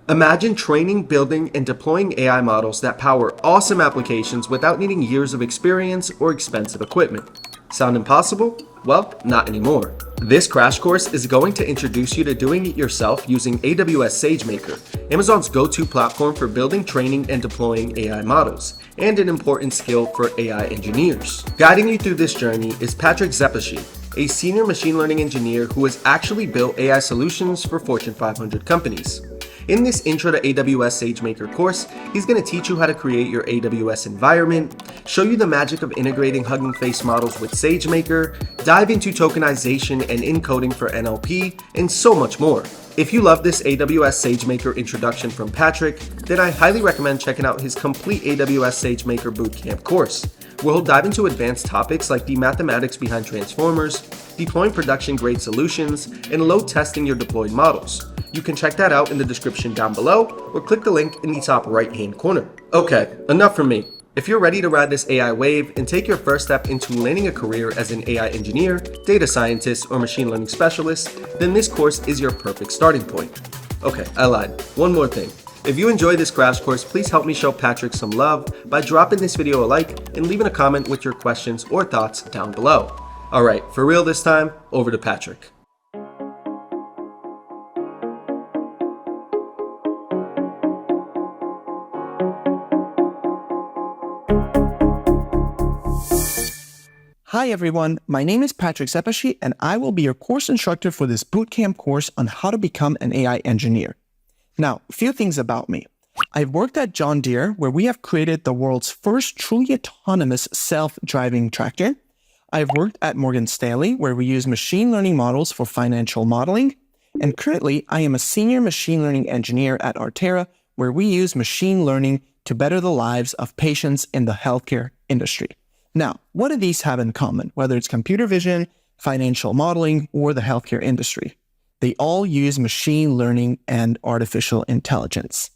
Imagine training, building, and deploying AI models that power awesome applications without needing years of experience or expensive equipment. Sound impossible? Well, not anymore. This crash course is going to introduce you to doing it yourself using AWS SageMaker, Amazon's go-to platform for building, training, and deploying AI models, and an important skill for AI engineers. Guiding you through this journey is Patrik Szepesi, a senior machine learning engineer who has actually built AI solutions for Fortune 500 companies. In this Intro to AWS SageMaker course, he's going to teach you how to create your AWS environment, show you the magic of integrating HuggingFace models with SageMaker, dive into tokenization and encoding for NLP, and so much more. If you love this AWS SageMaker introduction from Patrik, then I highly recommend checking out his complete AWS SageMaker Bootcamp course, where he'll dive into advanced topics like the mathematics behind transformers, deploying production-grade solutions, and load testing your deployed models. You can check that out in the description down below, or click the link in the top right-hand corner. Okay, enough from me. If you're ready to ride this AI wave and take your first step into landing a career as an AI engineer, data scientist, or machine learning specialist, then this course is your perfect starting point. Okay, I lied. One more thing. If you enjoy this crash course, please help me show Patrik some love by dropping this video a like and leaving a comment with your questions or thoughts down below. Alright, for real this time, over to Patrik. Hi everyone, my name is Patrik Szepesi and I will be your course instructor for this bootcamp course on how to become an AI engineer. Now, a few things about me. I've worked at John Deere, where we have created the world's first truly autonomous self-driving tractor. I've worked at Morgan Stanley, where we use machine learning models for financial modeling. And currently, I am a senior machine learning engineer at Artera, where we use machine learning to better the lives of patients in the healthcare industry. Now, what do these have in common, whether it's computer vision, financial modeling, or the healthcare industry? They all use machine learning and artificial intelligence.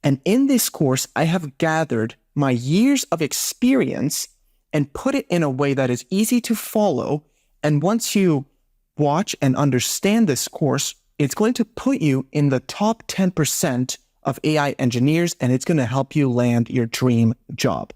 And in this course, I have gathered my years of experience and put it in a way that is easy to follow. And once you watch and understand this course, it's going to put you in the top 10% of AI engineers, and it's going to help you land your dream job.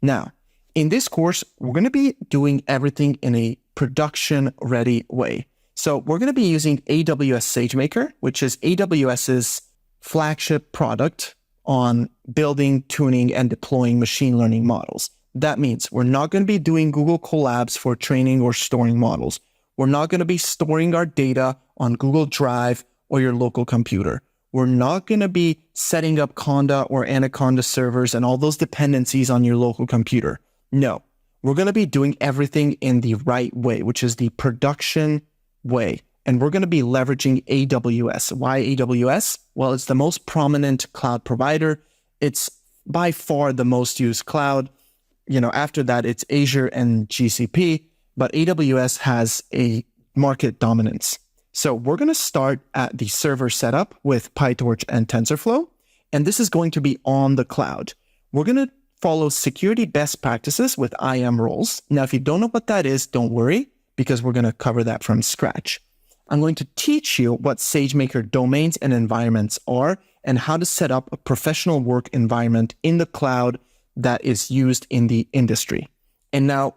Now, in this course, we're going to be doing everything in a production-ready way. So we're going to be using AWS SageMaker, which is AWS's flagship product on building, tuning, and deploying machine learning models. That means we're not going to be doing Google Colabs for training or storing models. We're not going to be storing our data on Google Drive or your local computer. We're not going to be setting up Conda or Anaconda servers and all those dependencies on your local computer. No, we're going to be doing everything in the right way, which is the production way. And we're going to be leveraging AWS. Why AWS? Well, it's the most prominent cloud provider. It's by far the most used cloud. After that, it's Azure and GCP, but AWS has a market dominance. So we're going to start at the server setup with PyTorch and TensorFlow, and this is going to be on the cloud. We're going to follow security best practices with IAM roles. Now, if you don't know what that is, don't worry, because we're going to cover that from scratch. I'm going to teach you what SageMaker domains and environments are and how to set up a professional work environment in the cloud that is used in the industry. And now,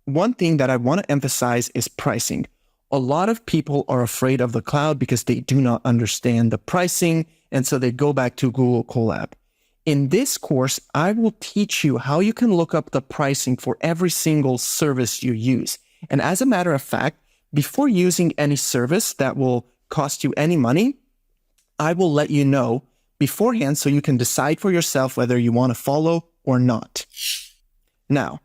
one thing that I want to emphasize is pricing. A lot of people are afraid of the cloud because they do not understand the pricing, and so they go back to Google Colab. In this course, I will teach you how you can look up the pricing for every single service you use. And as a matter of fact, before using any service that will cost you any money, I will let you know beforehand so you can decide for yourself whether you want to follow or not. Now,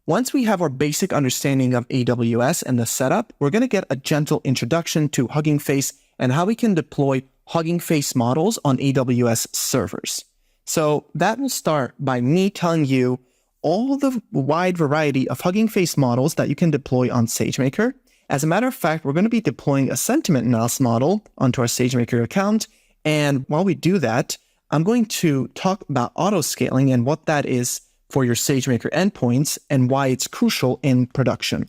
once we have our basic understanding of AWS and the setup, we're going to get a gentle introduction to HuggingFace and how we can deploy HuggingFace models on AWS servers. So that will start by me telling you all the wide variety of HuggingFace models that you can deploy on SageMaker. As a matter of fact, we're going to be deploying a sentiment analysis model onto our SageMaker account. And while we do that, I'm going to talk about AutoScaling and what that is for your SageMaker endpoints and why it's crucial in production.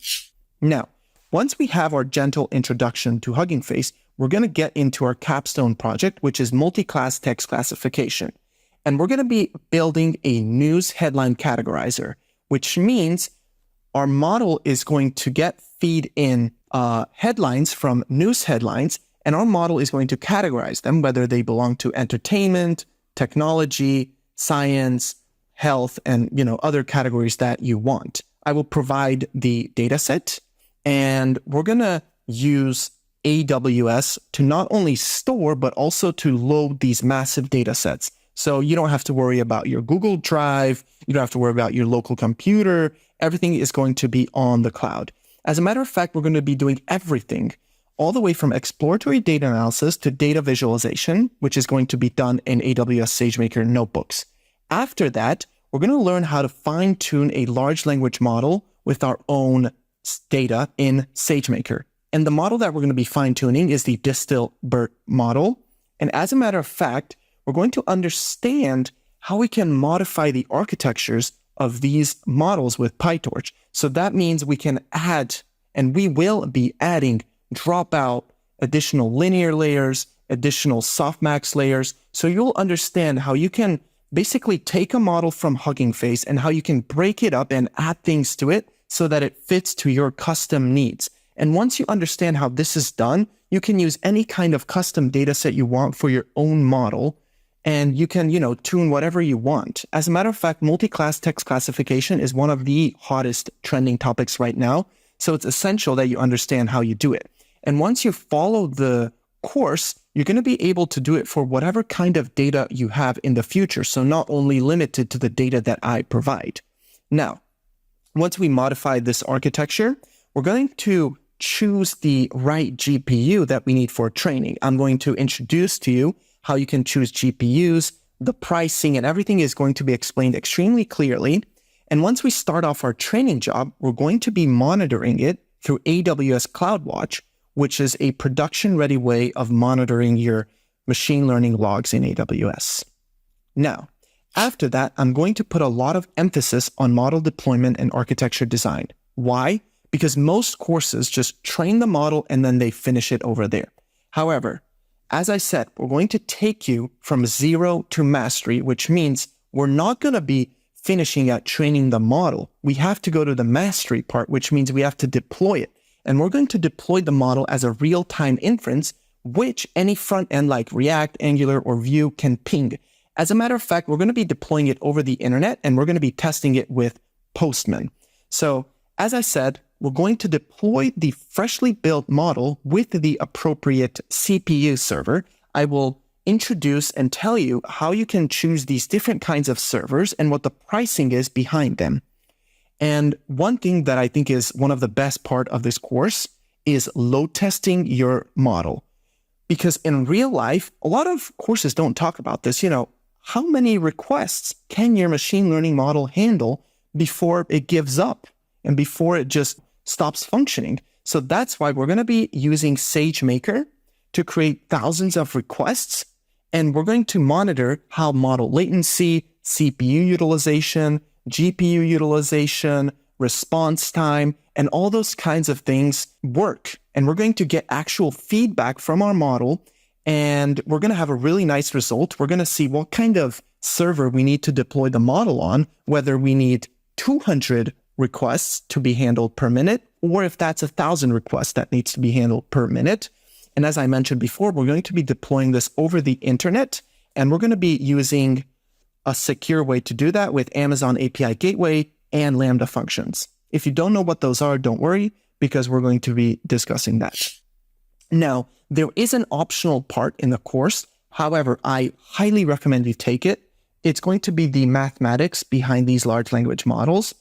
Now, once we have our gentle introduction to HuggingFace, we're going to get into our capstone project, which is multi-class text classification. And we're going to be building a news headline categorizer, which means our model is going to feed in headlines from news headlines, and our model is going to categorize them, whether they belong to entertainment, technology, science, health, and other categories that you want. I will provide the data set, and we're going to use AWS to not only store, but also to load these massive data sets. So you don't have to worry about your Google Drive. You don't have to worry about your local computer. Everything is going to be on the cloud. As a matter of fact, we're going to be doing everything all the way from exploratory data analysis to data visualization, which is going to be done in AWS SageMaker notebooks. After that, we're going to learn how to fine-tune a large language model with our own data in SageMaker. And the model that we're going to be fine-tuning is the Distil-BERT model. And as a matter of fact, we're going to understand how we can modify the architectures of these models with PyTorch. So that means we can add, and we will be adding, dropout, additional linear layers, additional softmax layers. So you'll understand how you can basically take a model from HuggingFace and how you can break it up and add things to it so that it fits to your custom needs. And once you understand how this is done, you can use any kind of custom data set you want for your own model, and you can, tune whatever you want. As a matter of fact, multi-class text classification is one of the hottest trending topics right now. So it's essential that you understand how you do it. And once you follow the course, you're going to be able to do it for whatever kind of data you have in the future. So not only limited to the data that I provide. Now, once we modify this architecture, we're going to choose the right GPU that we need for training. I'm going to introduce to you how you can choose GPUs, the pricing, and everything is going to be explained extremely clearly. And once we start off our training job, we're going to be monitoring it through AWS CloudWatch, which is a production-ready way of monitoring your machine learning logs in AWS. Now, after that, I'm going to put a lot of emphasis on model deployment and architecture design. Why? Because most courses just train the model and then they finish it over there. However, as I said, we're going to take you from zero to mastery, which means we're not going to be finishing at training the model. We have to go to the mastery part, which means we have to deploy it. And we're going to deploy the model as a real-time inference, which any front end like React, Angular, or Vue can ping. As a matter of fact, we're going to be deploying it over the internet, and we're going to be testing it with Postman. So as I said, we're going to deploy the freshly built model with the appropriate CPU server. I will introduce and tell you how you can choose these different kinds of servers and what the pricing is behind them. And one thing that I think is one of the best part of this course is load testing your model. Because in real life, a lot of courses don't talk about this. How many requests can your machine learning model handle before it gives up and before it just stops functioning? So that's why we're going to be using SageMaker to create thousands of requests. And we're going to monitor how model latency, CPU utilization, GPU utilization, response time, and all those kinds of things work. And we're going to get actual feedback from our model, and we're going to have a really nice result. We're going to see what kind of server we need to deploy the model on, whether we need 200 requests to be handled per minute, or if that's 1,000 requests that needs to be handled per minute. And as I mentioned before, we're going to be deploying this over the internet, and we're going to be using a secure way to do that with Amazon API Gateway and Lambda functions. If you don't know what those are, don't worry, because we're going to be discussing that. Now, there is an optional part in the course. However, I highly recommend you take it. It's going to be the mathematics behind these large language models.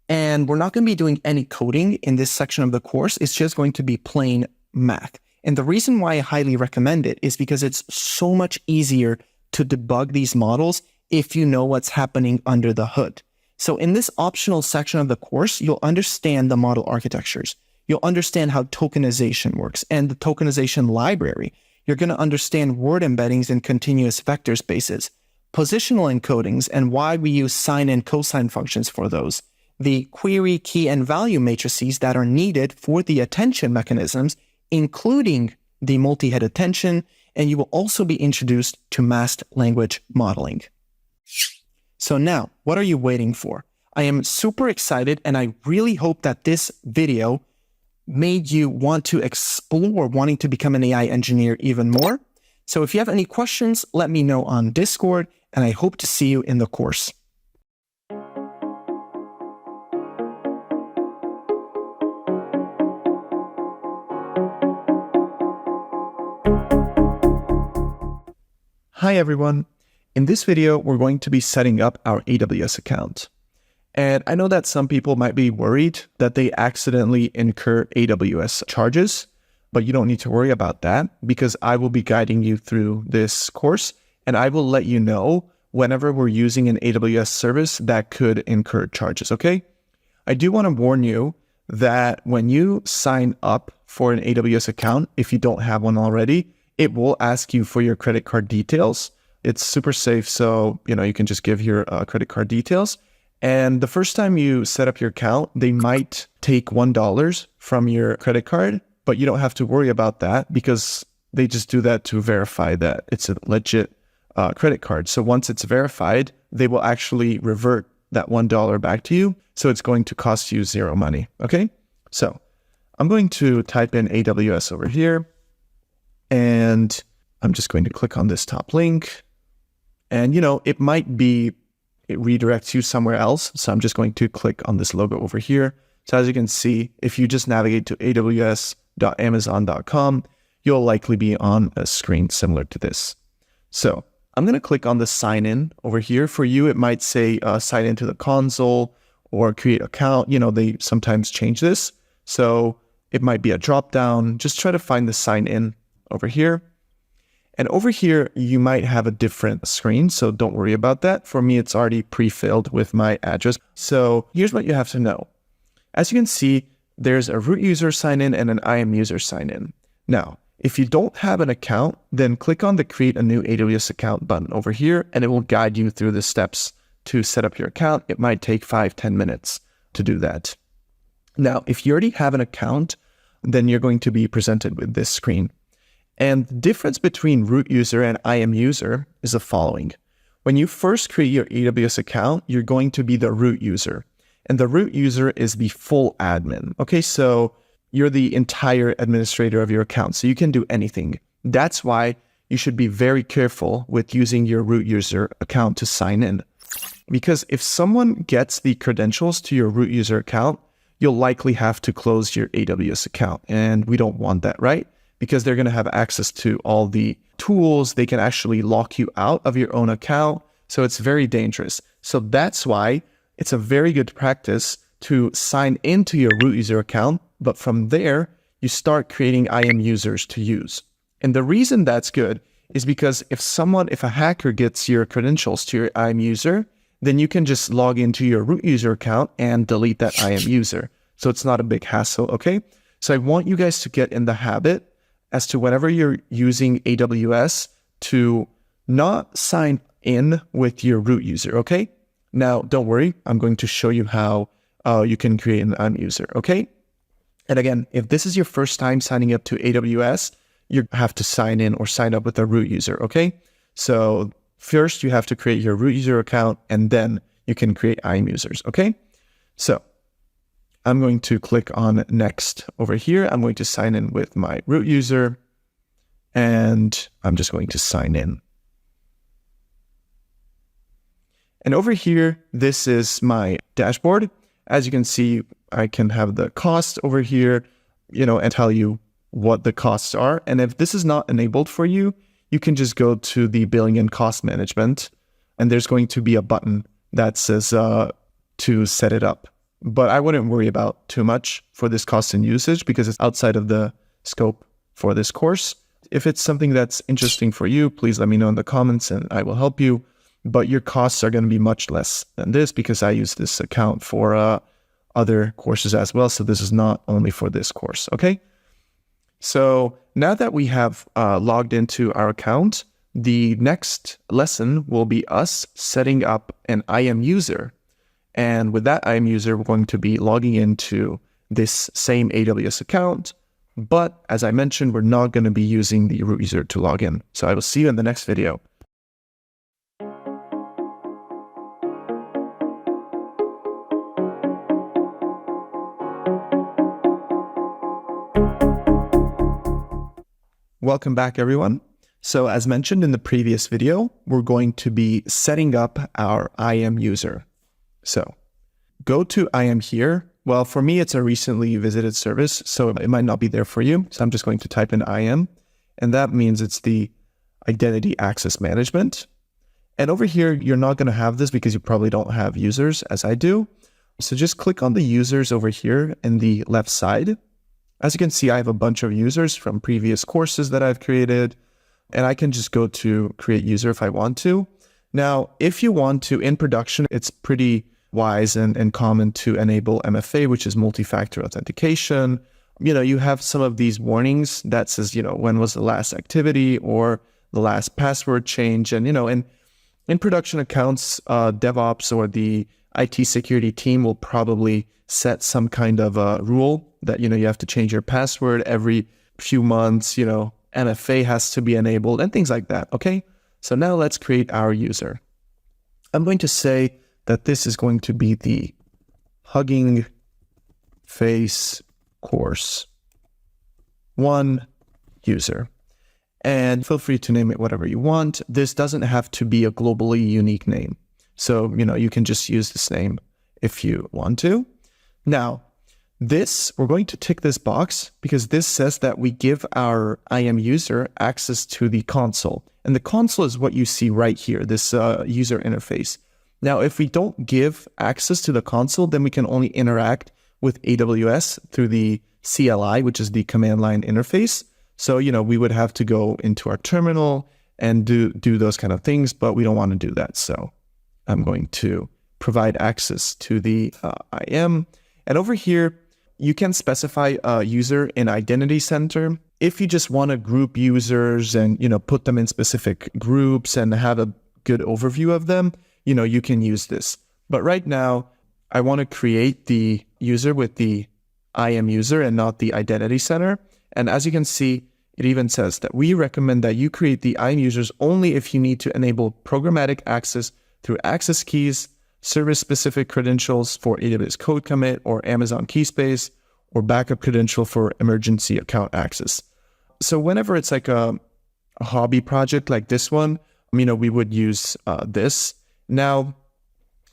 And we're not going to be doing any coding in this section of the course. It's just going to be plain math. And the reason why I highly recommend it is because it's so much easier to debug these models if you know what's happening under the hood. So in this optional section of the course, you'll understand the model architectures. You'll understand how tokenization works and the tokenization library. You're going to understand word embeddings in continuous vector spaces, positional encodings, and why we use sine and cosine functions for those, the query, key, and value matrices that are needed for the attention mechanisms, including the multi-head attention, and you will also be introduced to masked language modeling. So now, what are you waiting for? I am super excited, and I really hope that this video made you want to explore wanting to become an AI engineer even more. So if you have any questions, let me know on Discord, and I hope to see you in the course. Hi everyone. In this video, we're going to be setting up our AWS account. And I know that some people might be worried that they accidentally incur AWS charges, but you don't need to worry about that because I will be guiding you through this course, and I will let you know whenever we're using an AWS service that could incur charges, okay? I do want to warn you that when you sign up for an AWS account, if you don't have one already, it will ask you for your credit card details. It's super safe, so you can just give your credit card details. And the first time you set up your account, they might take $1 from your credit card, but you don't have to worry about that because they just do that to verify that it's a legit credit card. So once it's verified, they will actually revert that $1 back to you. So it's going to cost you zero money, okay? So I'm going to type in AWS over here. And I'm just going to click on this top link. And, it redirects you somewhere else. So I'm just going to click on this logo over here. So as you can see, if you just navigate to aws.amazon.com, you'll likely be on a screen similar to this. So I'm going to click on the sign in over here. For you, it might say sign into the console or create account. They sometimes change this. So it might be a drop down. Just try to find the sign in over here. And over here, you might have a different screen, so don't worry about that. For me, it's already pre-filled with my address. So here's what you have to know. As you can see, there's a root user sign in and an IAM user sign in. Now, if you don't have an account, then click on the create a new AWS account button over here, and it will guide you through the steps to set up your account. It might take 5-10 minutes to do that. Now, if you already have an account, then you're going to be presented with this screen. And the difference between root user and IAM user is the following. When you first create your AWS account, you're going to be the root user. And the root user is the full admin. Okay, so you're the entire administrator of your account, so you can do anything. That's why you should be very careful with using your root user account to sign in. Because if someone gets the credentials to your root user account, you'll likely have to close your AWS account. And we don't want that, right? Because they're going to have access to all the tools. They can actually lock you out of your own account. So it's very dangerous. So that's why it's a very good practice to sign into your root user account. But from there, you start creating IAM users to use. And the reason that's good is because if a hacker gets your credentials to your IAM user, then you can just log into your root user account and delete that IAM user. So it's not a big hassle, okay? So I want you guys to get in the habit as to whenever you're using AWS to not sign in with your root user, okay? Now, don't worry, I'm going to show you how you can create an IAM user, okay? And again, if this is your first time signing up to AWS, you have to sign in or sign up with a root user, okay? So first you have to create your root user account and then you can create IAM users, okay? So I'm going to click on next over here. I'm going to sign in with my root user and I'm just going to sign in. And over here, this is my dashboard. As you can see, I can have the cost over here, and tell you what the costs are. And if this is not enabled for you, you can just go to the billing and cost management and there's going to be a button that says to set it up. But I wouldn't worry about too much for this cost and usage because it's outside of the scope for this course. If it's something that's interesting for you, please let me know in the comments and I will help you. But your costs are going to be much less than this because I use this account for other courses as well. So this is not only for this course, okay? So now that we have logged into our account, the next lesson will be us setting up an IAM user. And with that IAM user, we're going to be logging into this same AWS account, But as I mentioned, we're not going to be using the root user to log in. So I will see you in the next video. Welcome back, everyone. So as mentioned in the previous video, we're going to be setting up our IAM user. So go to IAM here. Well, for me, it's a recently visited service, so it might not be there for you. So I'm just going to type in IAM, and that means it's the Identity Access Management. And over here, you're not going to have this because you probably don't have users as I do. So just click on the users over here in the left side. As you can see, I have a bunch of users from previous courses that I've created, and I can just go to create user if I want to. Now, if you want to, in production, it's pretty wise and common to enable MFA, which is multi-factor authentication. You have some of these warnings that says, when was the last activity or the last password change. And, in production accounts, DevOps or the IT security team will probably set some kind of a rule that, you have to change your password every few months, MFA has to be enabled and things like that. Okay. So now let's create our user. I'm going to say that this is going to be the HuggingFace course 1 user. And feel free to name it whatever you want. This doesn't have to be a globally unique name. So, you can just use this name if you want to. Now, we're going to tick this box because this says that we give our IAM user access to the console. And the console is what you see right here, this user interface. Now, if we don't give access to the console, then we can only interact with AWS through the CLI, which is the command line interface. So, we would have to go into our terminal and do those kind of things, but we don't want to do that. So I'm going to provide access to the IAM. And over here, you can specify a user in Identity Center. If you just want to group users and, put them in specific groups and have a good overview of them, you can use this. But right now, I want to create the user with the IAM user and not the Identity Center. And as you can see, it even says that we recommend that you create the IAM users only if you need to enable programmatic access through access keys, service-specific credentials for AWS Code Commit or Amazon Keyspace, or backup credential for emergency account access. So whenever it's like a hobby project like this one, we would use this. Now,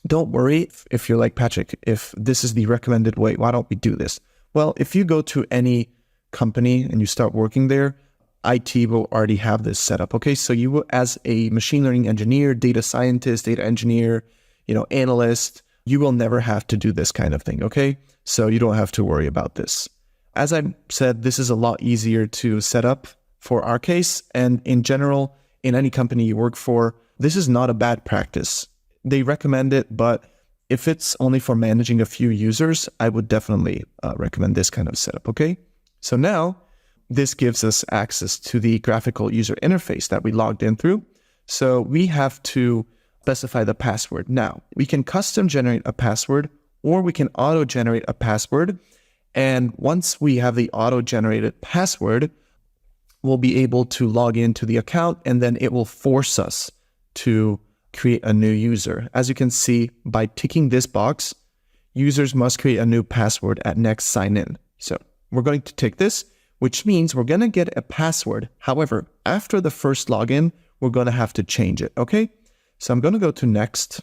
don't worry if you're like, Patrik, if this is the recommended way, why don't we do this? Well, if you go to any company and you start working there, IT will already have this set up. Okay, so you will, as a machine learning engineer, data scientist, data engineer, analyst, you will never have to do this kind of thing. Okay, so you don't have to worry about this. As I said, this is a lot easier to set up for our case, and in general, in any company you work for, this is not a bad practice. They recommend it, but if it's only for managing a few users, I would definitely recommend this kind of setup. Okay, so now this gives us access to the graphical user interface that we logged in through. So we have to specify the password. Now, we can custom generate a password or we can auto-generate a password. And once we have the auto-generated password, we'll be able to log into the account and then it will force us to create a new user. As you can see, by ticking this box, users must create a new password at next sign in. So we're going to tick this, which means we're going to get a password. However, after the first login, we're going to have to change it. Okay. So I'm going to go to next.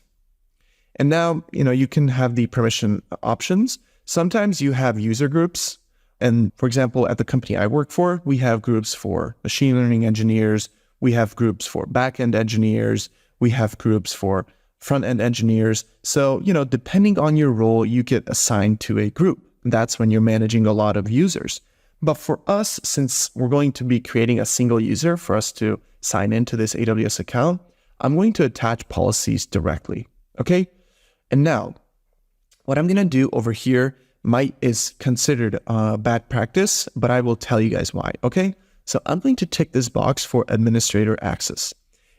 And now, you can have the permission options. Sometimes you have user groups. And for example, at the company I work for, we have groups for machine learning engineers. We have groups for backend engineers. We have groups for front-end engineers. So, depending on your role, you get assigned to a group. That's when you're managing a lot of users. But for us, since we're going to be creating a single user for us to sign into this AWS account, I'm going to attach policies directly. Okay. And now what I'm going to do over here is considered bad practice, but I will tell you guys why. Okay. So I'm going to tick this box for administrator access.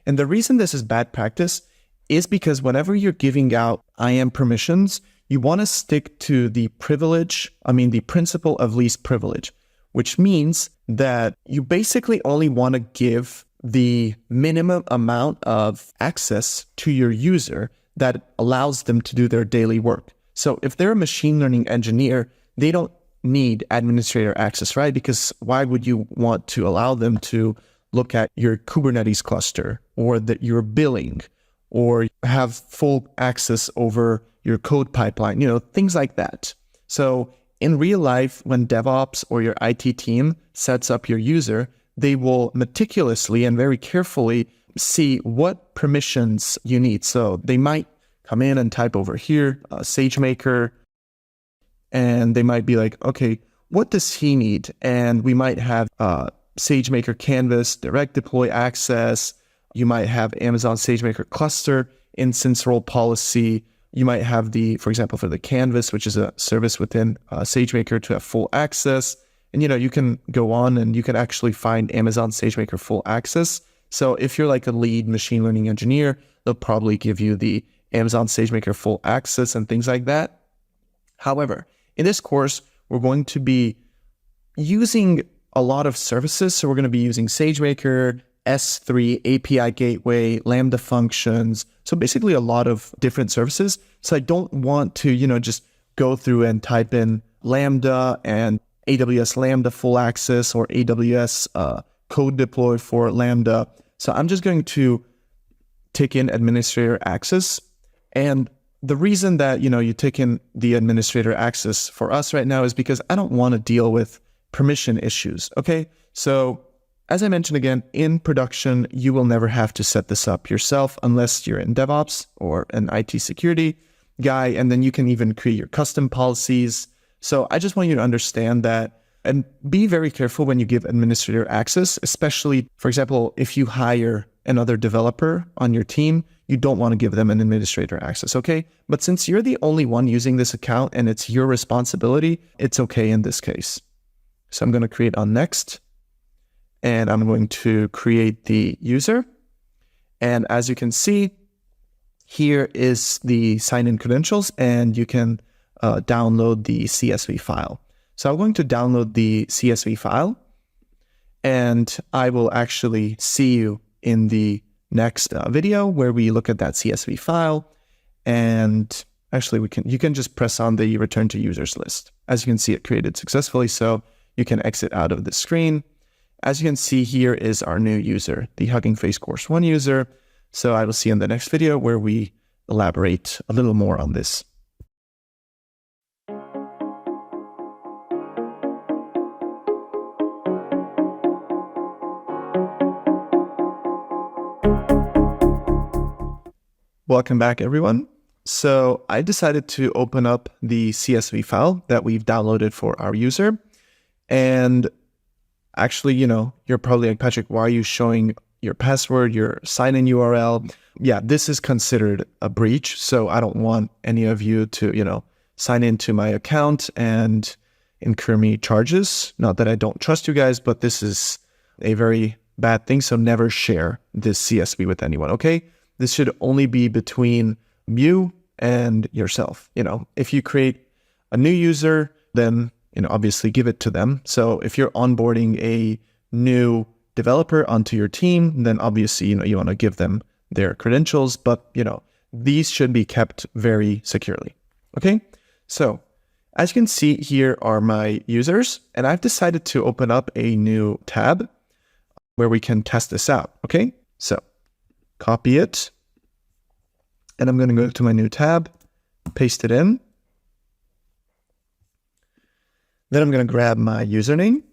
And the reason this is bad practice is because whenever you're giving out IAM permissions, you want to stick to the principle of least privilege, which means that you basically only want to give the minimum amount of access to your user that allows them to do their daily work. So if they're a machine learning engineer, they don't need administrator access, right? Because why would you want to allow them to look at your Kubernetes cluster or your billing or have full access over your code pipeline, things like that. So in real life, when DevOps or your IT team sets up your user, they will meticulously and very carefully see what permissions you need. So they might come in and type over here, SageMaker, and they might be like, okay, what does he need? And we might have SageMaker Canvas, direct deploy access. You might have Amazon SageMaker cluster, instance role policy. You might have for example, for the Canvas, which is a service within SageMaker, to have full access. And, you can go on and you can actually find Amazon SageMaker full access. So if you're like a lead machine learning engineer, they'll probably give you the Amazon SageMaker full access and things like that. However, in this course, we're going to be using a lot of services. So we're going to be using SageMaker, S3, API Gateway, Lambda functions. So basically a lot of different services. So I don't want to, just go through and type in Lambda and AWS Lambda full access or AWS code deploy for Lambda. So I'm just going to take in administrator access. And the reason that, you take in the administrator access for us right now is because I don't want to deal with permission issues. Okay. So as I mentioned again, in production, you will never have to set this up yourself unless you're in DevOps or an IT security guy. And then you can even create your custom policies. So I just want you to understand that and be very careful when you give administrator access, especially, for example, if you hire another developer on your team, you don't want to give them an administrator access, okay? But since you're the only one using this account and it's your responsibility, it's okay in this case. So I'm going to create on next, and I'm going to create the user. And as you can see, here is the sign-in credentials, and you can download the CSV file. So I'm going to download the CSV file, and I will actually see you in the next video where we look at that CSV file. And actually, you can just press on the return to users list. As you can see, it created successfully, so you can exit out of the screen. As you can see, here is our new user, the HuggingFace Course 1 user. So I will see you in the next video where we elaborate a little more on this. Welcome back, everyone. So I decided to open up the CSV file that we've downloaded for our user. And actually, you're probably like, Patrik, why are you showing your password, your sign-in URL? Yeah, this is considered a breach. So I don't want any of you to, sign into my account and incur me charges. Not that I don't trust you guys, but this is a very bad thing. So never share this CSV with anyone, okay? This should only be between you and yourself. If you create a new user, then, obviously give it to them. So if you're onboarding a new developer onto your team, then obviously, you want to give them their credentials, but, these should be kept very securely. Okay. So as you can see, here are my users, and I've decided to open up a new tab where we can test this out. Okay. So copy it, and I'm going to go to my new tab, paste it in. Then I'm going to grab my username.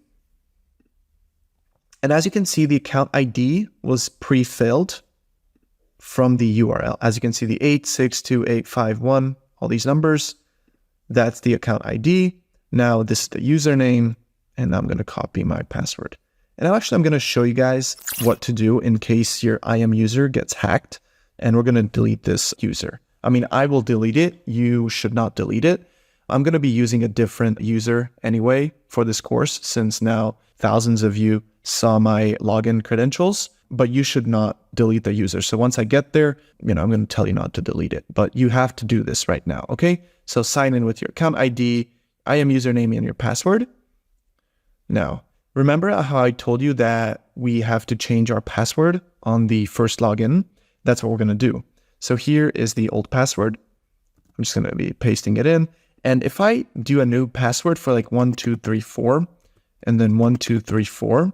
And as you can see, the account ID was pre-filled from the URL. As you can see, the 862851, all these numbers, that's the account ID. Now this is the username, and I'm going to copy my password. And I'm going to show you guys what to do in case your IAM user gets hacked, and we're going to delete this user. I will delete it. You should not delete it. I'm going to be using a different user anyway for this course, since now thousands of you saw my login credentials, but you should not delete the user. So once I get there, I'm going to tell you not to delete it, but you have to do this right now. Okay. So sign in with your account ID, IAM username, and your password. Now, remember how I told you that we have to change our password on the first login? That's what we're going to do. So here is the old password. I'm just going to be pasting it in. And if I do a new password for like 1234 and then 1234,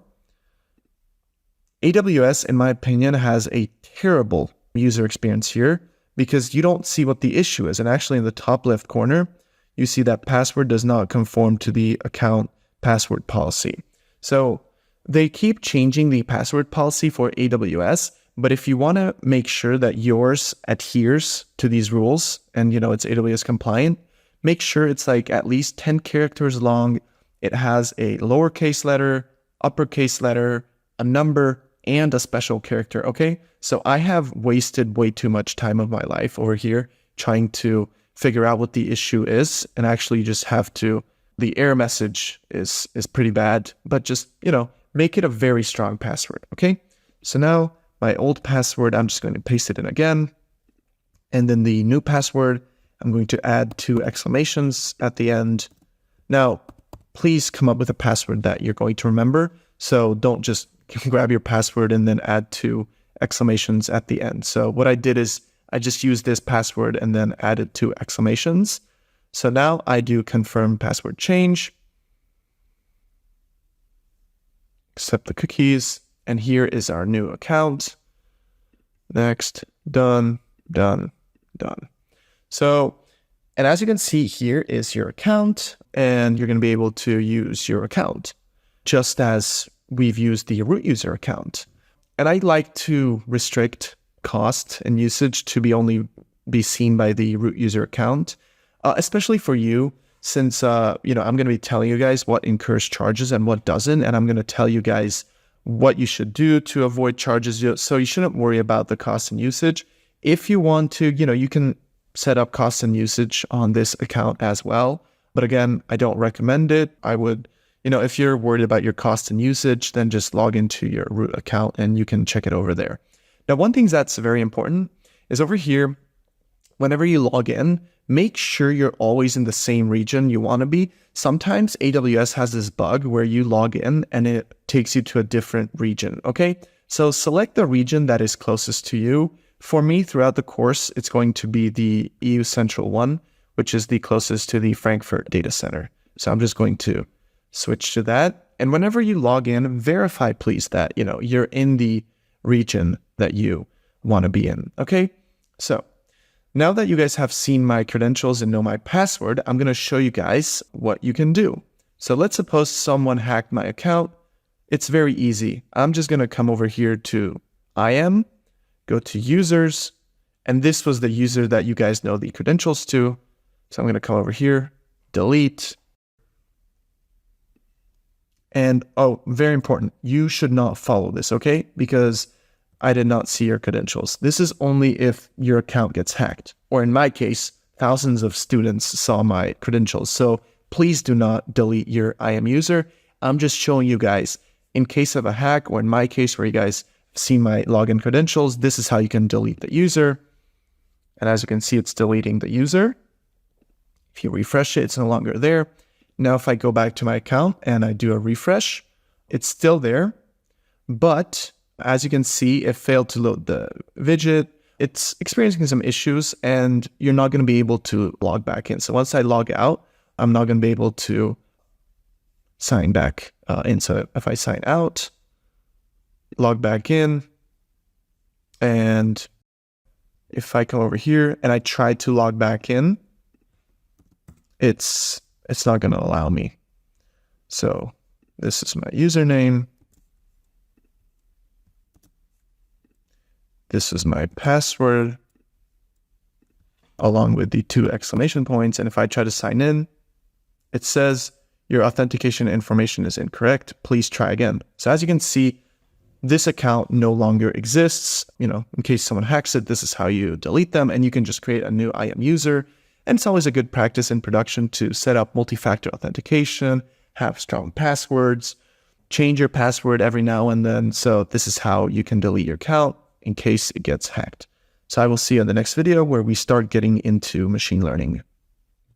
AWS, in my opinion, has a terrible user experience here because you don't see what the issue is. And actually in the top left corner, you see that password does not conform to the account password policy. So they keep changing the password policy for AWS, but if you want to make sure that yours adheres to these rules and it's AWS compliant, make sure it's like at least 10 characters long. It has a lowercase letter, uppercase letter, a number, and a special character, okay? So I have wasted way too much time of my life over here trying to figure out what the issue is, and actually you just have to, the error message is pretty bad, but just, make it a very strong password, okay? So now my old password, I'm just going to paste it in again, and then the new password, I'm going to add 2 exclamations at the end. Now, please come up with a password that you're going to remember, so don't just grab your password and then add 2 exclamations at the end. So what I did is I just used this password and then added 2 exclamations. So now I do confirm password change, accept the cookies, and here is our new account. Next, done, done, done. So, and as you can see, here is your account, and you're going to be able to use your account just as we've used the root user account. And I like to restrict cost and usage to only be seen by the root user account, especially for you, since I'm going to be telling you guys what incurs charges and what doesn't, and I'm going to tell you guys what you should do to avoid charges. So you shouldn't worry about the cost and usage. If you want to, you can set up cost and usage on this account as well. But again, I don't recommend it. I would, if you're worried about your cost and usage, then just log into your root account and you can check it over there. Now, one thing that's very important is over here, whenever you log in, make sure you're always in the same region you want to be. Sometimes AWS has this bug where you log in and it takes you to a different region, okay? So select the region that is closest to you. For me, throughout the course, it's going to be the EU Central one, which is the closest to the Frankfurt data center. So I'm just going to switch to that. And whenever you log in, verify please that, you're in the region that you want to be in, okay? So now that you guys have seen my credentials and know my password, I'm going to show you guys what you can do. So let's suppose someone hacked my account. It's very easy. I'm just going to come over here to IAM, go to users, and this was the user that you guys know the credentials to. So I'm going to come over here, delete. And very important, you should not follow this, okay? Because I did not see your credentials. This is only if your account gets hacked. Or in my case, thousands of students saw my credentials. So please do not delete your IAM user. I'm just showing you guys, in case of a hack, or in my case where you guys see my login credentials, this is how you can delete the user. And as you can see, it's deleting the user. If you refresh it, it's no longer there. Now, if I go back to my account and I do a refresh, it's still there. But as you can see, it failed to load the widget. It's experiencing some issues and you're not going to be able to log back in. So once I log out, I'm not going to be able to sign back in. So if I sign out, log back in, and if I come over here and I try to log back in, it's not going to allow me. So this is my username. This is my password, along with the 2 exclamation points. And if I try to sign in, it says your authentication information is incorrect. Please try again. So as you can see, this account no longer exists. In case someone hacks it, this is how you delete them. And you can just create a new IAM user. And it's always a good practice in production to set up multi-factor authentication, have strong passwords, change your password every now and then. So this is how you can delete your account in case it gets hacked. So I will see you in the next video where we start getting into machine learning.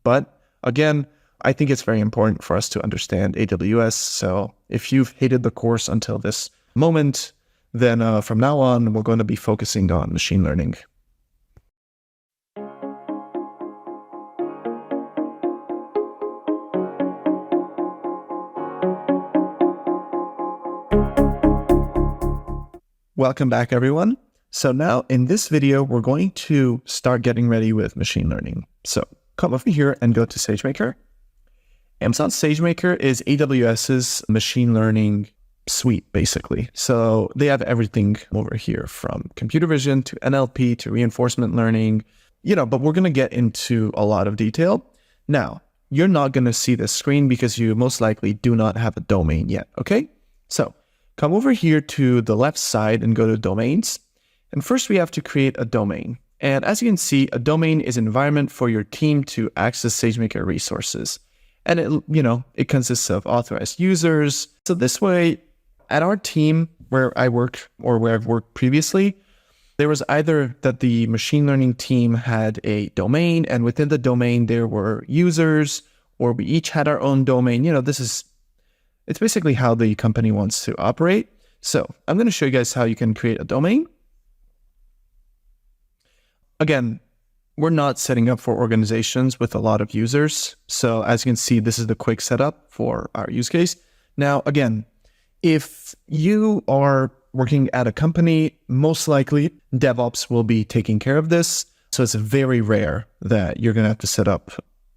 But again, I think it's very important for us to understand AWS. So if you've hated the course until this moment, then from now on, we're going to be focusing on machine learning. Welcome back, everyone. So now in this video, we're going to start getting ready with machine learning. So come over here and go to SageMaker. Amazon SageMaker is AWS's machine learning suite, basically. So they have everything over here from computer vision to NLP to reinforcement learning, but we're going to get into a lot of detail. Now, you're not going to see this screen because you most likely do not have a domain yet, okay? So come over here to the left side and go to domains. And first we have to create a domain. And as you can see, a domain is an environment for your team to access SageMaker resources. And it consists of authorized users. So this way, at our team where I work or where I've worked previously, there was either that the machine learning team had a domain, and within the domain there were users, or we each had our own domain. It's basically how the company wants to operate. So I'm going to show you guys how you can create a domain. Again, we're not setting up for organizations with a lot of users. So as you can see, this is the quick setup for our use case. Now, again, if you are working at a company, most likely DevOps will be taking care of this. So it's very rare that you're going to have to set up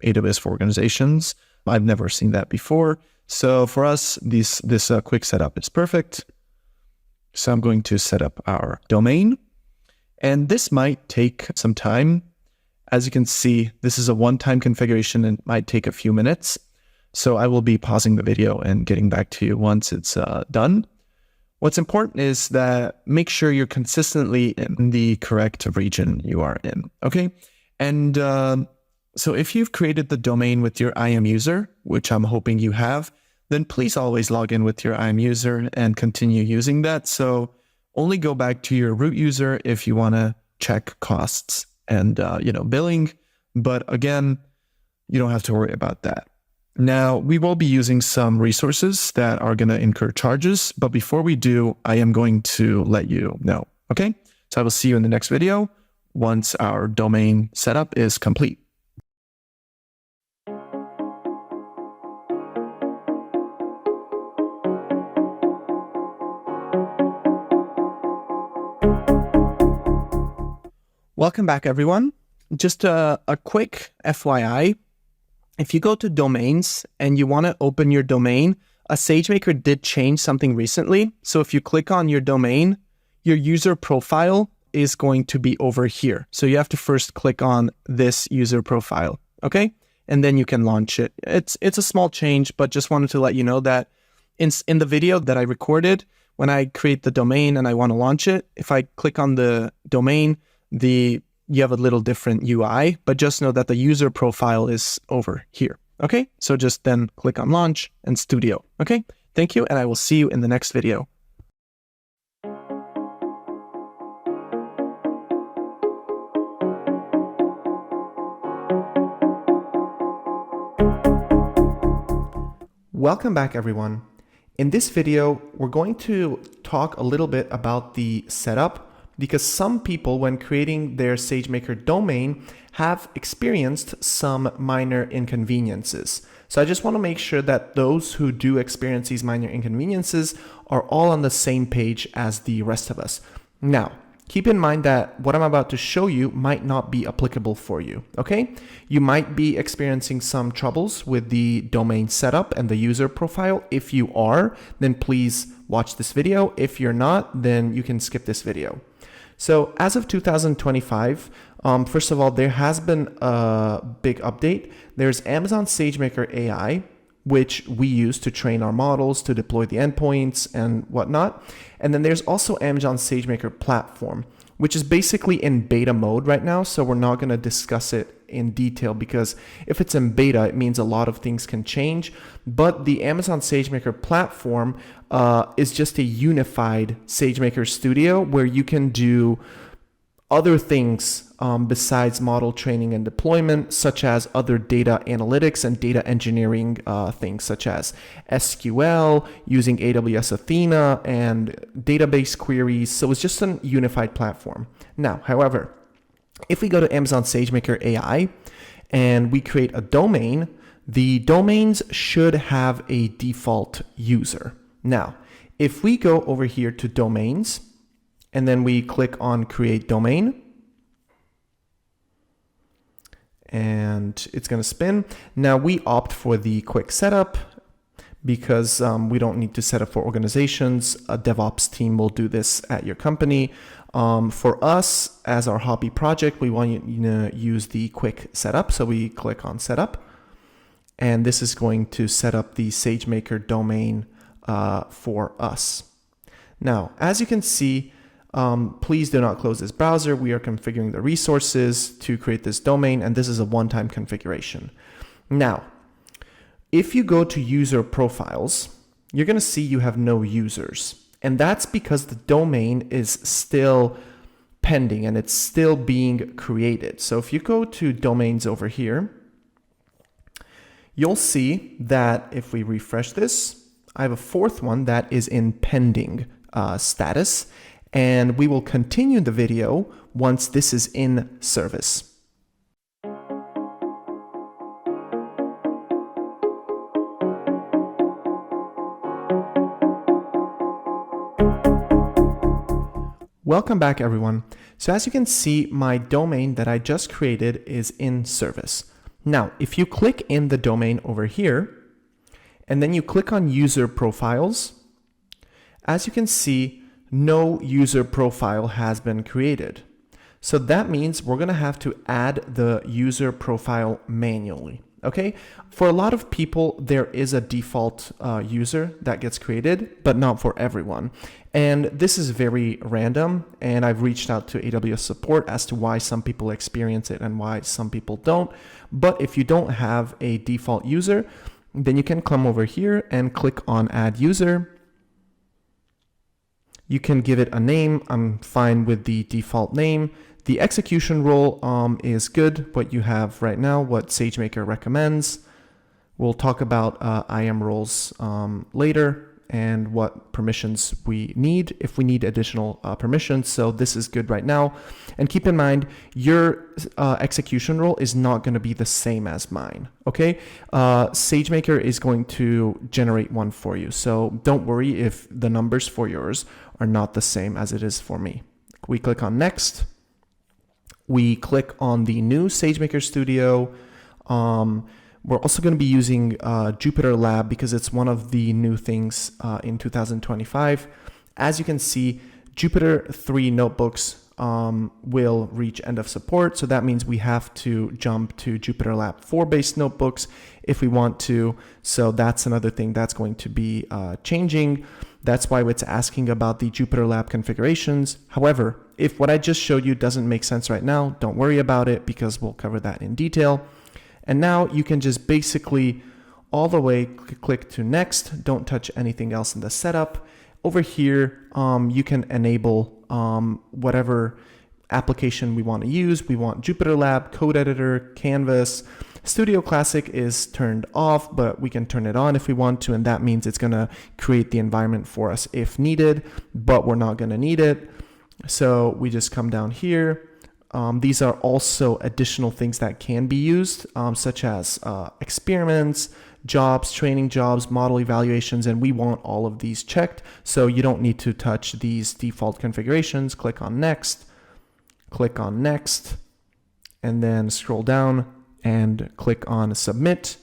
AWS for organizations. I've never seen that before. So for us, this quick setup is perfect. So I'm going to set up our domain. And this might take some time. As you can see, this is a one-time configuration and might take a few minutes. So I will be pausing the video and getting back to you once it's done. What's important is that make sure you're consistently in the correct region you are in, okay? And so if you've created the domain with your IAM user, which I'm hoping you have, then please always log in with your IAM user and continue using that. So only go back to your root user if you want to check costs and billing. But again, you don't have to worry about that. Now, we will be using some resources that are going to incur charges. But before we do, I am going to let you know, okay? So I will see you in the next video once our domain setup is complete. Welcome back, everyone. Just a quick FYI. If you go to domains and you want to open your domain, a SageMaker did change something recently. So if you click on your domain, your user profile is going to be over here. So you have to first click on this user profile, okay? And then you can launch it. It's a small change, but just wanted to let you know that in the video that I recorded, when I create the domain and I want to launch it, if I click on the domain, you have a little different UI, but just know that the user profile is over here. Okay, so just then click on launch and studio. Okay, thank you, and I will see you in the next video. Welcome back, everyone. In this video, we're going to talk a little bit about the setup, because some people, when creating their SageMaker domain, have experienced some minor inconveniences. So I just want to make sure that those who do experience these minor inconveniences are all on the same page as the rest of us. Now, keep in mind that what I'm about to show you might not be applicable for you, okay? You might be experiencing some troubles with the domain setup and the user profile. If you are, then please watch this video. If you're not, then you can skip this video. So as of 2025, first of all, there has been a big update. There's Amazon SageMaker AI, which we use to train our models, to deploy the endpoints and whatnot. And then there's also Amazon SageMaker Platform, which is basically in beta mode right now. So we're not going to discuss it in detail, because if it's in beta, it means a lot of things can change. But the Amazon SageMaker Platform is just a unified SageMaker Studio where you can do other things besides model training and deployment, such as other data analytics and data engineering things such as SQL, using AWS Athena and database queries. So it's just a unified platform. Now, however, if we go to Amazon SageMaker AI and we create a domain, the domains should have a default user. Now, if we go over here to domains and then we click on create domain, and it's going to spin. Now we opt for the quick setup because we don't need to set up for organizations. A DevOps team will do this at your company. For us, as our hobby project, we want you to use the quick setup. So we click on setup, and this is going to set up the SageMaker domain for us. Now, as you can see, please do not close this browser. We are configuring the resources to create this domain, and this is a one-time configuration. Now, if you go to user profiles, you're going to see you have no users. And that's because the domain is still pending and it's still being created. So if you go to domains over here, you'll see that if we refresh this, I have a fourth one that is in pending status. And we will continue the video once this is in service. Welcome back, everyone. So as you can see, my domain that I just created is in service. Now, if you click in the domain over here, and then you click on user profiles, as you can see, no user profile has been created. So that means we're going to have to add the user profile manually. Okay. For a lot of people, there is a default user that gets created, but not for everyone. And this is very random. And I've reached out to AWS support as to why some people experience it and why some people don't. But if you don't have a default user, then you can come over here and click on add user. You can give it a name. I'm fine with the default name. The execution role is good, what you have right now, what SageMaker recommends. We'll talk about IAM roles later and what permissions we need if we need additional permissions. So this is good right now. And keep in mind, your execution role is not going to be the same as mine. Okay, SageMaker is going to generate one for you. So don't worry if the numbers for yours are not the same as it is for me. We click on next. We click on the new SageMaker Studio. We're also going to be using Jupyter Lab because it's one of the new things in 2025. As you can see, Jupyter 3 notebooks will reach end of support. So that means we have to jump to Jupyter Lab 4 based notebooks if we want to. So that's another thing that's going to be changing. That's why it's asking about the Jupyter Lab configurations. However, if what I just showed you doesn't make sense right now, don't worry about it because we'll cover that in detail. And now you can just basically all the way click to next. Don't touch anything else in the setup. Over here, you can enable whatever application we want to use. We want Jupyter Lab, Code Editor, Canvas. Studio Classic is turned off, but we can turn it on if we want to, and that means it's going to create the environment for us if needed, but we're not going to need it. So we just come down here. These are also additional things that can be used, such as experiments, jobs, training jobs, model evaluations, and we want all of these checked. So you don't need to touch these default configurations. Click on next, and then scroll down and click on submit.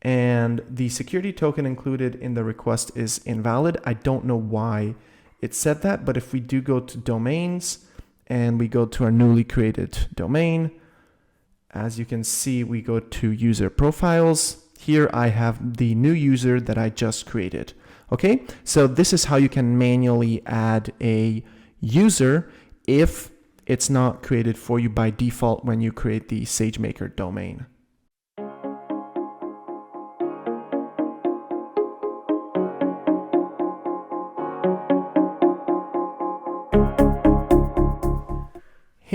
And the security token included in the request is invalid. I don't know why it said that, but if we do go to domains and we go to our newly created domain, as you can see, we go to user profiles. Here I have the new user that I just created. Okay, so this is how you can manually add a user if it's not created for you by default when you create the SageMaker domain.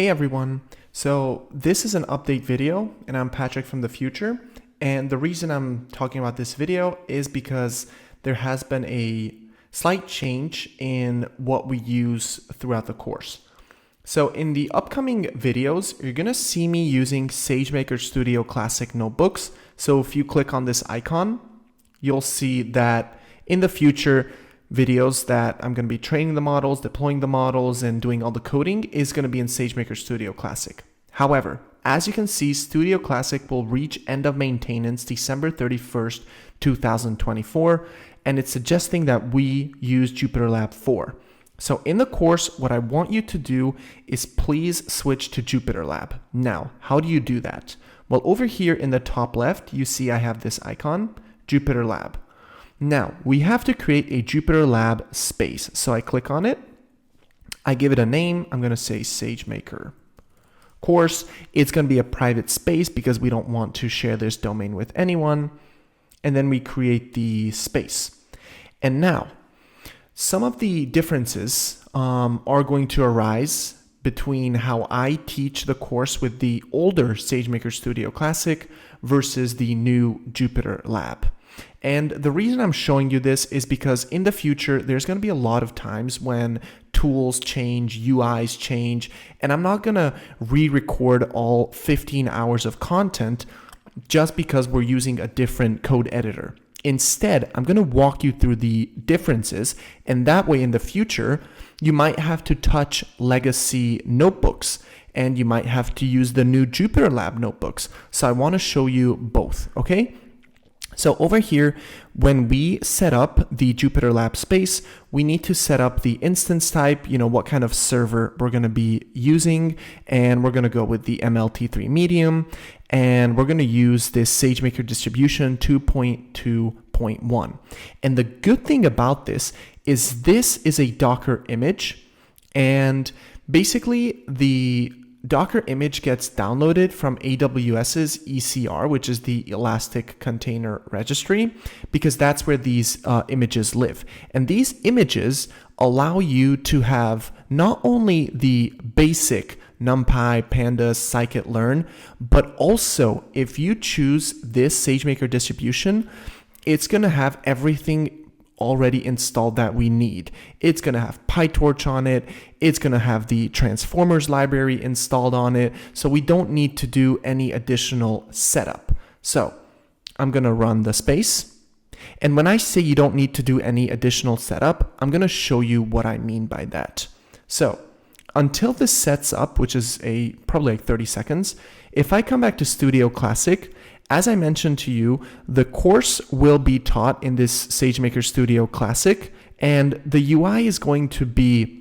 Hey everyone, so this is an update video and I'm Patrick from the future, and the reason I'm talking about this video is because there has been a slight change in what we use throughout the course. So in the upcoming videos, you're going to see me using SageMaker Studio Classic notebooks. So if you click on this icon, you'll see that in the future, videos that I'm going to be training the models, deploying the models, and doing all the coding is going to be in SageMaker Studio Classic. However, as you can see, Studio Classic will reach end of maintenance December 31st, 2024, and it's suggesting that we use JupyterLab 4. So in the course, what I want you to do is please switch to JupyterLab. Now, how do you do that? Well, over here in the top left, you see I have this icon, JupyterLab. Now, we have to create a JupyterLab space. So I click on it. I give it a name. I'm going to say SageMaker course. It's going to be a private space because we don't want to share this domain with anyone. And then we create the space. And now, some of the differences are going to arise between how I teach the course with the older SageMaker Studio Classic versus the new JupyterLab. And the reason I'm showing you this is because in the future, there's going to be a lot of times when tools change, UIs change, and I'm not going to re-record all 15 hours of content just because we're using a different code editor. Instead, I'm going to walk you through the differences, and that way in the future, you might have to touch legacy notebooks, and you might have to use the new JupyterLab notebooks. So I want to show you both, okay? So over here, when we set up the JupyterLab space, we need to set up the instance type, what kind of server we're going to be using, and we're going to go with the MLT3 medium, and we're going to use this SageMaker distribution 2.2.1. And the good thing about this is a Docker image, and basically the Docker image gets downloaded from AWS's ECR, which is the Elastic Container Registry, because that's where these images live. And these images allow you to have not only the basic NumPy, Pandas, scikit-learn, but also if you choose this SageMaker distribution, it's going to have everything already installed that we need. It's going to have PyTorch on it. It's going to have the transformers library installed on it. So we don't need to do any additional setup. So I'm going to run the space. And when I say you don't need to do any additional setup, I'm going to show you what I mean by that. So until this sets up, which is probably like 30 seconds, if I come back to Studio Classic, as I mentioned to you, the course will be taught in this SageMaker Studio Classic, and the UI is going to be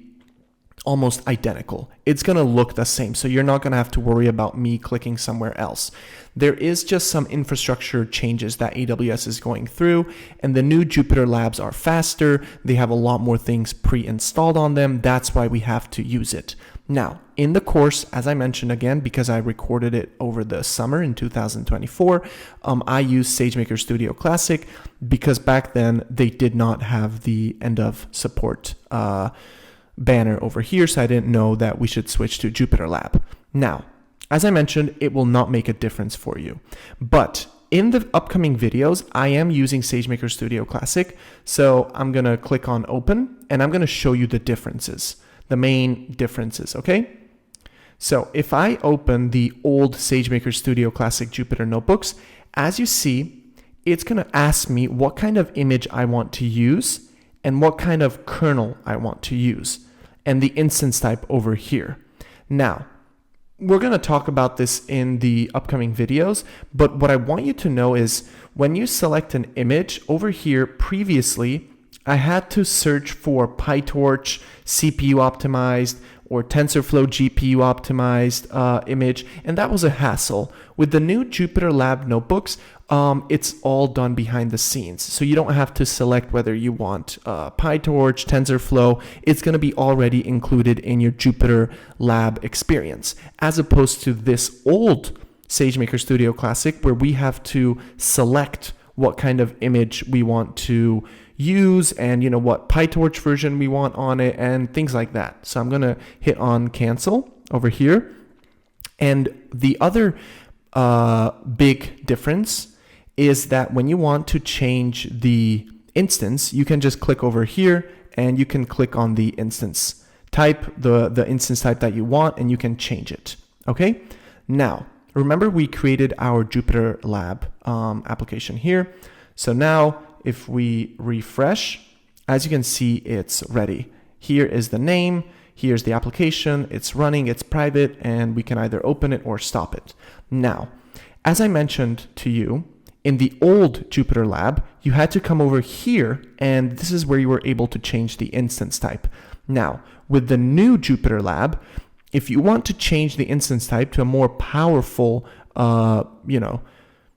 almost identical. It's going to look the same, so you're not going to have to worry about me clicking somewhere else. There is just some infrastructure changes that AWS is going through, and the new JupyterLabs are faster. They have a lot more things pre-installed on them. That's why we have to use it. Now, in the course, as I mentioned again, because I recorded it over the summer in 2024, I used SageMaker Studio Classic because back then they did not have the end of support banner over here, so I didn't know that we should switch to JupyterLab. Now, as I mentioned, it will not make a difference for you. But in the upcoming videos, I am using SageMaker Studio Classic, so I'm going to click on Open, and I'm going to show you the differences. The main differences, okay? So if I open the old SageMaker Studio Classic Jupyter notebooks, as you see, it's going to ask me what kind of image I want to use and what kind of kernel I want to use, and the instance type over here. Now, we're going to talk about this in the upcoming videos, but what I want you to know is when you select an image over here previously, I had to search for PyTorch CPU optimized or TensorFlow GPU optimized image, and that was a hassle. With the new JupyterLab notebooks, it's all done behind the scenes. So you don't have to select whether you want PyTorch, TensorFlow. It's going to be already included in your JupyterLab experience, as opposed to this old SageMaker Studio Classic where we have to select what kind of image we want to use and what PyTorch version we want on it and things like that. So I'm going to hit on cancel. over here. And the other big difference is that when you want to change the instance, you can just click over here and you can click on the instance type, the instance type that you want, and you can change it. Okay. Now, remember we created our Jupyter Lab application here. So now if we refresh, as you can see, it's ready. Here is the name. Here's the application. It's running, it's private, and we can either open it or stop it. Now, as I mentioned to you, in the old Jupyter Lab, you had to come over here, and this is where you were able to change the instance type. Now, with the new Jupyter Lab, if you want to change the instance type to a more powerful,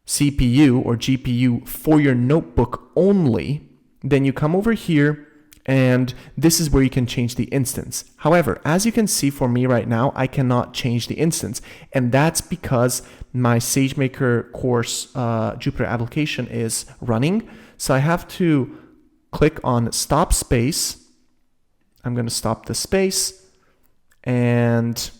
CPU or GPU for your notebook only, then you come over here, and this is where you can change the instance. However, as you can see for me right now, I cannot change the instance. And that's because my SageMaker course Jupyter application is running. So I have to click on stop space. I'm going to stop the space. And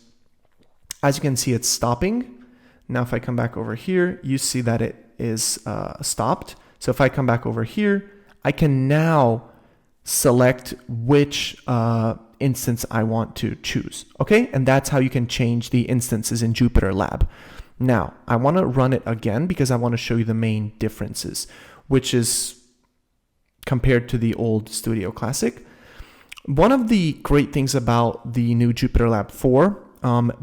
as you can see, it's stopping. Now, if I come back over here, you see that it is stopped. So if I come back over here, I can now select which instance I want to choose. Okay, and that's how you can change the instances in Jupyter Lab. Now, I want to run it again because I want to show you the main differences, which is compared to the old Studio Classic. One of the great things about the new Jupyter Lab 4,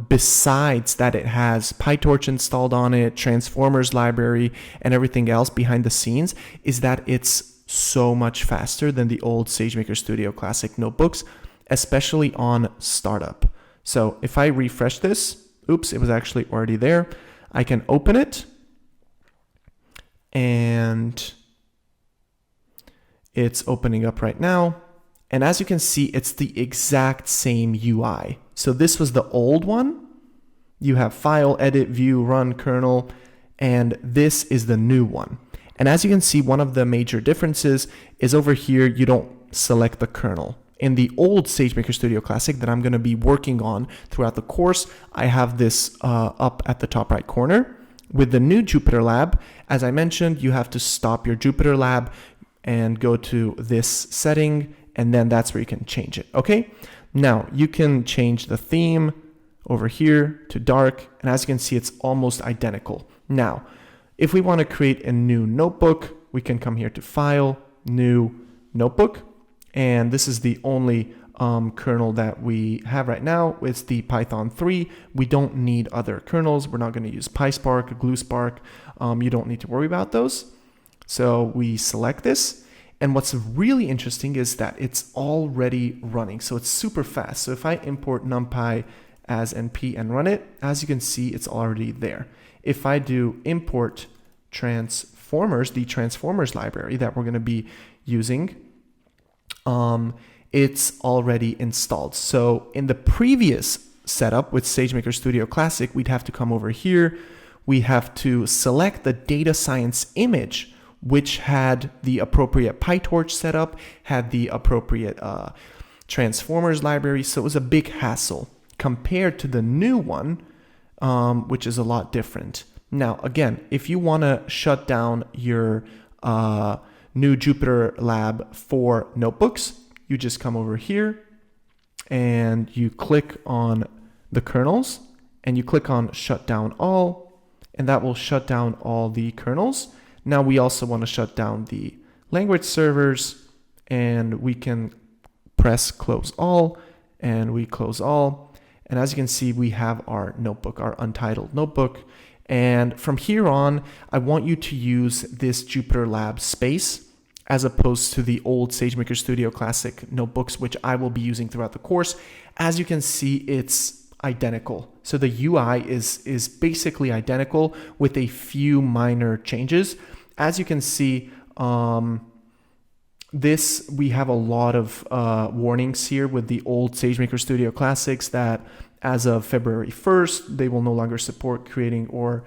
besides that it has PyTorch installed on it, Transformers library, and everything else behind the scenes, is that it's so much faster than the old SageMaker Studio Classic notebooks, especially on startup. So if I refresh this, oops, it was actually already there. I can open it and it's opening up right now. And as you can see, it's the exact same UI. So this was the old one. You have file, edit, view, run, kernel, and this is the new one. And as you can see, one of the major differences is over here, you don't select the kernel. In the old SageMaker Studio Classic that I'm going to be working on throughout the course, I have this up at the top right corner. With the new Jupyter Lab, as I mentioned, you have to stop your Jupyter Lab and go to this setting, and then that's where you can change it. Okay. Now you can change the theme over here to dark, and as you can see, it's almost identical. Now, if we want to create a new notebook, we can come here to File, New Notebook. And this is the only kernel that we have right now. It's the Python 3. We don't need other kernels. We're not going to use PySpark, GlueSpark. You don't need to worry about those. So we select this. And what's really interesting is that it's already running. So it's super fast. So if I import NumPy as NP and run it, as you can see, it's already there. If I do import transformers, the transformers library that we're going to be using, it's already installed. So in the previous setup with SageMaker Studio Classic, we'd have to come over here. We have to select the data science image, which had the appropriate PyTorch setup, had the appropriate transformers library. So it was a big hassle compared to the new one, which is a lot different. Now, again, if you want to shut down your new Jupyter Lab for notebooks, you just come over here and you click on the kernels and you click on shut down all, and that will shut down all the kernels. Now we also want to shut down the language servers, and we can press close all, and we close all. And as you can see, we have our notebook, our untitled notebook. And from here on, I want you to use this Jupyter Lab space as opposed to the old SageMaker Studio Classic notebooks, which I will be using throughout the course. As you can see, it's identical. So the UI is basically identical with a few minor changes. As you can see, we have a lot of warnings here with the old SageMaker Studio Classics that as of February 1st, they will no longer support creating or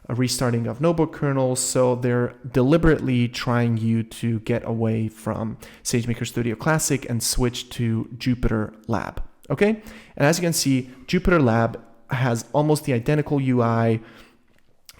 restarting of notebook kernels. So they're deliberately trying you to get away from SageMaker Studio Classic and switch to Jupyter Lab. okay? And as you can see, Jupyter Lab has almost the identical UI.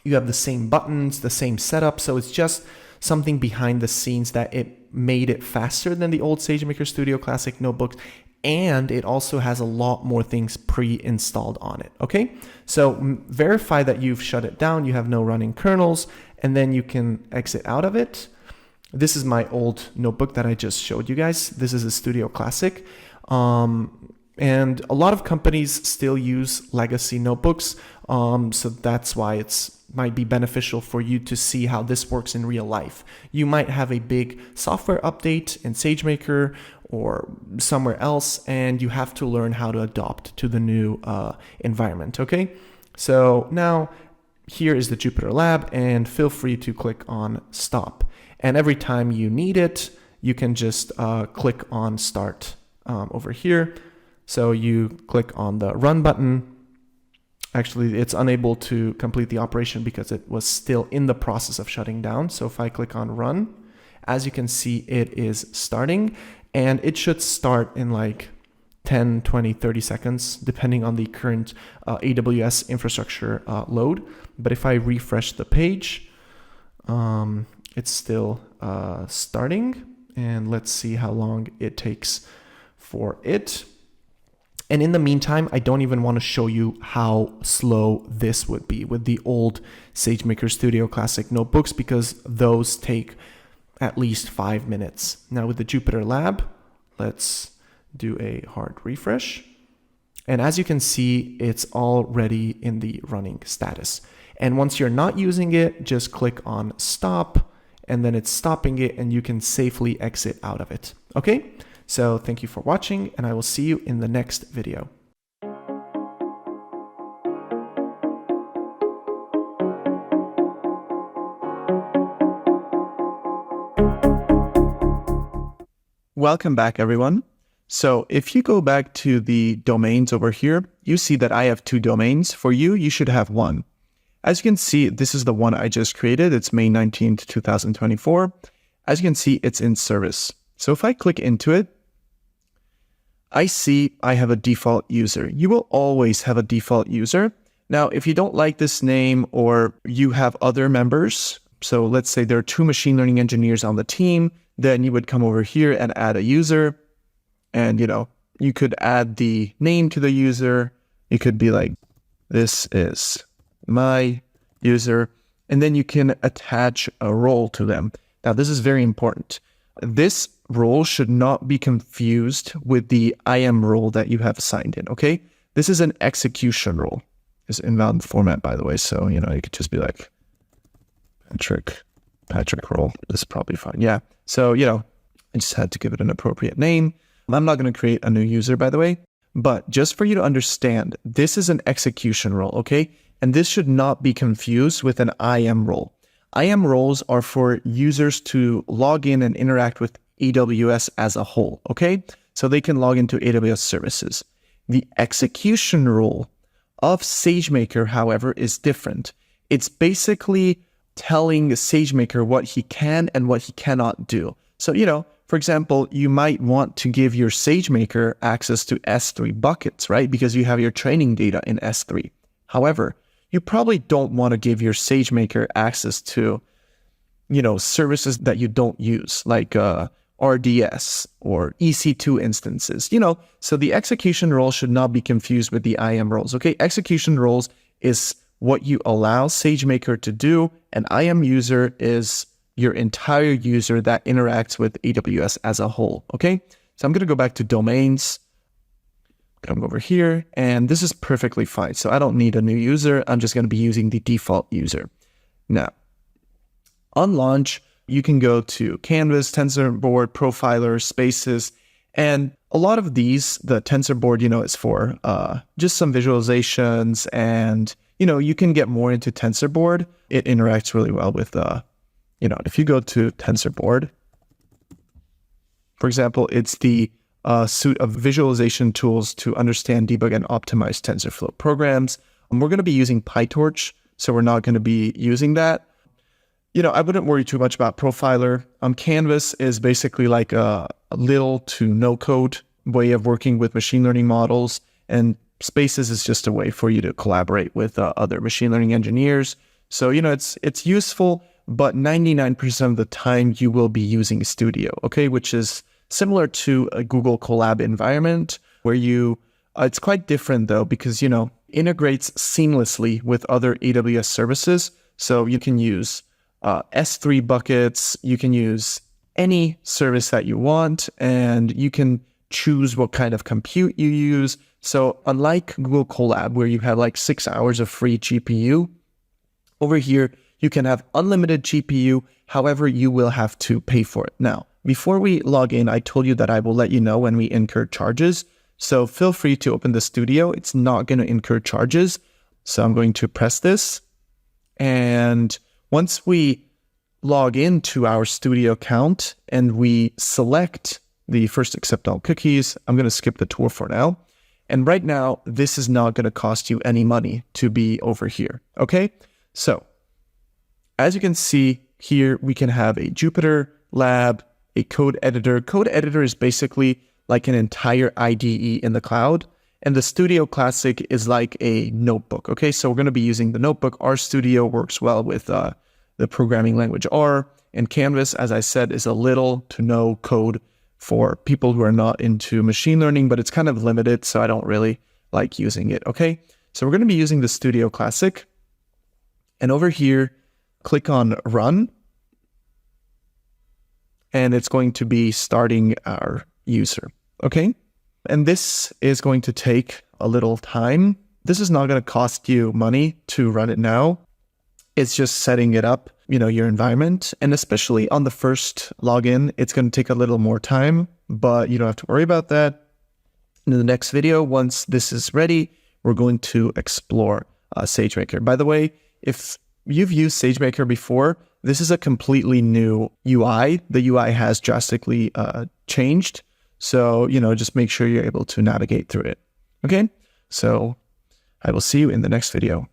You have the same buttons, the same setup, so it's just something behind the scenes that it made it faster than the old SageMaker Studio Classic notebooks, and it also has a lot more things pre-installed on it, okay? So verify that you've shut it down, you have no running kernels, and then you can exit out of it. This is my old notebook that I just showed you guys. This is a Studio Classic. And a lot of companies still use legacy notebooks, so that's why it's might be beneficial for you to see how this works in real life. You might have a big software update in SageMaker or somewhere else, and you have to learn how to adopt to the new environment, okay? So now here is the Jupyter Lab, and feel free to click on stop. And every time you need it, you can just click on start over here. So you click on the run button. Actually, it's unable to complete the operation because it was still in the process of shutting down. So if I click on run, as you can see, it is starting, and it should start in like 10, 20, 30 seconds, depending on the current AWS infrastructure load. But if I refresh the page, it's still starting, and let's see how long it takes for it. And in the meantime, I don't even want to show you how slow this would be with the old SageMaker Studio Classic notebooks, because those take at least 5 minutes. Now with the Jupyter Lab, let's do a hard refresh. And as you can see, it's already in the running status. And once you're not using it, just click on stop, and then it's stopping it, and you can safely exit out of it. Okay? So thank you for watching, and I will see you in the next video. Welcome back, everyone. So if you go back to the domains over here, you see that I have 2 domains. For you, you should have 1. As you can see, this is the one I just created. It's May 19th, 2024. As you can see, it's in service. So if I click into it, I see I have a default user. You will always have a default user. Now, if you don't like this name or you have other members, so let's say there are 2 machine learning engineers on the team, then you would come over here and add a user. And, you could add the name to the user. You could be like, this is my user. And then you can attach a role to them. Now, this is very important. This role should not be confused with the IAM role that you have assigned in, okay? This is an execution role. It's invalid format, by the way. So, you could just be like Patrik role. This is probably fine. Yeah. So, I just had to give it an appropriate name. I'm not going to create a new user, by the way, but just for you to understand, this is an execution role, okay? And this should not be confused with an IAM role. IAM roles are for users to log in and interact with AWS as a whole, okay? So they can log into AWS services. The execution role of SageMaker, however, is different. It's basically telling SageMaker what he can and what he cannot do. So, for example, you might want to give your SageMaker access to S3 buckets, right? Because you have your training data in S3. However, you probably don't want to give your SageMaker access to, services that you don't use, like RDS or EC2 instances, So the execution role should not be confused with the IAM roles, okay? Execution roles is what you allow SageMaker to do. An IAM user is your entire user that interacts with AWS as a whole, okay? So I'm going to go back to domains, come over here, and this is perfectly fine. So I don't need a new user. I'm just going to be using the default user. Now, on launch, you can go to Canvas, TensorBoard, Profiler, Spaces, and a lot of these, the TensorBoard, is for just some visualizations, and, you can get more into TensorBoard. It interacts really well with if you go to TensorBoard, for example, it's the suite of visualization tools to understand, debug, and optimize TensorFlow programs. We're going to be using PyTorch, so we're not going to be using that. I wouldn't worry too much about Profiler. Canvas is basically like a little to no code way of working with machine learning models, and Spaces is just a way for you to collaborate with other machine learning engineers. So, it's useful, but 99% of the time you will be using Studio, okay, which is similar to a Google Colab environment where it's quite different though, because, integrates seamlessly with other AWS services. So you can use S3 buckets, you can use any service that you want, and you can choose what kind of compute you use. So unlike Google Colab, where you have like 6 hours of free GPU, over here, you can have unlimited GPU. However, you will have to pay for it. Now, before we log in, I told you that I will let you know when we incur charges. So feel free to open the Studio. It's not going to incur charges. So I'm going to press this. And once we log into our Studio account and we select the first accept all cookies, I'm going to skip the tour for now. And right now, this is not going to cost you any money to be over here. Okay? So as you can see here, we can have a Jupyter lab, a code editor. Code editor is basically like an entire IDE in the cloud. And the Studio Classic is like a notebook. Okay, so we're going to be using the notebook. RStudio works well with the programming language R. And Canvas, as I said, is a little to no code for people who are not into machine learning, but it's kind of limited, so I don't really like using it. Okay, so we're going to be using the Studio Classic. And over here, click on Run. And it's going to be starting our user. Okay? And this is going to take a little time. This is not going to cost you money to run it now. It's just setting it up, your environment. And especially on the first login, it's going to take a little more time, but you don't have to worry about that. In the next video, once this is ready, we're going to explore SageMaker. By the way, if you've used SageMaker before, this is a completely new UI. The UI has drastically changed. So, just make sure you're able to navigate through it. Okay? So I will see you in the next video.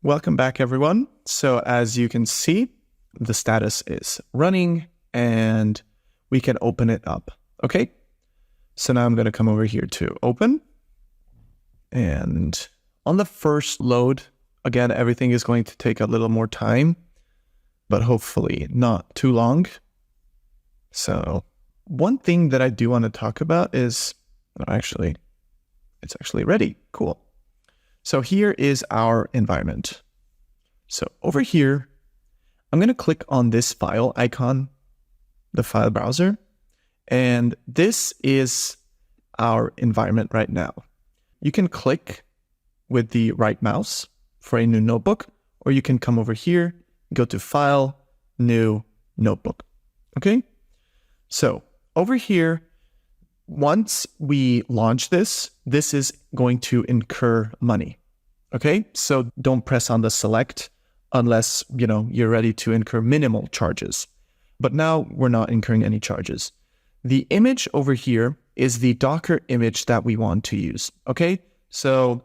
Welcome back, everyone. So as you can see, the status is running and we can open it up. Okay. So now I'm going to come over here to open. And on the first load, again, everything is going to take a little more time, but hopefully not too long. So one thing that I do want to talk about is, it's actually ready. Cool. So here is our environment. So over here, I'm going to click on this file icon, the file browser, and this is our environment right now. You can click with the right mouse for a new notebook, or you can come over here, go to File, New Notebook. Okay? So over here, once we launch this is going to incur money. Okay? So don't press on the select unless, you're ready to incur minimal charges. But now we're not incurring any charges. The image over here is the Docker image that we want to use. Okay? So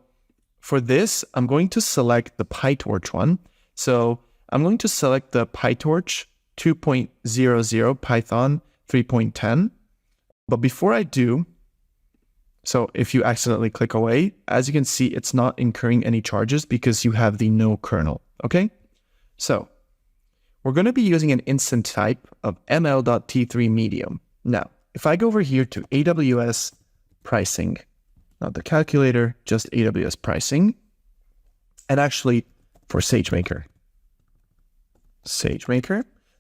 for this, I'm going to select the PyTorch one. So I'm going to select the PyTorch 2.00 Python 3.10. But before I do, so if you accidentally click away, as you can see, it's not incurring any charges because you have the no kernel. Okay? So we're going to be using an instant type of ml.t3 medium. Now, if I go over here to AWS pricing, not the calculator, just AWS pricing, and actually for SageMaker,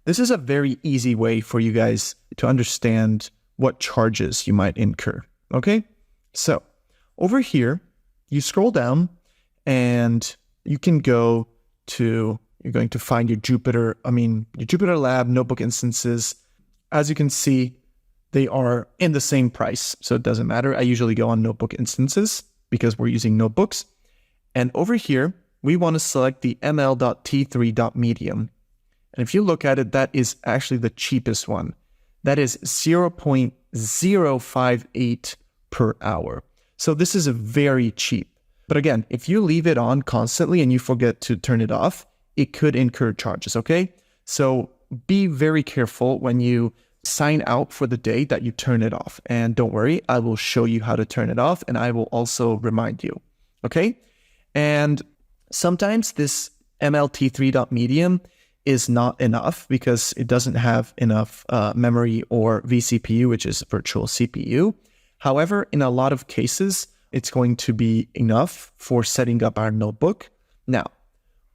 this is a very easy way for you guys to understand what charges you might incur. Okay? So over here, you scroll down and you can go to, you're going to find your Jupyter Lab notebook instances. As you can see, they are in the same price, so it doesn't matter. I usually go on notebook instances because we're using notebooks. And over here, we want to select the ml.t3.medium. And if you look at it, that is actually the cheapest one. That is 0.058 per hour. So this is very cheap. But again, if you leave it on constantly and you forget to turn it off, it could incur charges, okay? So be very careful when you sign out for the day that you turn it off. And don't worry, I will show you how to turn it off, and I will also remind you, okay? And sometimes this MLT3.medium is not enough because it doesn't have enough memory or vCPU, which is virtual CPU. However, in a lot of cases, it's going to be enough for setting up our notebook. Now,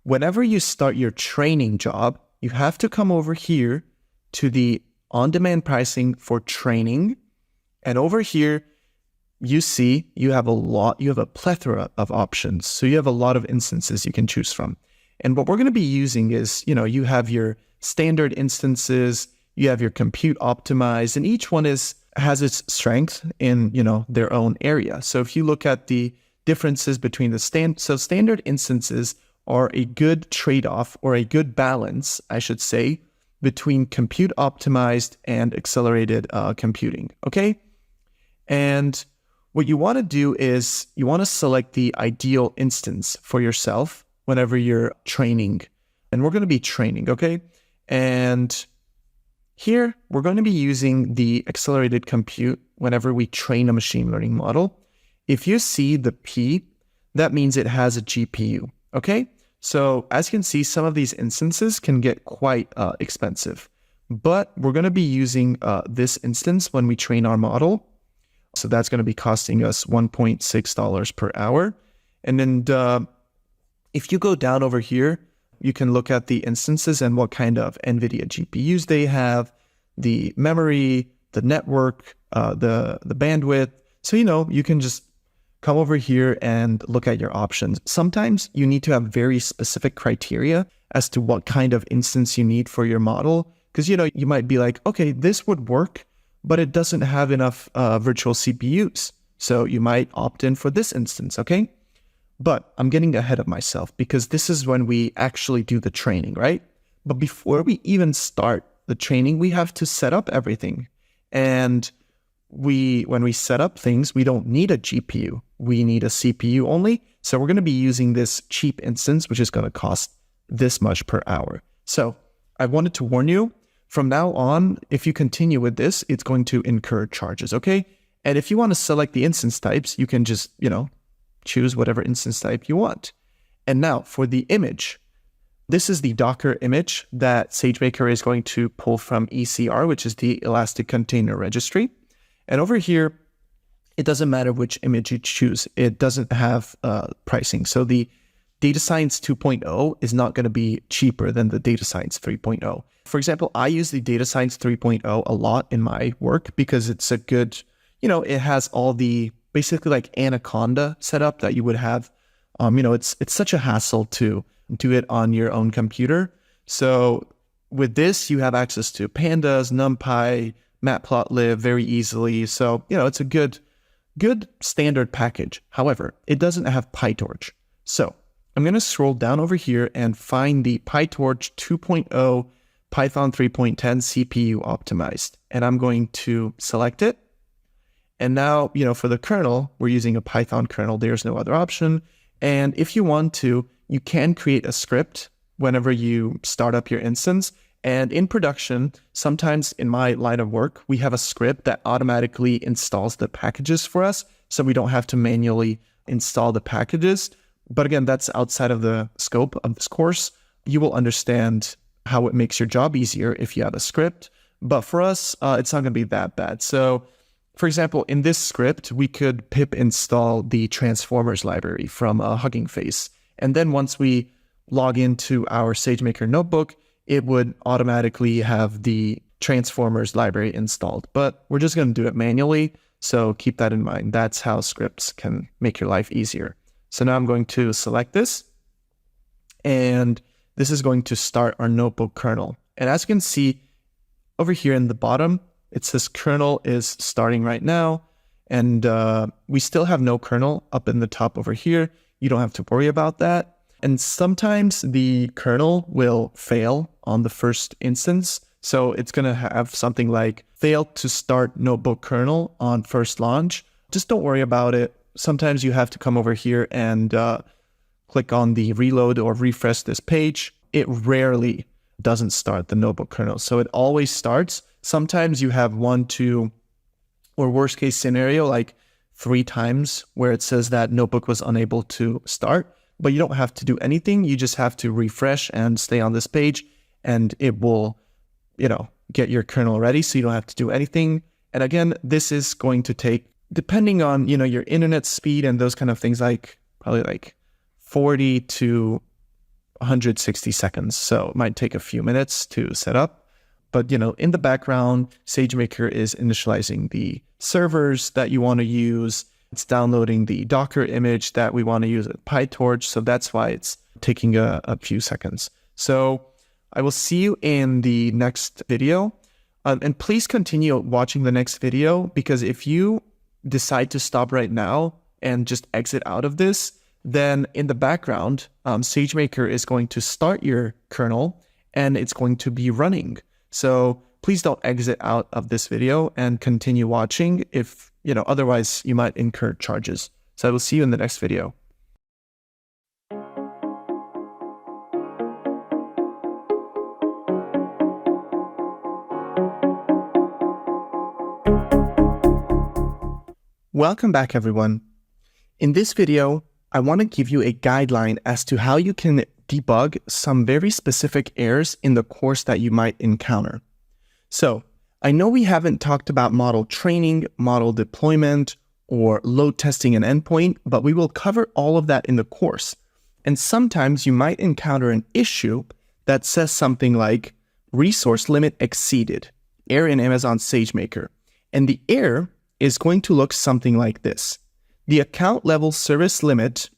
whenever you start your training job, you have to come over here to the on-demand pricing for training. And over here, you see you have a plethora of options. So you have a lot of instances you can choose from. And what we're going to be using is, you have your standard instances, you have your compute optimized, and each one has its strength in, their own area. So if you look at the differences between standard instances are a good trade-off, or a good balance, I should say, between compute optimized and accelerated computing, okay? And what you want to do is you want to select the ideal instance for yourself whenever you're training. And we're going to be training, okay? And here, we're going to be using the accelerated compute whenever we train a machine learning model. If you see the P, that means it has a GPU, okay? So as you can see, some of these instances can get quite expensive, but we're going to be using this instance when we train our model. So that's going to be costing us $1.6 per hour. And then if you go down over here, you can look at the instances and what kind of NVIDIA GPUs they have, the memory, the network, the bandwidth. So, you can just come over here and look at your options. Sometimes you need to have very specific criteria as to what kind of instance you need for your model. Because, you might be like, okay, this would work, but it doesn't have enough virtual CPUs. So you might opt in for this instance, okay? But I'm getting ahead of myself because this is when we actually do the training, right? But before we even start the training, we have to set up everything. And when we set up things, we don't need a GPU. We need a CPU only. So we're going to be using this cheap instance, which is going to cost this much per hour. So I wanted to warn you, from now on, if you continue with this, it's going to incur charges, okay? And if you want to select the instance types, you can just, choose whatever instance type you want. And now for the image, this is the Docker image that SageMaker is going to pull from ECR, which is the Elastic Container Registry. And over here, it doesn't matter which image you choose. It doesn't have pricing. So the Data Science 2.0 is not going to be cheaper than the Data Science 3.0. For example, I use the Data Science 3.0 a lot in my work because it's a good, it has all the basically like Anaconda setup that you would have. It's such a hassle to do it on your own computer. So with this, you have access to pandas, NumPy, Matplotlib very easily. So, it's a good standard package. However, it doesn't have PyTorch. So I'm going to scroll down over here and find the PyTorch 2.0 Python 3.10 CPU optimized. And I'm going to select it. And now, for the kernel, we're using a Python kernel. There's no other option. And if you want to, you can create a script whenever you start up your instance. And in production, sometimes in my line of work, we have a script that automatically installs the packages for us. So we don't have to manually install the packages. But again, that's outside of the scope of this course. You will understand how it makes your job easier if you have a script. But for us, it's not going to be that bad. So for example, in this script, we could pip install the transformers library from HuggingFace. And then once we log into our SageMaker notebook, it would automatically have the transformers library installed. But we're just going to do it manually. So keep that in mind. That's how scripts can make your life easier. So now I'm going to select this. And this is going to start our notebook kernel. And as you can see over here in the bottom, it says kernel is starting right now. And we still have no kernel up in the top over here. You don't have to worry about that. And sometimes the kernel will fail on the first instance. So it's going to have something like failed to start notebook kernel on first launch. Just don't worry about it. sometimes you have to come over here and click on the reload or refresh this page. It rarely doesn't start the notebook kernel. So it always starts. Sometimes you have 1, 2, or worst case scenario, like 3 times where it says that notebook was unable to start, but you don't have to do anything. You just have to refresh and stay on this page, and it will, get your kernel ready. So you don't have to do anything. And again, this is going to take, depending on, your internet speed and those kind of things, probably 40 to 160 seconds. So it might take a few minutes to set up. But, in the background, SageMaker is initializing the servers that you want to use. It's downloading the Docker image that we want to use at PyTorch. So that's why it's taking a few seconds. So I will see you in the next video. And please continue watching the next video, because if you decide to stop right now and just exit out of this, then in the background, SageMaker is going to start your kernel and it's going to be running. So please don't exit out of this video and continue watching. If, otherwise you might incur charges. So I will see you in the next video. Welcome back, everyone. In this video, I want to give you a guideline as to how you can debug some very specific errors in the course that you might encounter. So, I know we haven't talked about model training, model deployment, or load testing an endpoint, but we will cover all of that in the course. And sometimes you might encounter an issue that says something like resource limit exceeded, error in Amazon SageMaker. And the error is going to look something like this. The account level service limit,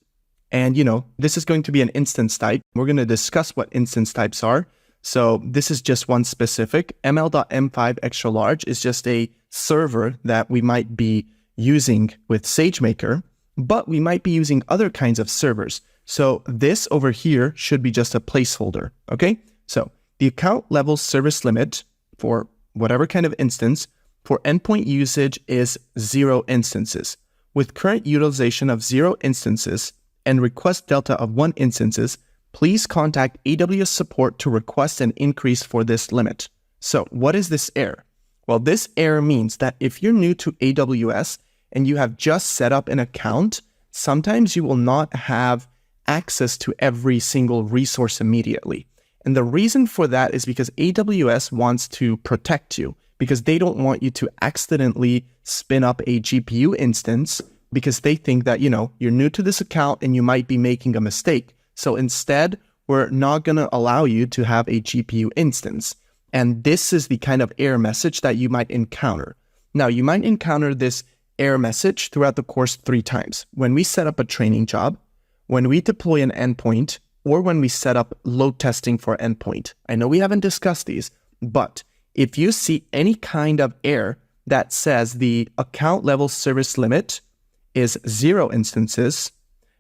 and this is going to be an instance type. We're going to discuss what instance types are. So this is just one specific. ml.m5 extra large is just a server that we might be using with SageMaker, but we might be using other kinds of servers. So this over here should be just a placeholder, okay? So the account level service limit for whatever kind of instance for endpoint usage is 0 instances. With current utilization of 0 instances and request delta of 1 instances, please contact AWS support to request an increase for this limit. So what is this error? Well, this error means that if you're new to AWS and you have just set up an account, sometimes you will not have access to every single resource immediately. And the reason for that is because AWS wants to protect you, because they don't want you to accidentally spin up a GPU instance because they think that, you're new to this account and you might be making a mistake. So instead, we're not going to allow you to have a GPU instance. And this is the kind of error message that you might encounter. Now, you might encounter this error message throughout the course 3 times. When we set up a training job, when we deploy an endpoint, or when we set up load testing for endpoint. I know we haven't discussed these, but if you see any kind of error that says the account level service limit is 0 instances,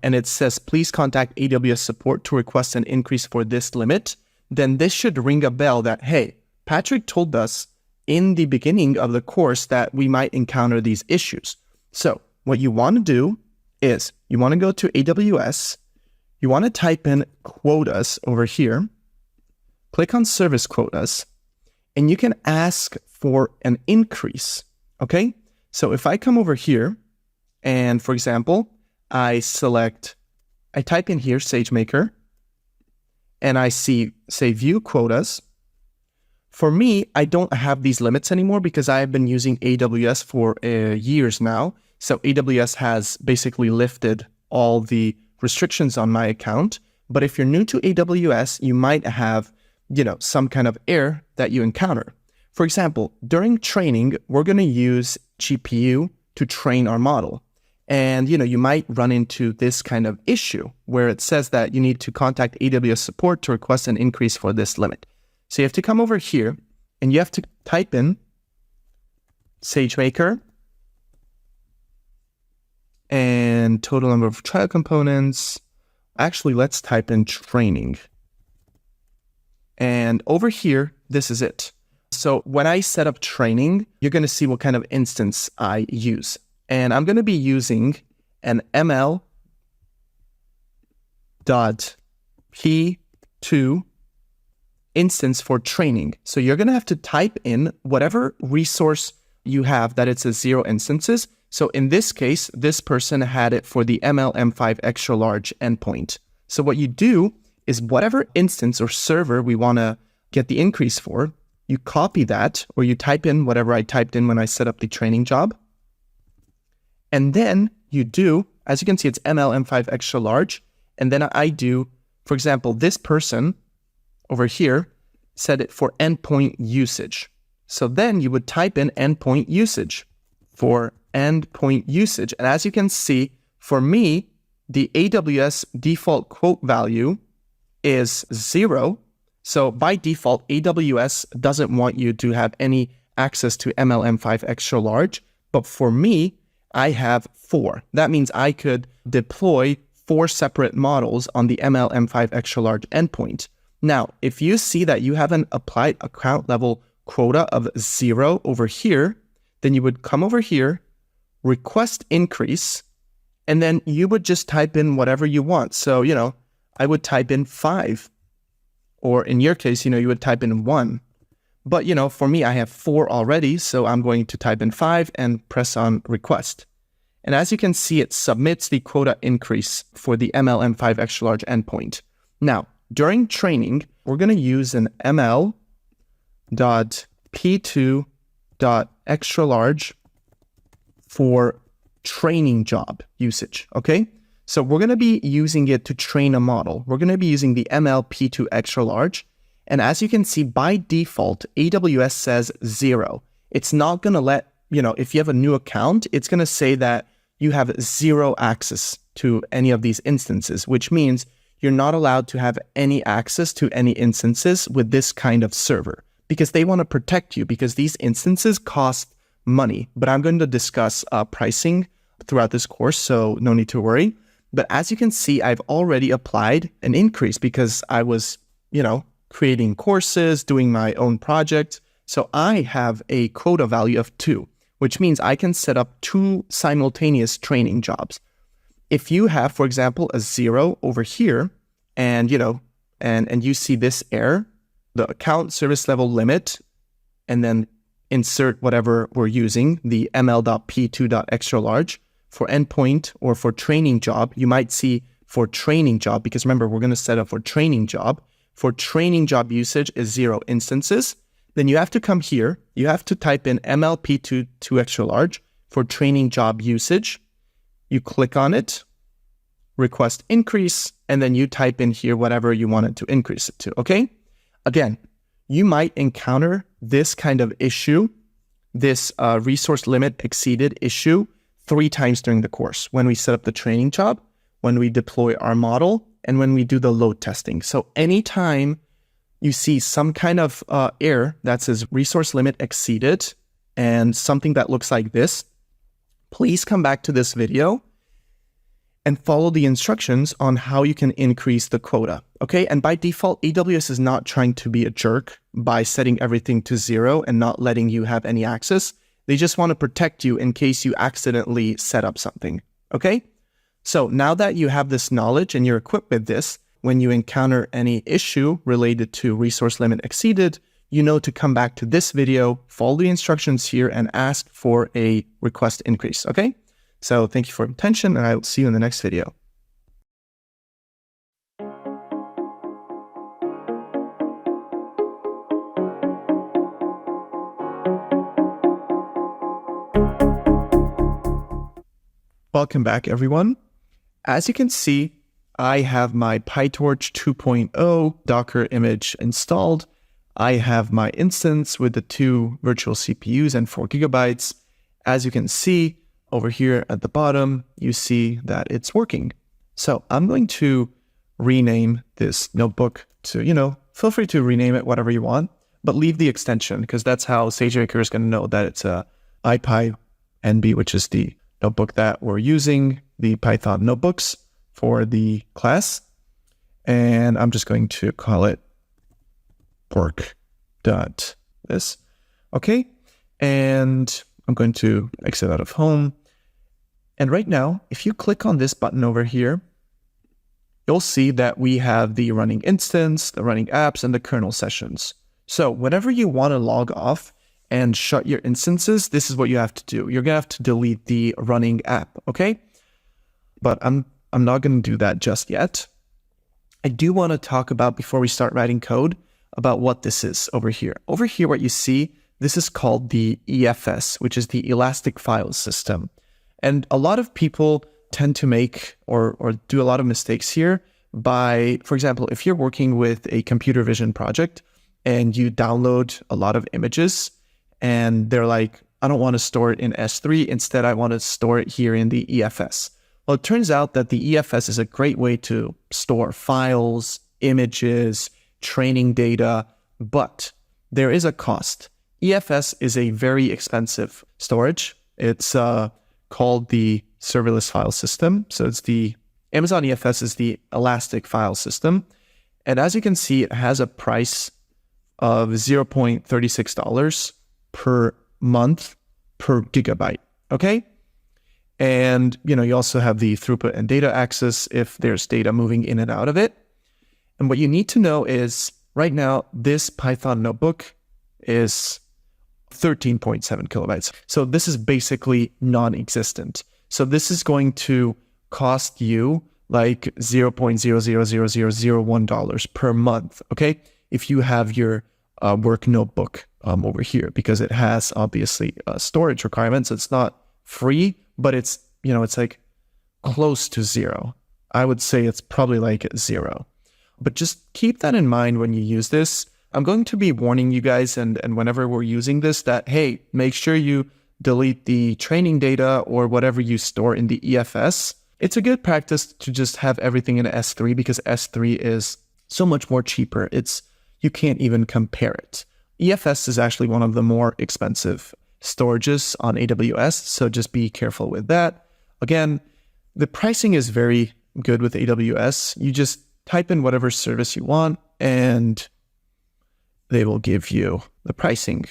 and it says, please contact AWS support to request an increase for this limit, then this should ring a bell that, hey, Patrik told us in the beginning of the course that we might encounter these issues. So what you want to do is you want to go to AWS, you want to type in quotas over here, click on service quotas, and you can ask for an increase, okay? So if I come over here, and for example, I type in here SageMaker, and I say view quotas. For me, I don't have these limits anymore because I have been using AWS for years now. So AWS has basically lifted all the restrictions on my account. But if you're new to AWS, you might have, some kind of error that you encounter. For example, during training, we're going to use GPU to train our model. And, you might run into this kind of issue where it says that you need to contact AWS support to request an increase for this limit. So you have to come over here and you have to type in SageMaker and total number of trial components. Actually, let's type in training. And over here, this is it. So when I set up training, you're going to see what kind of instance I use. And I'm going to be using an ML dot P2 instance for training. So you're going to have to type in whatever resource you have that it's a 0 instances. So in this case, this person had it for the ML-M5 extra large endpoint. So what you do is whatever instance or server we want to get the increase for, you copy that, or you type in whatever I typed in when I set up the training job. And then you do, as you can see, it's ML-M5 extra large. And then I do, for example, this person over here set it for endpoint usage. So then you would type in endpoint usage for endpoint usage. And as you can see, for me, the AWS default quote value is 0. So by default, AWS doesn't want you to have any access to ML-M5 extra large. But for me, I have 4. That means I could deploy 4 separate models on the ML-M5 extra large endpoint. Now, if you see that you have an applied account level quota of 0 over here, then you would come over here, request increase, and then you would just type in whatever you want. So, I would type in 5, or in your case, you would type in 1. But, for me, I have 4 already, so I'm going to type in 5 and press on request. And as you can see, it submits the quota increase for the ML-M5 extra large endpoint. Now, during training, we're going to use an ML.P2.extra-large for training job usage, okay? So we're going to be using it to train a model. We're going to be using the ML-P2 extra-large. And as you can see, by default, AWS says 0. It's not going to let, if you have a new account, it's going to say that you have 0 access to any of these instances, which means you're not allowed to have any access to any instances with this kind of server because they want to protect you because these instances cost money. But I'm going to discuss pricing throughout this course, so no need to worry. But as you can see, I've already applied an increase because I was, creating courses, doing my own project. So I have a quota value of 2, which means I can set up 2 simultaneous training jobs. If you have, for example, a 0 over here, and and you see this error, the account service level limit, and then insert whatever we're using, the ml.p2.extra-large for endpoint or for training job, you might see for training job, because remember, we're going to set up for training job. For training job usage is 0 instances. Then you have to come here. You have to type in ml.p2.extra-large for training job usage. You click on it, request increase, and then you type in here whatever you wanted to increase it to, okay? Again, you might encounter this kind of issue, this resource limit exceeded issue 3 times during the course, when we set up the training job, when we deploy our model, and when we do the load testing. So anytime you see some kind of error that says resource limit exceeded and something that looks like this, please come back to this video and follow the instructions on how you can increase the quota, okay? And by default, AWS is not trying to be a jerk by setting everything to 0 and not letting you have any access. They just want to protect you in case you accidentally set up something, okay? So now that you have this knowledge and you're equipped with this, when you encounter any issue related to resource limit exceeded, you know to come back to this video, follow the instructions here, and ask for a request increase, okay? So thank you for your attention, and I will see you in the next video. Welcome back, everyone. As you can see, I have my PyTorch 2.0 Docker image installed. I have my instance with the 2 virtual CPUs and 4 gigabytes. As you can see over here at the bottom, you see that it's working. So I'm going to rename this notebook to, feel free to rename it whatever you want, but leave the extension because that's how SageMaker is going to know that it's a IPyNB, which is the notebook that we're using, the Python notebooks for the class. And I'm just going to call it work.this. Okay. And I'm going to exit out of home. And right now, if you click on this button over here, you'll see that we have the running instance, the running apps, and the kernel sessions. So whenever you want to log off and shut your instances, this is what you have to do. You're going to have to delete the running app, okay? But I'm not going to do that just yet. I do want to talk about, before we start writing code, about what this is over here. Over here, what you see, this is called the EFS, which is the Elastic File System. And a lot of people tend to make or do a lot of mistakes here by, for example, if you're working with a computer vision project and you download a lot of images and they're like, I don't want to store it in S3, instead I want to store it here in the EFS. Well, it turns out that the EFS is a great way to store files, images, training data, but there is a cost. EFS is a very expensive storage. It's called the serverless file system. So it's the Amazon EFS is the Elastic File System. And as you can see, it has a price of $0.36 per month per gigabyte. Okay. And, you also have the throughput and data access if there's data moving in and out of it. And what you need to know is right now, this Python notebook is 13.7 kilobytes. So this is basically non-existent. So this is going to cost you like $0.000001 per month, okay? If you have your work notebook over here, because it has obviously storage requirements. It's not free, but it's, it's like close to zero. I would say it's probably like zero. But just keep that in mind when you use this. I'm going to be warning you guys and whenever we're using this that, hey, make sure you delete the training data or whatever you store in the EFS. It's a good practice to just have everything in S3 because S3 is so much more cheaper. You can't even compare it. EFS is actually one of the more expensive storages on AWS, so just be careful with that. Again, the pricing is very good with AWS. You just type in whatever service you want and they will give you the pricing.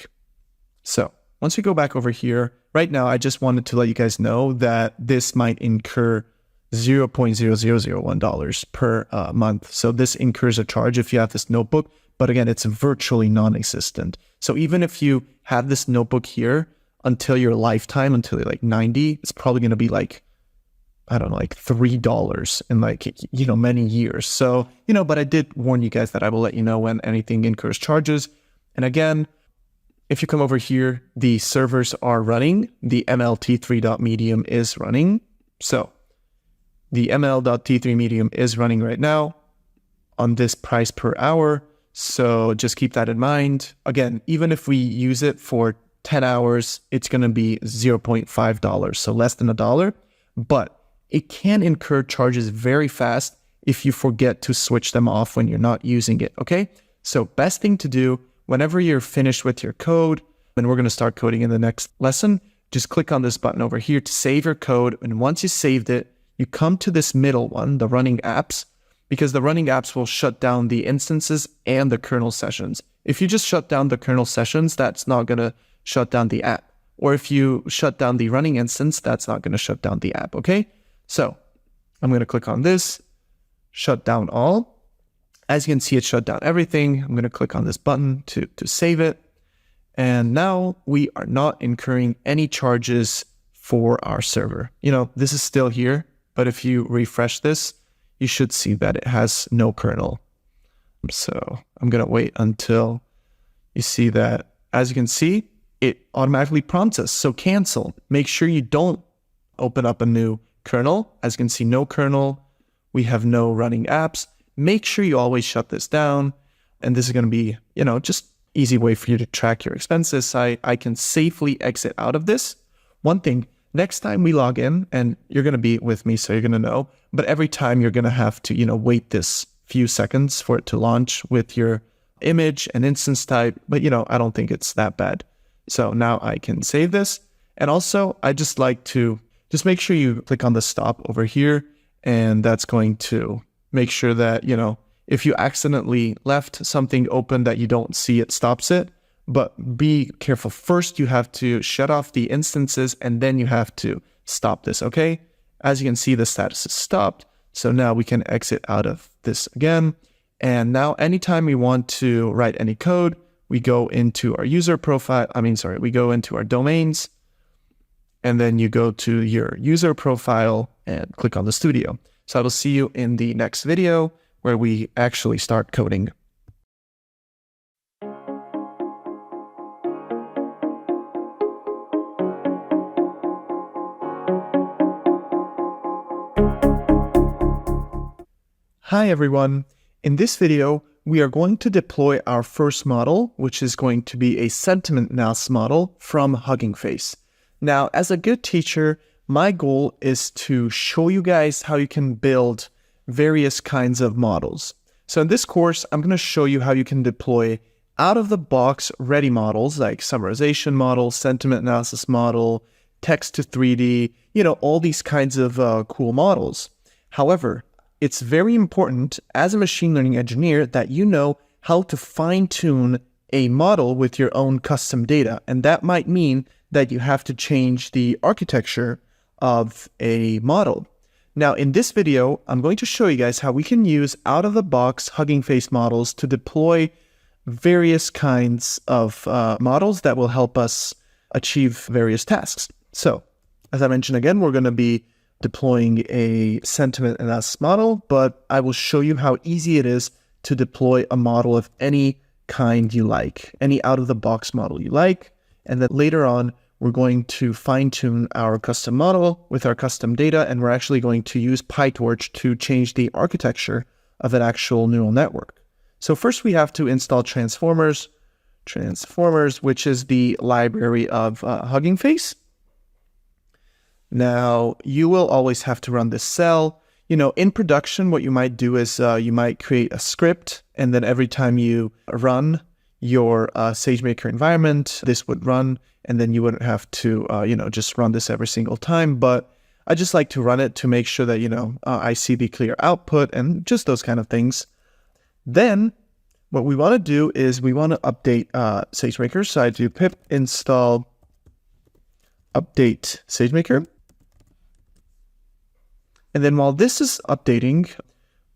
So once you go back over here, right now, I just wanted to let you guys know that this might incur $0.0001 per month. So this incurs a charge if you have this notebook, but again, it's virtually non-existent. So even if you have this notebook here until your lifetime, until you're like 90, it's probably going to be like, I don't know, like $3 in like, many years. So, but I did warn you guys that I will let you know when anything incurs charges. And again, if you come over here, the servers are running. The ML-T3.medium is running. So the ML.T3 medium is running right now on this price per hour. So just keep that in mind. Again, even if we use it for 10 hours, it's going to be $0.5, so less than $1. But it can incur charges very fast if you forget to switch them off when you're not using it, okay? So best thing to do, whenever you're finished with your code, and we're going to start coding in the next lesson, just click on this button over here to save your code. And once you saved it, you come to this middle one, the running apps, because the running apps will shut down the instances and the kernel sessions. If you just shut down the kernel sessions, that's not going to shut down the app. Or if you shut down the running instance, that's not going to shut down the app, okay? So I'm going to click on this, shut down all. As you can see, it shut down everything. I'm going to click on this button to save it. And now we are not incurring any charges for our server. This is still here, but if you refresh this, you should see that it has no kernel. So I'm going to wait until you see that. As you can see, it automatically prompts us. So cancel. Make sure you don't open up a new kernel. As you can see, no kernel. We have no running apps. Make sure you always shut this down. And this is going to be, just easy way for you to track your expenses. I can safely exit out of this. One thing, next time we log in, and you're going to be with me, so you're going to know, but every time you're going to have to, wait this few seconds for it to launch with your image and instance type. But, I don't think it's that bad. So now I can save this. And also, I just like to just make sure you click on the stop over here. And that's going to make sure that, if you accidentally left something open that you don't see, it stops it. But be careful. First, you have to shut off the instances, and then you have to stop this, okay? As you can see, the status is stopped. So now we can exit out of this again. And now anytime we want to write any code, we go into our user profile. We go into our domains, and then you go to your user profile and click on the studio. So I will see you in the next video where we actually start coding. Hi everyone. In this video, we are going to deploy our first model, which is going to be a sentiment analysis model from HuggingFace. Now, as a good teacher, my goal is to show you guys how you can build various kinds of models. So in this course, I'm going to show you how you can deploy out-of-the-box ready models like summarization model, sentiment analysis model, text to 3D, all these kinds of cool models. However, it's very important as a machine learning engineer that you know how to fine-tune a model with your own custom data. And that might mean that you have to change the architecture of a model. Now, in this video, I'm going to show you guys how we can use out-of-the-box HuggingFace models to deploy various kinds of models that will help us achieve various tasks. So, as I mentioned again, we're going to be deploying a sentiment analysis model, but I will show you how easy it is to deploy a model of any kind you like, any out-of-the-box model you like. And then later on, we're going to fine-tune our custom model with our custom data, and we're actually going to use PyTorch to change the architecture of an actual neural network. So first we have to install Transformers, which is the library of HuggingFace. Now, you will always have to run this cell. In production, what you might do is you might create a script, and then every time you run your SageMaker environment, this would run, and then you wouldn't have to, just run this every single time. But I just like to run it to make sure that, I see the clear output and just those kind of things. Then what we want to do is we want to update SageMaker. So I do pip install update SageMaker. And then while this is updating,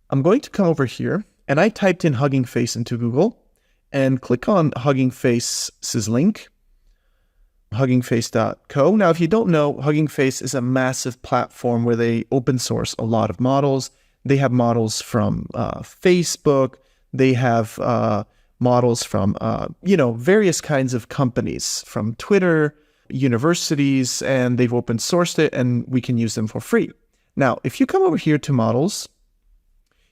I'm going to come over here, and I typed in Hugging Face into Google and click on Hugging Face's link, huggingface.co. Now, if you don't know, Hugging Face is a massive platform where they open source a lot of models. They have models from Facebook. They have models from, various kinds of companies, from Twitter, universities, and they've open sourced it, and we can use them for free. Now, if you come over here to models,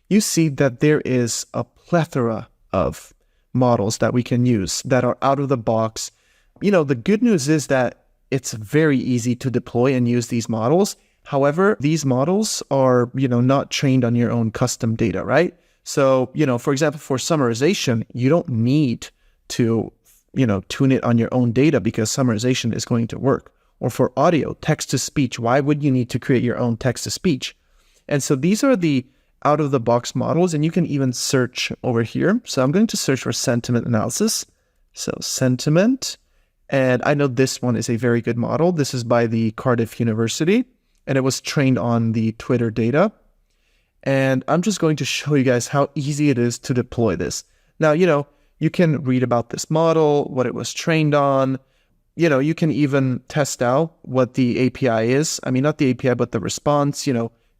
you see that there is a plethora of models that we can use that are out of the box. The good news is that it's very easy to deploy and use these models. However, these models are, not trained on your own custom data, right? So, for example, for summarization, you don't need to, tune it on your own data because summarization is going to work. Or for audio, text-to-speech, why would you need to create your own text-to-speech? And so these are the out-of-the-box models, and you can even search over here. So I'm going to search for sentiment analysis. So sentiment, and I know this one is a very good model. This is by the Cardiff University, and it was trained on the Twitter data. And I'm just going to show you guys how easy it is to deploy this. Now, you can read about this model, what it was trained on. You can even test out what the API is. I mean, not the API, but the response.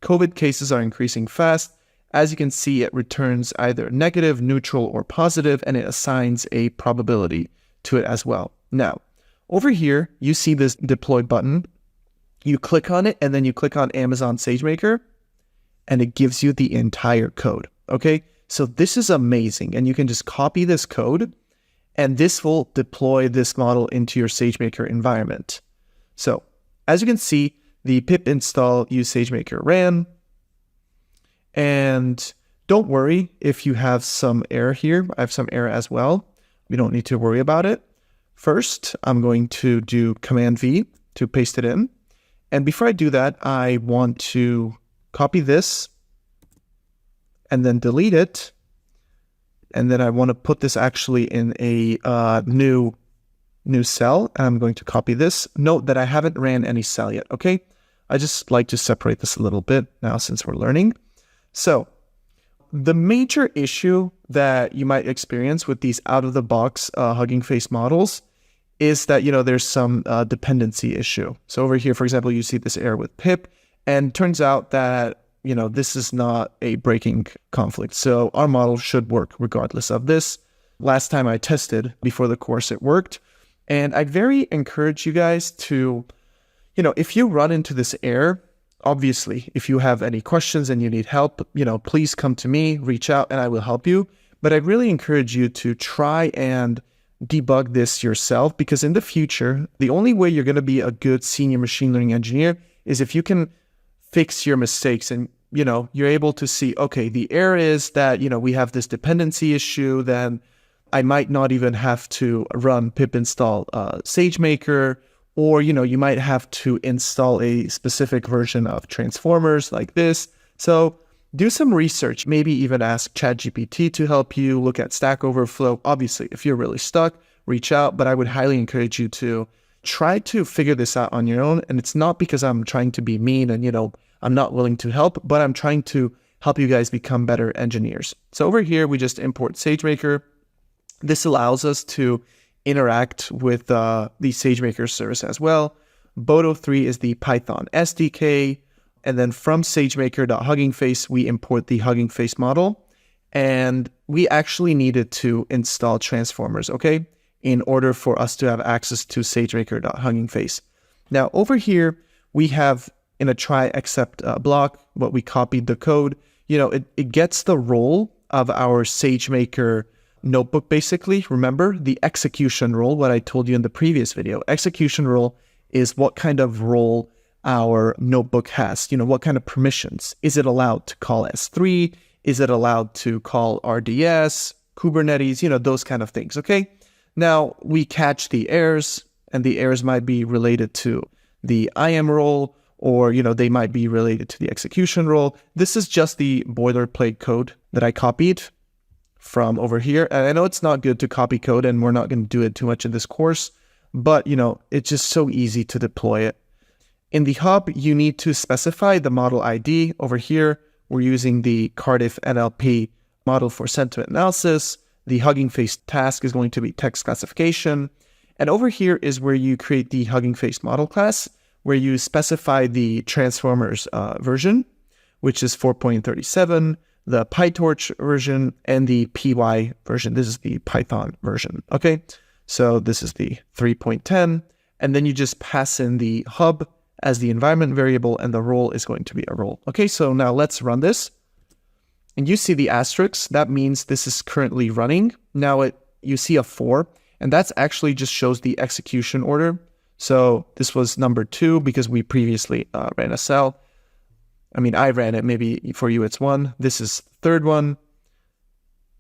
COVID cases are increasing fast. As you can see, it returns either negative, neutral, or positive, and it assigns a probability to it as well. Now, over here, you see this deploy button. You click on it, and then you click on Amazon SageMaker, and it gives you the entire code, okay? So this is amazing, and you can just copy this code, and this will deploy this model into your SageMaker environment. So, as you can see, the pip install use SageMaker ran. And don't worry if you have some error here. I have some error as well. We don't need to worry about it. First, I'm going to do Command V to paste it in. And before I do that, I want to copy this and then delete it. And then I want to put this actually in a new cell. And I'm going to copy this. Note that I haven't ran any cell yet, okay? I just like to separate this a little bit now since we're learning. So the major issue that you might experience with these out-of-the-box HuggingFace models is that, there's some dependency issue. So over here, for example, you see this error with pip, and turns out that, this is not a breaking conflict. So our model should work regardless of this. Last time I tested before the course, it worked. And I'd very encourage you guys to, if you run into this error, obviously, if you have any questions and you need help, please come to me, reach out, and I will help you. But I'd really encourage you to try and debug this yourself, because in the future, the only way you're going to be a good senior machine learning engineer is if you can fix your mistakes and, you're able to see, okay, the error is that, we have this dependency issue, then I might not even have to run pip install SageMaker, or, you might have to install a specific version of transformers like this. So do some research, maybe even ask ChatGPT to help you look at Stack Overflow. Obviously, if you're really stuck, reach out, but I would highly encourage you to try to figure this out on your own. And it's not because I'm trying to be mean and, I'm not willing to help, but I'm trying to help you guys become better engineers. So over here, we just import SageMaker. This allows us to interact with the SageMaker service as well. Boto3 is the Python SDK. And then from SageMaker.HuggingFace, we import the HuggingFace model. And we actually needed to install transformers, okay, in order for us to have access to SageMaker.HuggingFace. Now, over here, we have in a try except block, what we copied the code, it gets the role of our SageMaker notebook, basically. Remember the execution role, what I told you in the previous video. Execution role is what kind of role our notebook has, what kind of permissions. Is it allowed to call S3? Is it allowed to call RDS, Kubernetes, those kind of things, okay? Now, we catch the errors, and the errors might be related to the IAM role, or, they might be related to the execution role. This is just the boilerplate code that I copied from over here. And I know it's not good to copy code, and we're not going to do it too much in this course, but, it's just so easy to deploy it. In the hub, you need to specify the model ID. Over here, we're using the Cardiff NLP model for sentiment analysis. The HuggingFace task is going to be text classification. And over here is where you create the HuggingFace model class, where you specify the transformers version, which is 4.37, the PyTorch version, and the PY version. This is the Python version, okay? So this is the 3.10, and then you just pass in the hub as the environment variable, and the role is going to be a role. Okay, so now let's run this. And you see the asterisk, that means this is currently running. Now you see a 4, and that's actually just shows the execution order. So this was number 2 because we previously ran a cell. I ran it, maybe for you it's 1. This is the third one.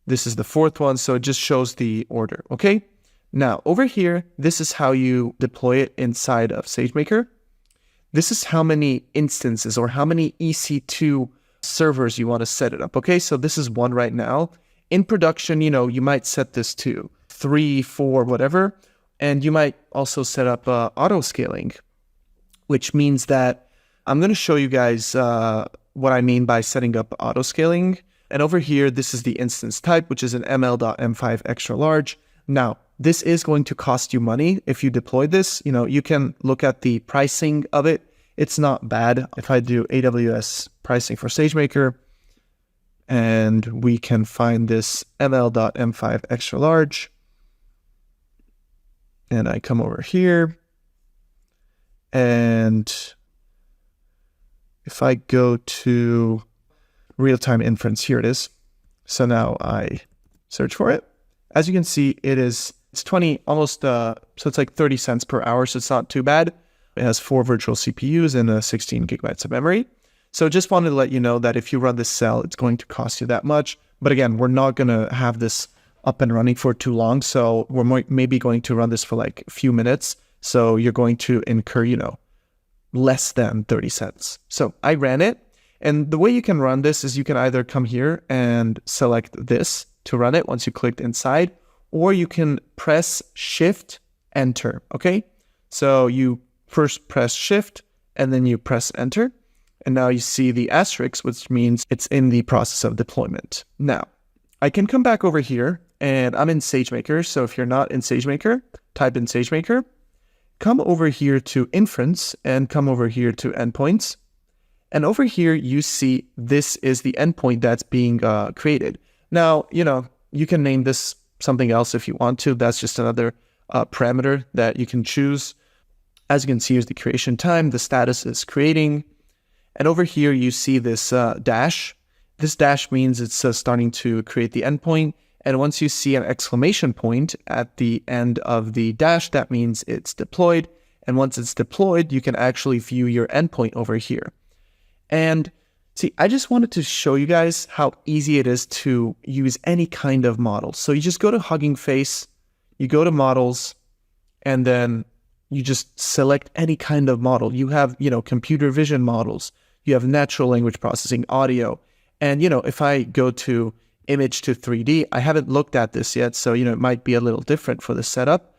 This is the 4th one, so it just shows the order, okay? Now, over here, this is how you deploy it inside of SageMaker. This is how many instances or how many EC2 servers you want to set it up, okay? So this is 1 right now. In production, you might set this to 3, 4, whatever. And you might also set up AutoScaling, which means that I'm going to show you guys what I mean by setting up AutoScaling. And over here, this is the instance type, which is an ml.m5 extra large. Now, this is going to cost you money if you deploy this. You can look at the pricing of it. It's not bad. If I do AWS pricing for SageMaker, and we can find this ml.m5 extra large, and I come over here, and if I go to real-time inference, here it is. So now I search for it. As you can see, it's 20, almost, so it's like 30 cents per hour, so it's not too bad. It has 4 virtual CPUs and 16 gigabytes of memory. So just wanted to let you know that if you run this cell, it's going to cost you that much. But again, we're not going to have this up and running for too long. So we're maybe going to run this for like a few minutes. So you're going to incur, less than 30 cents. So I ran it. And the way you can run this is you can either come here and select this to run it once you clicked inside, or you can press Shift, Enter, okay? So you first press Shift, and then you press enter. And now you see the asterisk, which means it's in the process of deployment. Now, I can come back over here, and I'm in SageMaker. So if you're not in SageMaker, type in SageMaker, come over here to inference, and come over here to endpoints. And over here, you see this is the endpoint that's being created. Now, you can name this something else if you want to. That's just another parameter that you can choose. As you can see, here's the creation time. The status is creating. And over here, you see this dash. This dash means it's starting to create the endpoint. And once you see an exclamation point at the end of the dash, that means it's deployed. And once it's deployed, you can actually view your endpoint over here. And see, I just wanted to show you guys how easy it is to use any kind of model. So you just go to HuggingFace, you go to models, and then you just select any kind of model. You have, computer vision models. You have natural language processing, audio. And, if I go to image to 3D, I haven't looked at this yet. So, it might be a little different for the setup.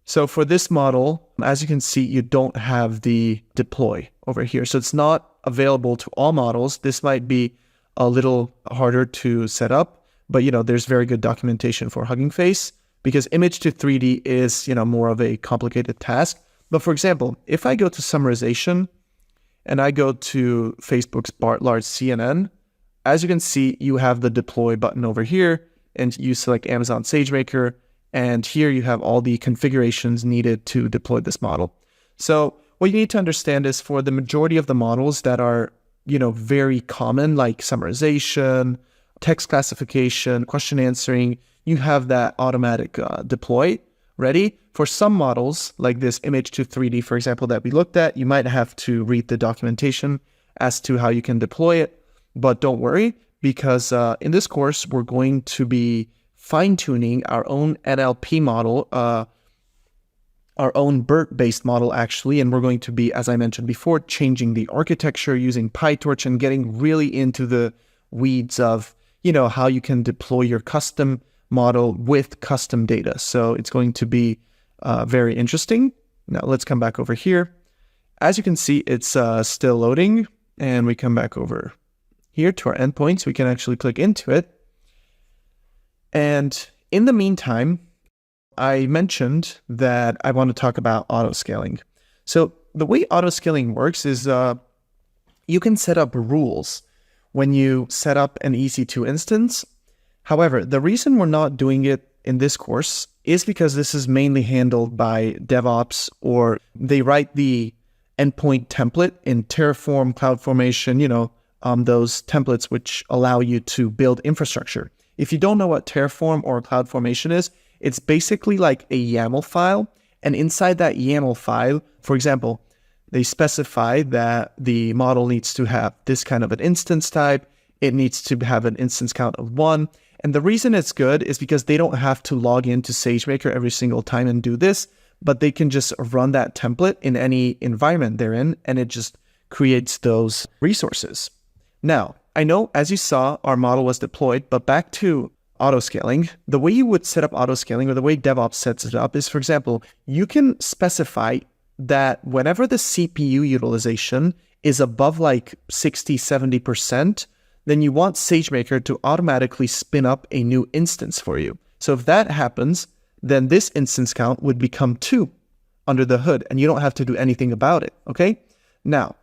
So for this model, as you can see, you don't have the deploy over here. So it's not available to all models. This might be a little harder to set up, but, there's very good documentation for HuggingFace because image to 3D is, more of a complicated task. But for example, if I go to summarization, and I go to Facebook's large CNN, as you can see, you have the deploy button over here, and you select Amazon SageMaker, and here you have all the configurations needed to deploy this model. So what you need to understand is for the majority of the models that are, very common, like summarization, text classification, question answering, you have that automatic deploy ready. For some models, like this image to 3D, for example, that we looked at, you might have to read the documentation as to how you can deploy it. But don't worry, because in this course, we're going to be fine-tuning our own NLP model, our own BERT-based model, actually. And we're going to be, as I mentioned before, changing the architecture using PyTorch and getting really into the weeds of, how you can deploy your custom model with custom data. So it's going to be very interesting. Now let's come back over here. As you can see, it's still loading, and we come back over here to our endpoints. We can actually click into it. And in the meantime, I mentioned that I want to talk about AutoScaling. So the way AutoScaling works is you can set up rules when you set up an EC2 instance. However, the reason we're not doing it in this course is because this is mainly handled by DevOps, or they write the endpoint template in Terraform, CloudFormation, those templates which allow you to build infrastructure. If you don't know what Terraform or CloudFormation is, it's basically like a YAML file. And inside that YAML file, for example, they specify that the model needs to have this kind of an instance type. It needs to have an instance count of 1. And the reason it's good is because they don't have to log into SageMaker every single time and do this, but they can just run that template in any environment they're in, and it just creates those resources. Now, I know, as you saw, our model was deployed, but back to AutoScaling, the way you would set up AutoScaling, or the way DevOps sets it up, is, for example, you can specify that whenever the CPU utilization is above like 60, 70%, then you want SageMaker to automatically spin up a new instance for you. So if that happens, then this instance count would become 2 under the hood, and you don't have to do anything about it, okay? Now,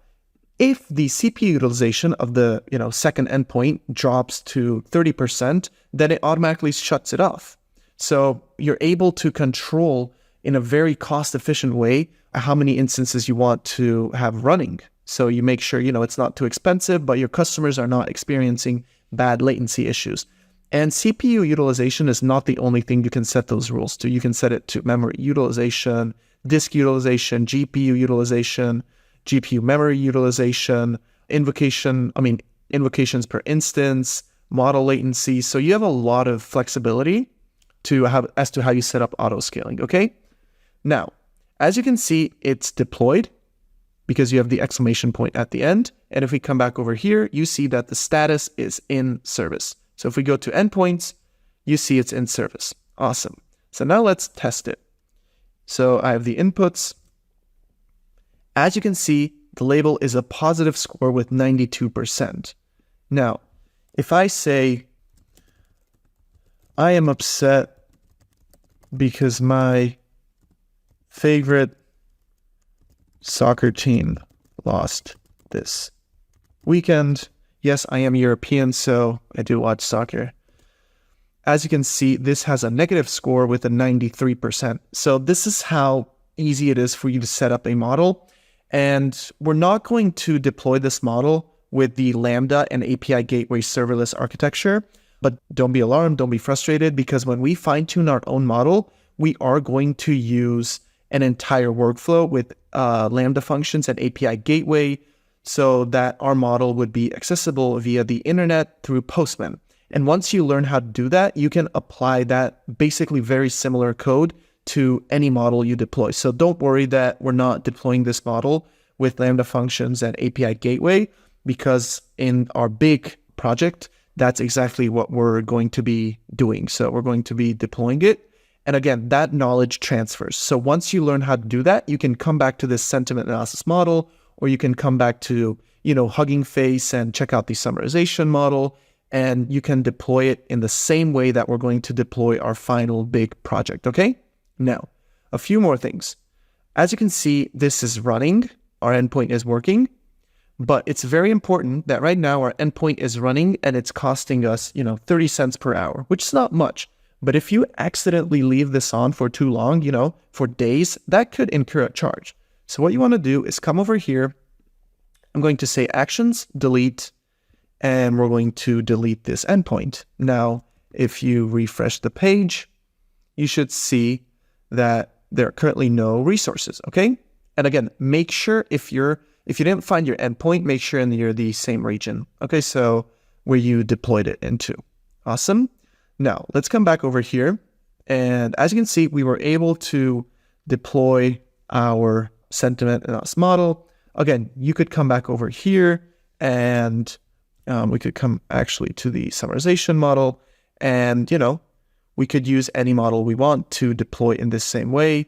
if the CPU utilization of the second endpoint drops to 30%, then it automatically shuts it off. So you're able to control in a very cost-efficient way how many instances you want to have running. So you make sure, it's not too expensive, but your customers are not experiencing bad latency issues. And CPU utilization is not the only thing you can set those rules to. You can set it to memory utilization, disk utilization, GPU utilization, GPU memory utilization, invocations per instance, model latency. So you have a lot of flexibility as to how you set up AutoScaling, okay? Now, as you can see, it's deployed because you have the exclamation point at the end. And if we come back over here, you see that the status is in service. So if we go to endpoints, you see it's in service. Awesome. So now let's test it. So I have the inputs. As you can see, the label is a positive score with 92%. Now, if I say, I am upset because my favorite soccer team lost this weekend. Yes, I am European, so I do watch soccer. As you can see, this has a negative score with a 93%. So this is how easy it is for you to set up a model. And we're not going to deploy this model with the Lambda and API Gateway serverless architecture. But don't be alarmed, don't be frustrated, because when we fine-tune our own model, we are going to use an entire workflow with Lambda functions and API Gateway so that our model would be accessible via the internet through Postman. And once you learn how to do that, you can apply that basically very similar code to any model you deploy. So don't worry that we're not deploying this model with Lambda functions and API Gateway, because in our big project, that's exactly what we're going to be doing. So we're going to be deploying it. And again, that knowledge transfers. So once you learn how to do that, you can come back to this sentiment analysis model, or you can come back to, HuggingFace and check out the summarization model, and you can deploy it in the same way that we're going to deploy our final big project, okay? Now, a few more things. As you can see, this is running. Our endpoint is working. But it's very important that right now our endpoint is running and it's costing us, 30 cents per hour, which is not much. But if you accidentally leave this on for too long, for days, that could incur a charge. So what you want to do is come over here. I'm going to say actions, delete, and we're going to delete this endpoint. Now, if you refresh the page, you should see that there are currently no resources, okay? And again, make sure if you didn't find your endpoint, make sure you're the same region. Okay, so where you deployed it into. Awesome. Now, let's come back over here. And as you can see, we were able to deploy our sentiment analysis model. Again, you could come back over here and we could come actually to the summarization model. And, we could use any model we want to deploy in this same way.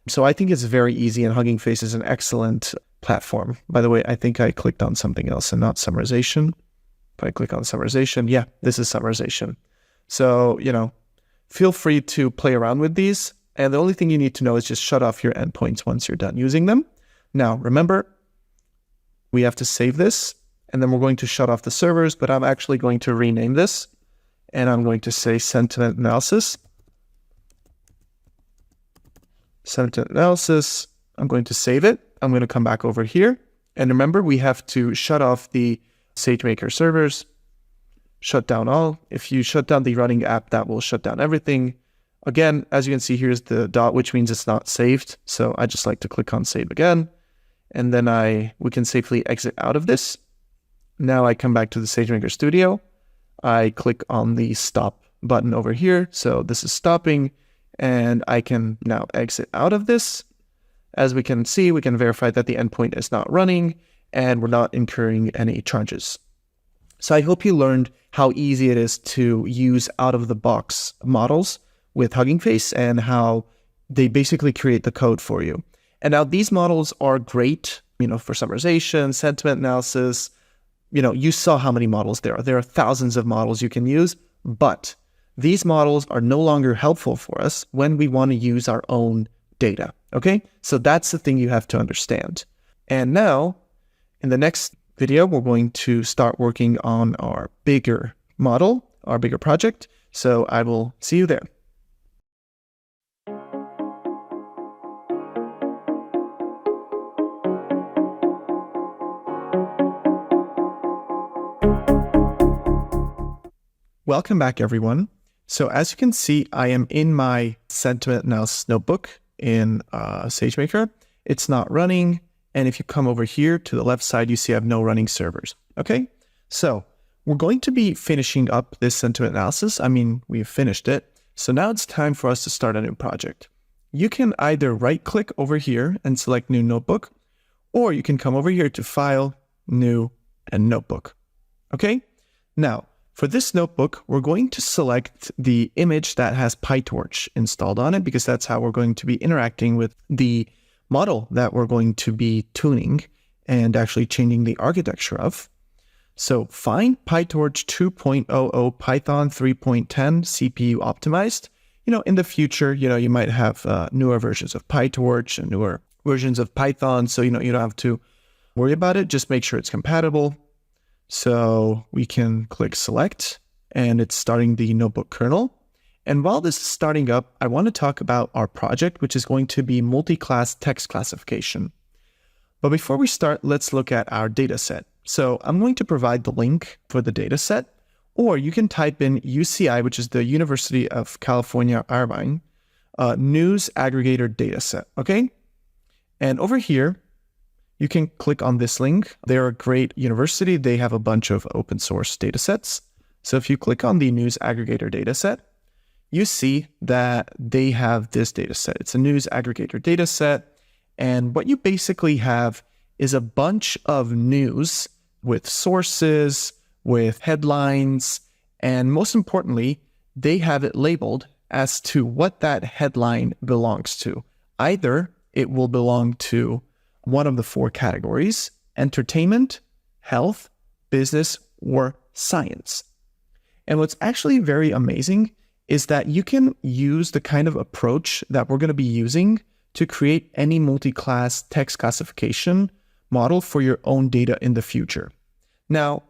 So I think it's very easy, and Hugging Face is an excellent platform. By the way, I think I clicked on something else and not summarization. If I click on summarization, yeah, this is summarization. So, feel free to play around with these. And the only thing you need to know is just shut off your endpoints once you're done using them. Now, remember, we have to save this, and then we're going to shut off the servers, but I'm actually going to rename this, and I'm going to say sentiment analysis. Sentiment analysis, I'm going to save it. I'm going to come back over here. And remember, we have to shut off the SageMaker servers, shut down all. If you shut down the running app, that will shut down everything. Again, as you can see, here's the dot, which means it's not saved. So I just like to click on save again. And then we can safely exit out of this. Now I come back to the SageMaker Studio. I click on the stop button over here. So this is stopping, and I can now exit out of this. As we can see, we can verify that the endpoint is not running and we're not incurring any charges. So I hope you learned how easy it is to use out-of-the-box models with Hugging Face and how they basically create the code for you. And now these models are great, for summarization, sentiment analysis. You saw how many models there are. There are thousands of models you can use, but these models are no longer helpful for us when we want to use our own data, okay? So that's the thing you have to understand. And now, in the next video, we're going to start working on our bigger model, our bigger project. So I will see you there. Welcome back, everyone. So as you can see, I am in my sentiment analysis notebook in SageMaker. It's not running. And if you come over here to the left side, you see I have no running servers. Okay, so we're going to be finishing up this sentiment analysis. We've finished it. So now it's time for us to start a new project. You can either right click over here and select new notebook, or you can come over here to file, new, and notebook. Okay, now for this notebook, we're going to select the image that has PyTorch installed on it, because that's how we're going to be interacting with the model that we're going to be tuning. and actually changing the architecture of. So find PyTorch 2.00 Python 3.10 CPU optimized. In the future, you might have newer versions of PyTorch and newer versions of Python. So, you don't have to worry about it. Just make sure it's compatible. So we can click select, and it's starting the notebook kernel. And while this is starting up, I want to talk about our project, which is going to be multi-class text classification. But before we start, let's look at our dataset. So I'm going to provide the link for the dataset, or you can type in UCI, which is the University of California, Irvine, news aggregator dataset, okay? And over here, you can click on this link. They're a great university. They have a bunch of open source datasets. So if you click on the news aggregator dataset, you see that they have this dataset. It's a news aggregator dataset. And what you basically have is a bunch of news with sources, with headlines, and most importantly, they have it labeled as to what that headline belongs to. Either it will belong to one of the four categories: entertainment, health, business, or science. And what's actually very amazing is that you can use the kind of approach that we're going to be using to create any multi-class text classification model for your own data in the future. Now,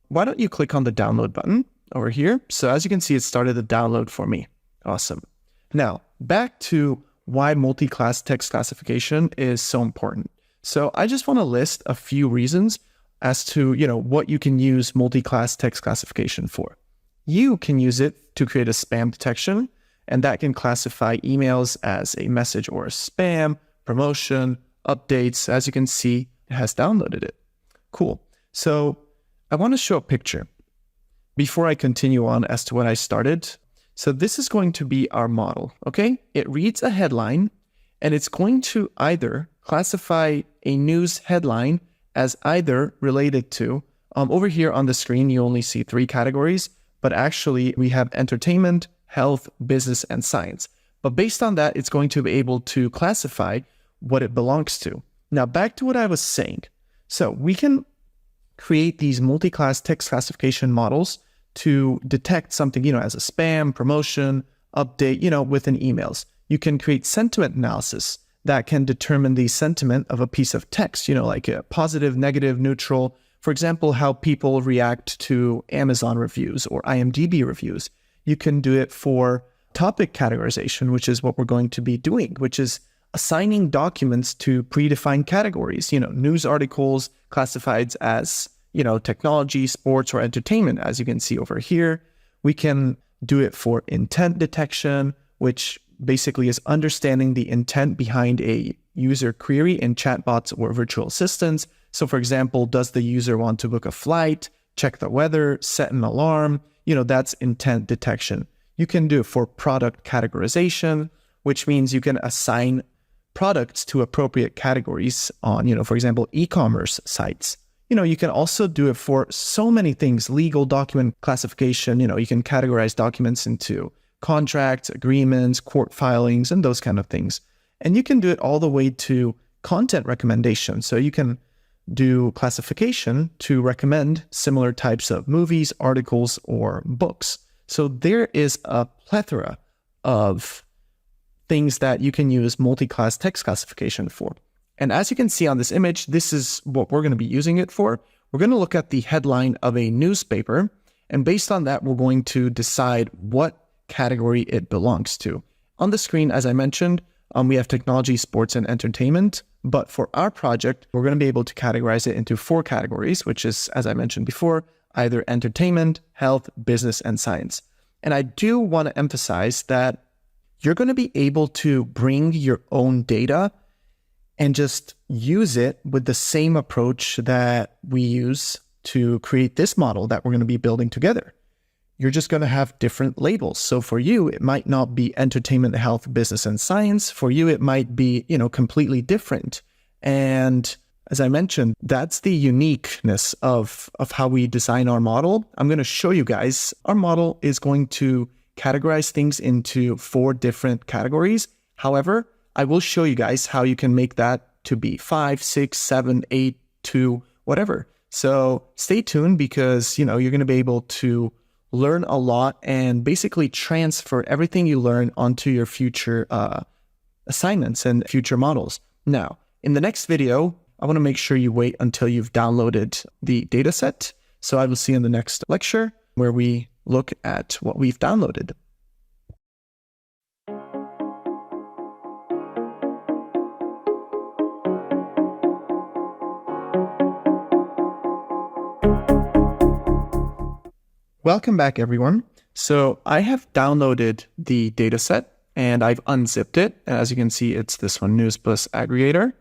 why don't you click on the download button over here? So as you can see, it started the download for me. Awesome. Now, back to why multi-class text classification is so important. So I just want to list a few reasons as to, what you can use multi-class text classification for. You can use it to create a spam detection, and that can classify emails as a message or a spam, promotion, updates. As you can see, it has downloaded it. Cool. So I want to show a picture before I continue on as to what I started. So this is going to be our model, okay? It reads a headline, and it's going to either classify a news headline as either related to, over here on the screen, you only see 3 categories, but actually we have entertainment, health, business, and science. But based on that, it's going to be able to classify what it belongs to. Now, back to what I was saying. So we can create these multi-class text classification models to detect something, as a spam, promotion, update, within emails. You can create sentiment analysis that can determine the sentiment of a piece of text, like a positive, negative, neutral. For example, how people react to Amazon reviews or IMDb reviews. You can do it for topic categorization, which is what we're going to be doing, which is assigning documents to predefined categories, news articles classified as, technology, sports, or entertainment, as you can see over here. We can do it for intent detection, which basically is understanding the intent behind a user query in chatbots or virtual assistants. So for example, does the user want to book a flight, check the weather, set an alarm? That's intent detection. You can do it for product categorization, which means you can assign products to appropriate categories on, for example, e-commerce sites. You can also do it for so many things: legal document classification. You can categorize documents into contracts, agreements, court filings, and those kind of things. And you can do it all the way to content recommendation. So you can do classification to recommend similar types of movies, articles, or books. So there is a plethora of things that you can use multi-class text classification for. And as you can see on this image, this is what we're going to be using it for. We're going to look at the headline of a newspaper, and based on that, we're going to decide what category it belongs to. On the screen, as I mentioned, we have technology, sports, and entertainment. But for our project, we're going to be able to categorize it into 4 categories, which is, as I mentioned before, either entertainment, health, business, and science. And I do want to emphasize that you're going to be able to bring your own data and just use it with the same approach that we use to create this model that we're going to be building together. You're just going to have different labels. So for you, it might not be entertainment, health, business, and science. For you, it might be, completely different. And as I mentioned, that's the uniqueness of how we design our model. I'm going to show you guys. Our model is going to categorize things into 4 different categories. However, I will show you guys how you can make that to be 5, 6, 7, 8, to whatever. So stay tuned because, you're going to be able to learn a lot and basically transfer everything you learn onto your future assignments and future models. Now, in the next video, I want to make sure you wait until you've downloaded the dataset. So I will see you in the next lecture where we look at what we've downloaded. Welcome back, everyone. So I have downloaded the dataset and I've unzipped it. As you can see, it's this one, News Plus Aggregator.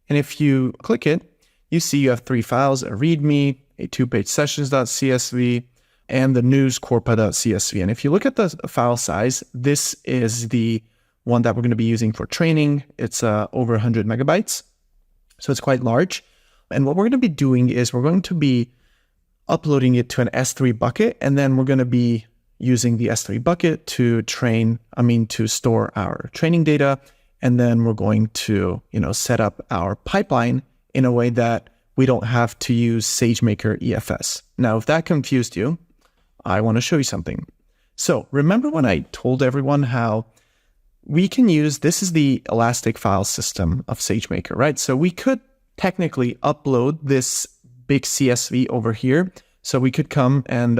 And if you click it, you see you have 3 files, a README, a 2-page sessions.csv, and the news corpa.csv. And if you look at the file size, this is the one that we're going to be using for training. It's over 100 megabytes. So it's quite large. And what we're going to be doing is we're going to be uploading it to an S3 bucket, and then we're going to be using the S3 bucket to store our training data. And then we're going to, set up our pipeline in a way that we don't have to use SageMaker EFS. Now, if that confused you, I want to show you something. So remember when I told everyone how we can use, this is the elastic file system of SageMaker, right? So we could technically upload this big CSV over here. So we could come and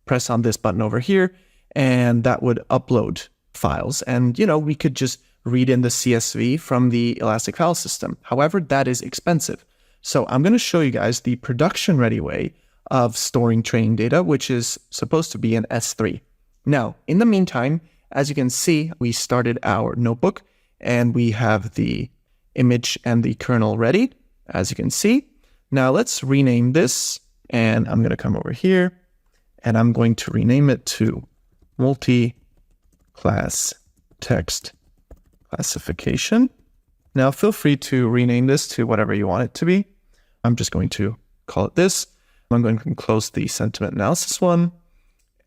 press on this button over here, and that would upload files. And, we could just read in the CSV from the elastic file system. However, that is expensive. So I'm going to show you guys the production ready way of storing training data, which is supposed to be an S3. Now, in the meantime, as you can see, we started our notebook and we have the image and the kernel ready, as you can see. Now let's rename this, and I'm going to come over here and I'm going to rename it to Multiclass Text Classification. Now feel free to rename this to whatever you want it to be. I'm just going to call it this. I'm going to close the sentiment analysis one.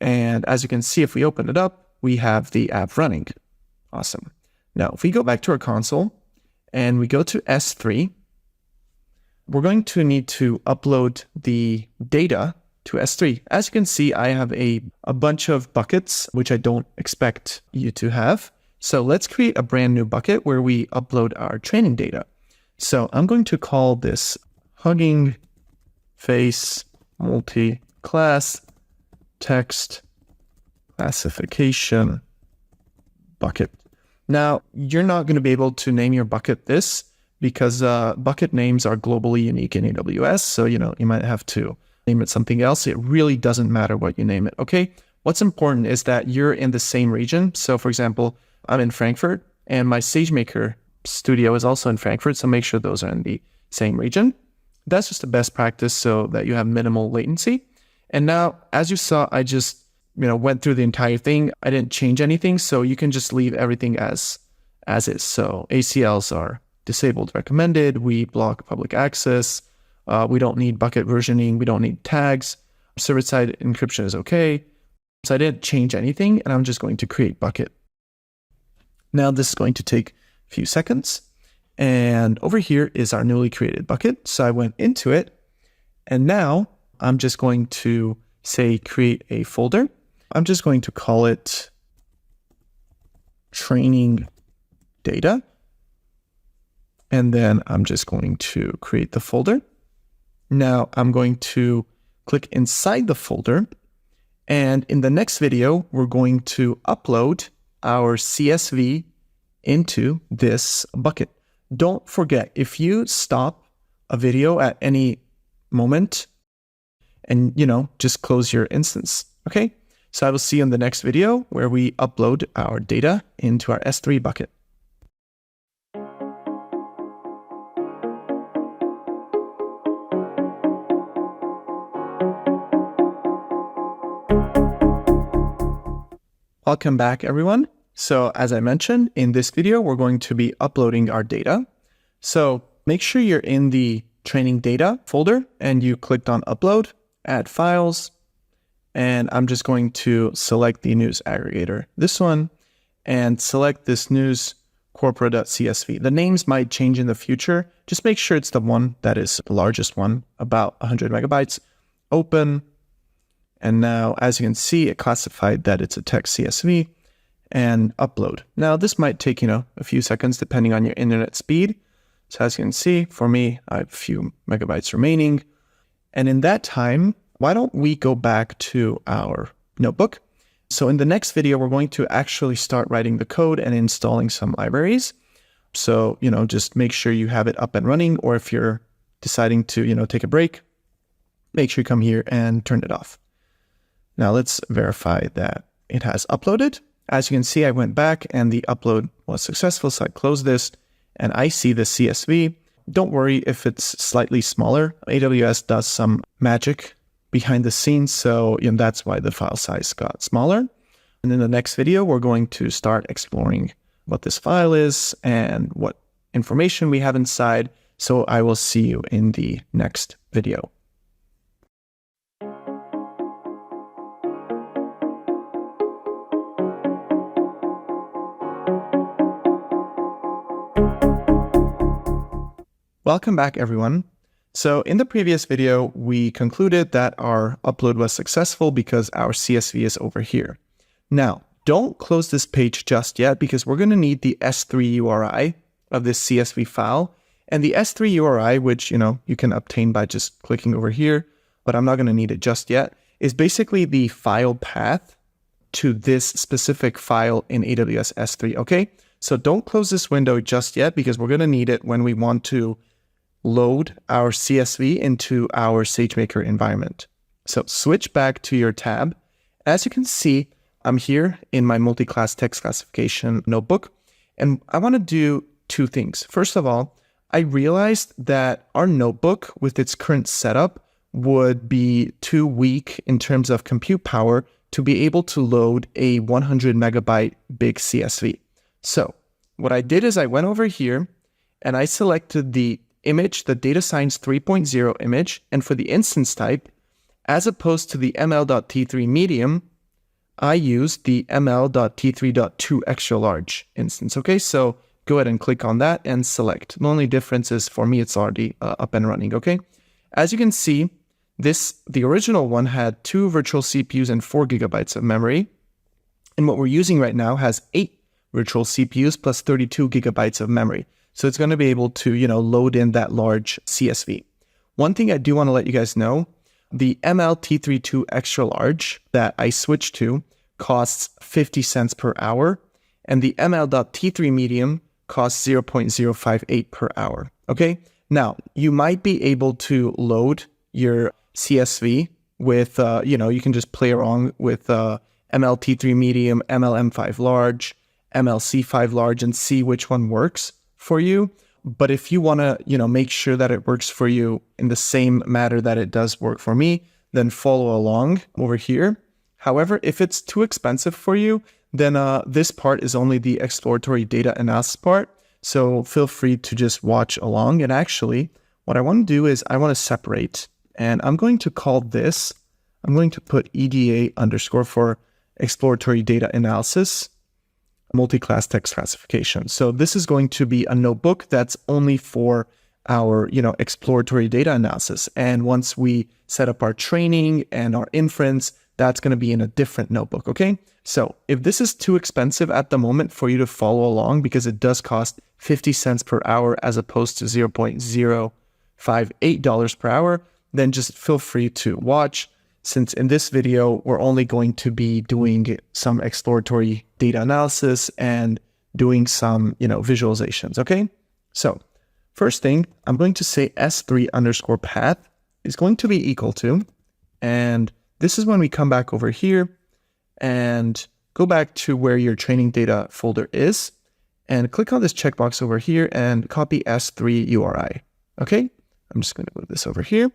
And as you can see, if we open it up, we have the app running. Awesome. Now, if we go back to our console and we go to S3, we're going to need to upload the data to S3. As you can see, I have a bunch of buckets, which I don't expect you to have. So let's create a brand new bucket where we upload our training data. So I'm going to call this HuggingFace Multiclass Text Classification Bucket. Now, you're not going to be able to name your bucket this because bucket names are globally unique in AWS. So, you might have to name it something else. It really doesn't matter what you name it, okay? What's important is that you're in the same region. So, for example, I'm in Frankfurt and my SageMaker studio is also in Frankfurt. So make sure those are in the same region. That's just a best practice so that you have minimal latency. And now, as you saw, I just went through the entire thing. I didn't change anything. So you can just leave everything as is. So ACLs are disabled recommended. We block public access. We don't need bucket versioning. We don't need tags. Server-side encryption is okay. So I didn't change anything, and I'm just going to create bucket. Now this is going to take a few seconds. And over here is our newly created bucket. So I went into it, and now I'm just going to say create a folder. I'm just going to call it training data. And then I'm just going to create the folder. Now I'm going to click inside the folder. And in the next video, we're going to upload our CSV into this bucket. Don't forget, if you stop a video at any moment and, just close your instance, okay? So I will see you in the next video where we upload our data into our S3 bucket. Welcome back, everyone. So as I mentioned, in this video, we're going to be uploading our data. So make sure you're in the training data folder and you clicked on upload, add files, and I'm just going to select the news aggregator, this one, and select this news corpora.csv. The names might change in the future. Just make sure it's the one that is the largest one, about 100 megabytes. Open. And now, as you can see, it classified that it's a text CSV and upload. Now, this might take, a few seconds depending on your internet speed. So as you can see, for me, I have a few megabytes remaining. And in that time, why don't we go back to our notebook? So in the next video, we're going to actually start writing the code and installing some libraries. So, just make sure you have it up and running, or if you're deciding to, take a break, make sure you come here and turn it off. Now let's verify that it has uploaded. As you can see, I went back and the upload was successful. So I close this and I see the CSV. Don't worry if it's slightly smaller. AWS does some magic behind the scenes. So that's why the file size got smaller. And in the next video, we're going to start exploring what this file is and what information we have inside. So I will see you in the next video. Welcome back, everyone. So in the previous video, we concluded that our upload was successful because our CSV is over here. Now, don't close this page just yet because we're going to need the S3 URI of this CSV file. And the S3 URI, which you can obtain by just clicking over here, but I'm not going to need it just yet, is basically the file path to this specific file in AWS S3, okay? So don't close this window just yet because we're going to need it when we want to load our CSV into our SageMaker environment. So switch back to your tab. As you can see, I'm here in my multi-class text classification notebook, and I want to do two things. First of all, I realized that our notebook with its current setup would be too weak in terms of compute power to be able to load a 100 megabyte big CSV. So what I did is I went over here and I selected the image, the data science 3.0 image, and for the instance type, as opposed to the ml.t3 medium, I used the ml.t3.2 extra large instance. Okay, so go ahead and click on that and select. The only difference is for me, it's already up and running. Okay, as you can see, the original one had 2 virtual CPUs and 4 gigabytes of memory, and what we're using right now has 8 virtual CPUs plus 32 gigabytes of memory. So it's going to be able to, load in that large CSV. One thing I do want to let you guys know, the MLT32 extra large that I switched to costs 50 cents per hour, and the ML.T3 medium costs 0.058 per hour. Okay. Now you might be able to load your CSV with, you can just play around with MLT3 medium, MLM5 large, MLC5 large, and see which one works for you. But if you want to, make sure that it works for you in the same manner that it does work for me, then follow along over here. However, if it's too expensive for you, then this part is only the exploratory data analysis part. So feel free to just watch along. And actually, what I want to do is I want to separate, and I'm going to call this, I'm going to put EDA underscore for exploratory data analysis, multi-class text classification. So this is going to be a notebook that's only for our, exploratory data analysis. And once we set up our training and our inference, that's going to be in a different notebook. Okay. So if this is too expensive at the moment for you to follow along, because it does cost 50 cents per hour as opposed to $0.058 per hour, then just feel free to watch. Since in this video, we're only going to be doing some exploratory data analysis and doing some, visualizations, okay? So first thing, I'm going to say S3 underscore path is going to be equal to, and this is when we come back over here and go back to where your training data folder is and click on this checkbox over here and copy S3 URI, okay? I'm just going to move this over here.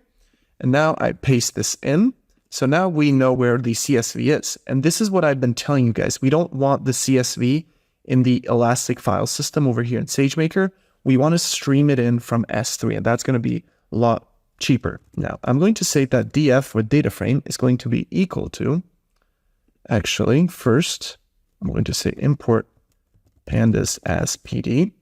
And now I paste this in. So now we know where the CSV is. And this is what I've been telling you guys. We don't want the CSV in the Elastic file system over here in SageMaker. We want to stream it in from S3, and that's going to be a lot cheaper. Now, I'm going to say that df with data frame is going to be equal to, actually, first, I'm going to say import pandas as PD.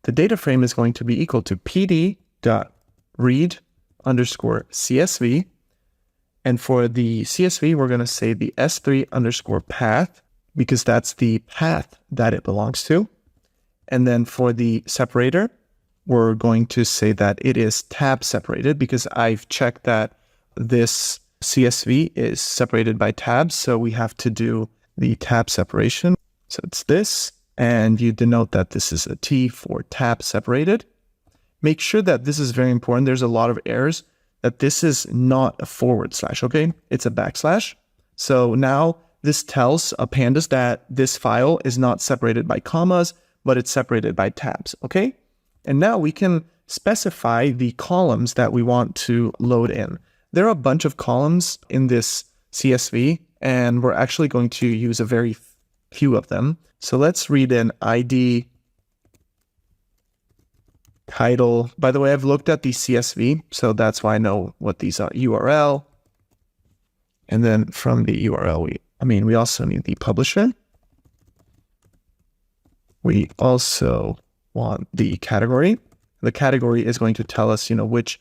The data frame is going to be equal to pd.read_CSV. And for the CSV, we're going to say the S3_path, because that's the path that it belongs to. And then for the separator, we're going to say that it is tab separated, because I've checked that this CSV is separated by tabs. So we have to do the tab separation. So it's this, and you denote that this is a T for tab separated. Make sure that this is very important. There's a lot of errors that this is not a /, okay? It's a \. So now this tells pandas that this file is not separated by commas, but it's separated by tabs, okay? And now we can specify the columns that we want to load in. There are a bunch of columns in this CSV, and we're actually going to use a very few of them. So let's read in ID, title. By the way, I've looked at the CSV, so that's why I know what these are. URL. And then from the URL, we also need the publisher. We also want the category. The category is going to tell us, which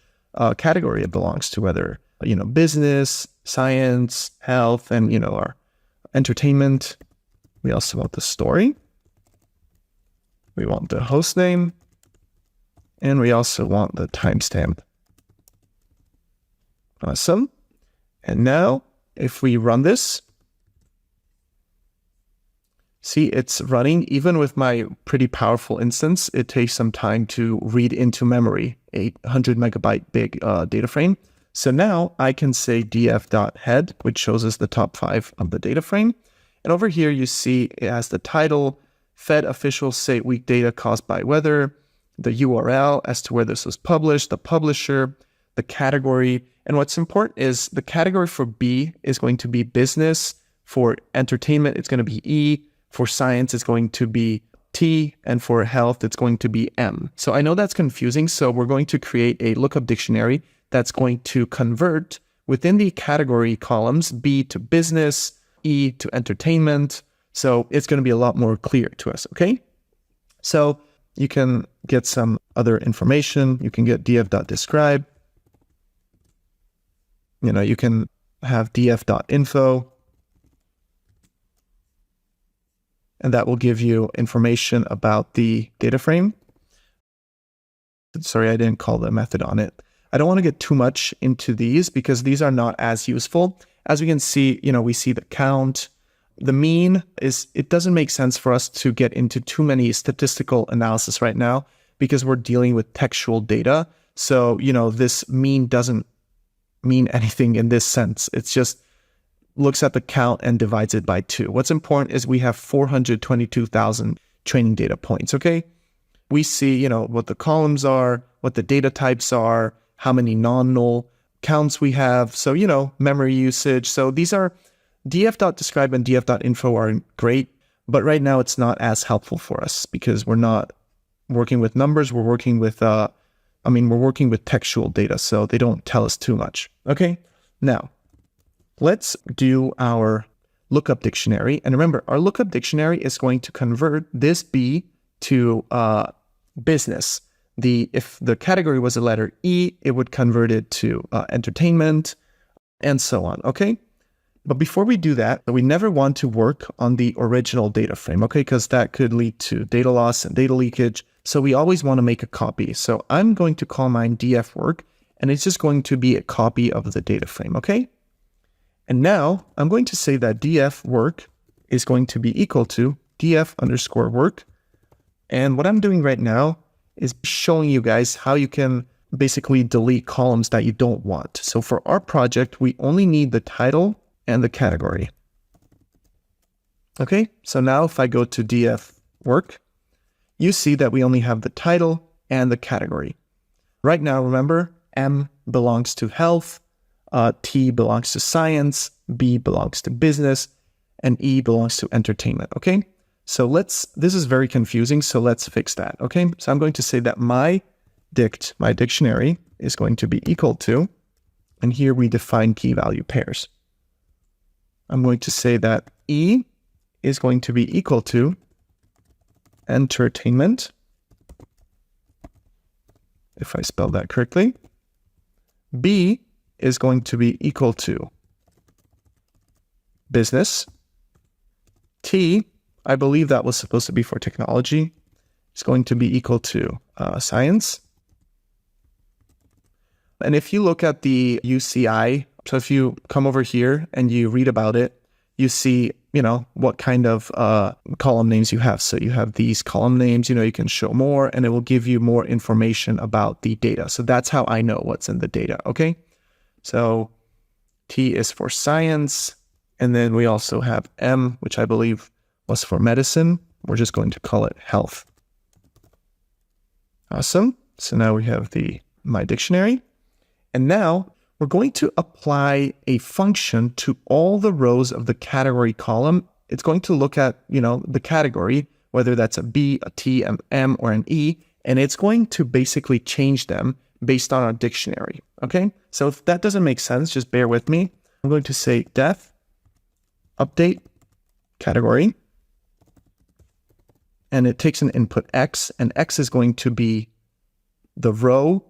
category it belongs to, whether, business, science, health, and, our entertainment. We also want the story. We want the host name. And we also want the timestamp. Awesome. And now, if we run this, see, it's running. Even with my pretty powerful instance, it takes some time to read into memory, 800 megabyte big data frame. So now I can say df.head, which shows us the top 5 of the data frame. And over here, you see it has the title, Fed official say week data caused by weather, the URL as to where this was published, the publisher, the category. And what's important is the category for B is going to be business. For entertainment, it's going to be E. For science, it's going to be T. And for health, it's going to be M. So I know that's confusing. So we're going to create a lookup dictionary that's going to convert within the category columns, B to business, E to entertainment. So it's going to be a lot more clear to us, okay? So you can get some other information. You can get df.describe. You can have df.info. And that will give you information about the data frame. Sorry, I didn't call the method on it. I don't want to get too much into these because these are not as useful. As we can see, we see the count. The mean is, it doesn't make sense for us to get into too many statistical analysis right now because we're dealing with textual data. So, this mean doesn't mean anything in this sense. It's just looks at the count and divides it by 2. What's important is we have 422,000 training data points, okay? We see, what the columns are, what the data types are, how many non-null counts we have. So, memory usage. So these are df.describe and df.info are great, but right now it's not as helpful for us because we're not working with numbers. We're working with, we're working with textual data, so they don't tell us too much. Okay, now let's do our lookup dictionary. And remember, our lookup dictionary is going to convert this B to business. If the category was a letter E, it would convert it to entertainment and so on, okay? But before we do that, we never want to work on the original data frame, okay? Because that could lead to data loss and data leakage. So we always want to make a copy. So I'm going to call mine df work, and it's just going to be a copy of the data frame, okay? And now I'm going to say that df work is going to be equal to df_work. And what I'm doing right now is showing you guys how you can basically delete columns that you don't want. So for our project, we only need the title and the category. Okay, so now if I go to df work, you see that we only have the title and the category. Right now, remember, M belongs to health, T belongs to science, B belongs to business, and E belongs to entertainment, okay? So this is very confusing, so let's fix that, okay? So I'm going to say that my dictionary is going to be equal to, and here we define key value pairs. I'm going to say that E is going to be equal to entertainment, if I spelled that correctly. B is going to be equal to business. T, I believe that was supposed to be for technology, is going to be equal to science. And if you look at the UCI, so if you come over here and you read about it, you see, what kind of column names you have. So you have these column names, you can show more, and it will give you more information about the data. So that's how I know what's in the data, okay? So T is for science, and then we also have M, which I believe was for medicine. We're just going to call it health. Awesome. So now we have my dictionary. And now we're going to apply a function to all the rows of the category column. It's going to look at, the category, whether that's a B, a T, an M, or an E, and it's going to basically change them based on our dictionary, okay? So if that doesn't make sense, just bear with me. I'm going to say def update category, and it takes an input X, and X is going to be the row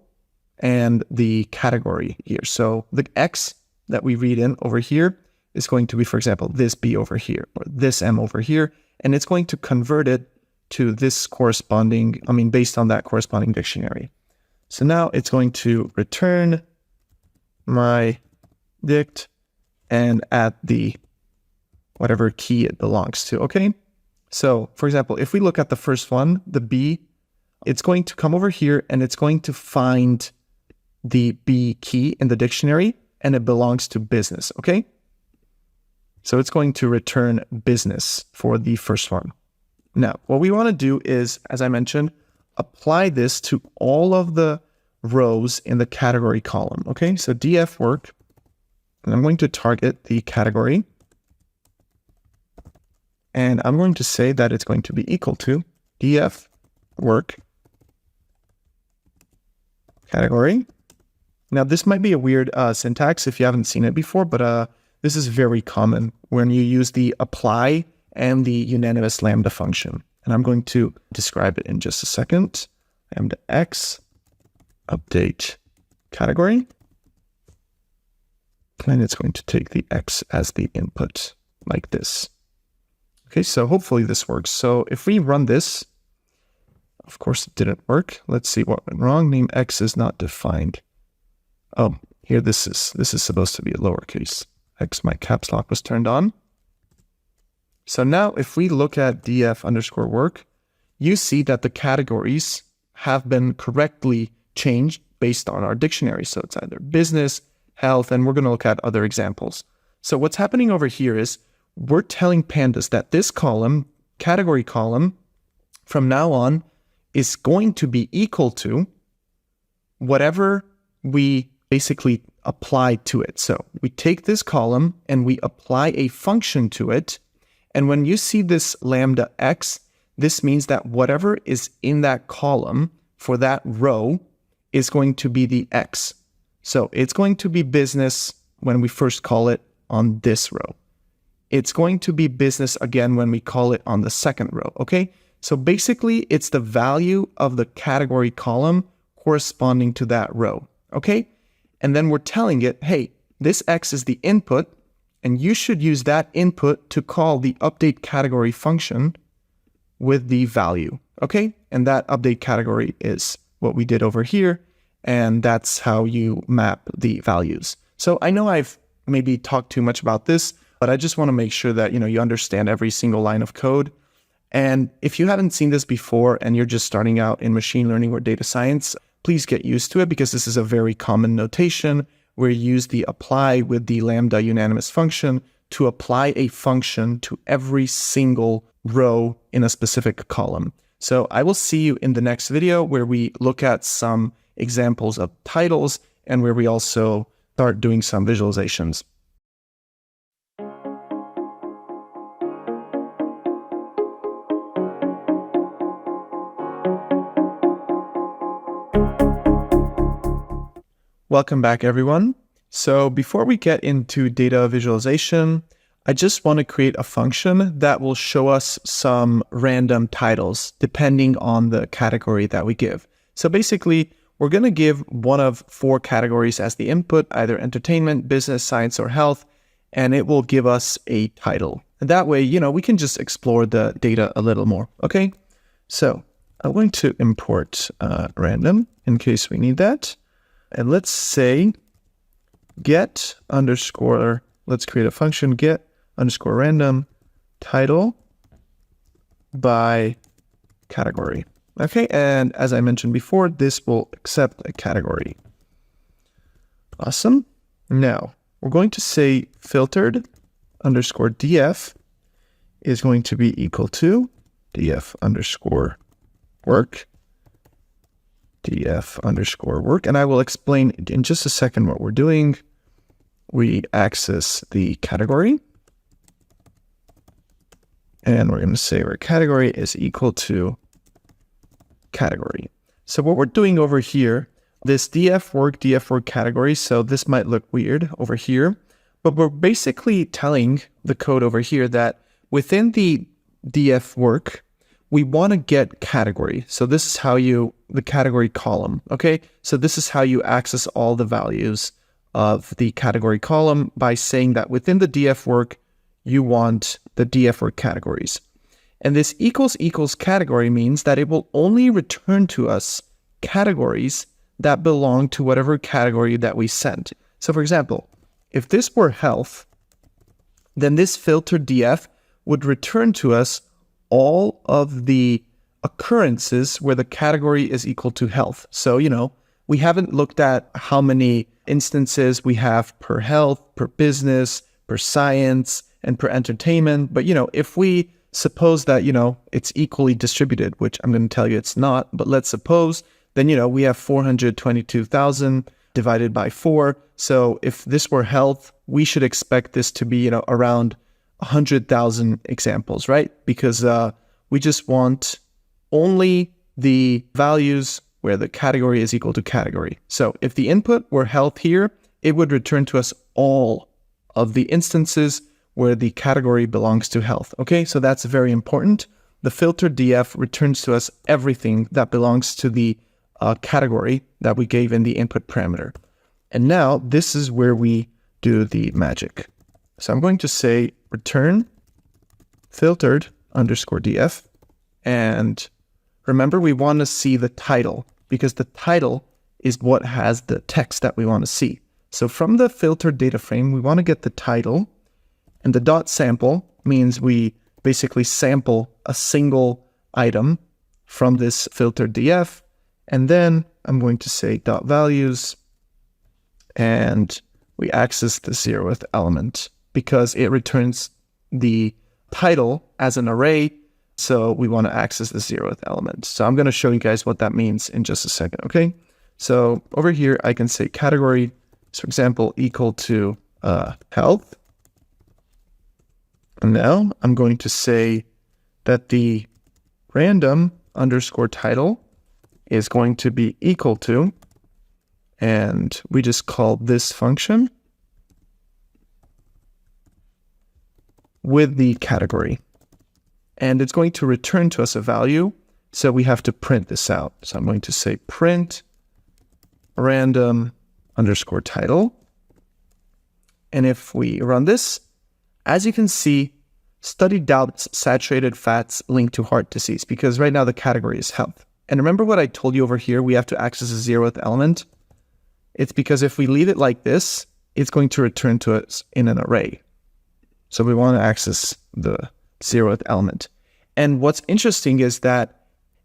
and the category here. So the X that we read in over here is going to be, for example, this B over here, or this M over here, and it's going to convert it to this corresponding, based on that corresponding dictionary. So now it's going to return my dict and add the whatever key it belongs to, okay? So, for example, if we look at the first one, the B, it's going to come over here and it's going to find the B key in the dictionary, and it belongs to business, okay? So it's going to return business for the first one. Now, what we want to do is, as I mentioned, apply this to all of the rows in the category column, okay? So df work, and I'm going to target the category, and I'm going to say that it's going to be equal to df work category. Now, this might be a weird syntax if you haven't seen it before, but this is very common when you use the apply and the unanimous lambda function. And I'm going to describe it in just a second. Lambda x update category. And it's going to take the x as the input like this. Okay, so hopefully this works. So if we run this, of course it didn't work. Let's see what went wrong. Name x is not defined. Oh, here this is supposed to be a lowercase. X, my caps lock was turned on. So now if we look at df underscore work, you see that the categories have been correctly changed based on our dictionary. So it's either business, health, and we're going to look at other examples. So what's happening over here is we're telling pandas that this column, category column, from now on is going to be equal to whatever we basically apply to it. So we take this column and we apply a function to it. And when you see this lambda x, this means that whatever is in that column for that row is going to be the x. So it's going to be business when we first call it on this row. It's going to be business again when we call it on the second row, okay? So basically, it's the value of the category column corresponding to that row, okay? And then we're telling it, hey, this x is the input, and you should use that input to call the update category function with the value, okay? And that update category is what we did over here, and that's how you map the values. So I know I've maybe talked too much about this, but I just want to make sure that you understand every single line of code. And if you haven't seen this before and you're just starting out in machine learning or data science, please get used to it because this is a very common notation where you use the apply with the lambda unanimous function to apply a function to every single row in a specific column. So I will see you in the next video where we look at some examples of titles and where we also start doing some visualizations. Welcome back, everyone. So before we get into data visualization, I just want to create a function that will show us some random titles depending on the category that we give. So basically, we're going to give one of 4 categories as the input, either entertainment, business, science, or health, and it will give us a title. And that way, we can just explore the data a little more, okay? So I'm going to import random in case we need that. And let's say get underscore, let's create a function, get underscore random title by category. Okay, and as I mentioned before, this will accept a category. Awesome. Now, we're going to say filtered underscore df is going to be equal to df underscore work, df underscore work, and I will explain in just a second what we're doing. We access the category, and we're going to say our category is equal to category. So what we're doing over here, this df work category, so this might look weird over here, but we're basically telling the code over here that within the df work, we want to get category. So this is how the category column, okay? So this is how you access all the values of the category column by saying that within the df work, you want the df work categories. And this equals category means that it will only return to us categories that belong to whatever category that we sent. So for example, if this were health, then this filter df would return to us all of the occurrences where the category is equal to health. So, we haven't looked at how many instances we have per health, per business, per science, and per entertainment. But, if we suppose that, it's equally distributed, which I'm going to tell you it's not, but let's suppose, then, we have 422,000 divided by 4. So if this were health, we should expect this to be, around 100,000 examples, right? Because we just want only the values where the category is equal to category. So if the input were health here, it would return to us all of the instances where the category belongs to health. Okay, so that's very important. The filter df returns to us everything that belongs to the category that we gave in the input parameter. And now this is where we do the magic. So I'm going to say return filtered underscore df. And remember, we want to see the title because the title is what has the text that we want to see. So from the filtered data frame, we want to get the title, and the dot sample means we basically sample a single item from this filtered df. And then I'm going to say dot values, and we access the 0th element because it returns the title as an array. So we want to access the 0th element. So I'm going to show you guys what that means in just a second, okay? So over here, I can say category, so for example, equal to health. And now I'm going to say that the random underscore title is going to be equal to, and we just call this function with the category. And it's going to return to us a value, so we have to print this out. So I'm going to say print random underscore title. And if we run this, as you can see, study doubts saturated fats linked to heart disease, because right now the category is health. And remember what I told you over here, we have to access the 0th element? It's because if we leave it like this, it's going to return to us in an array. So we want to access the 0th element. And what's interesting is that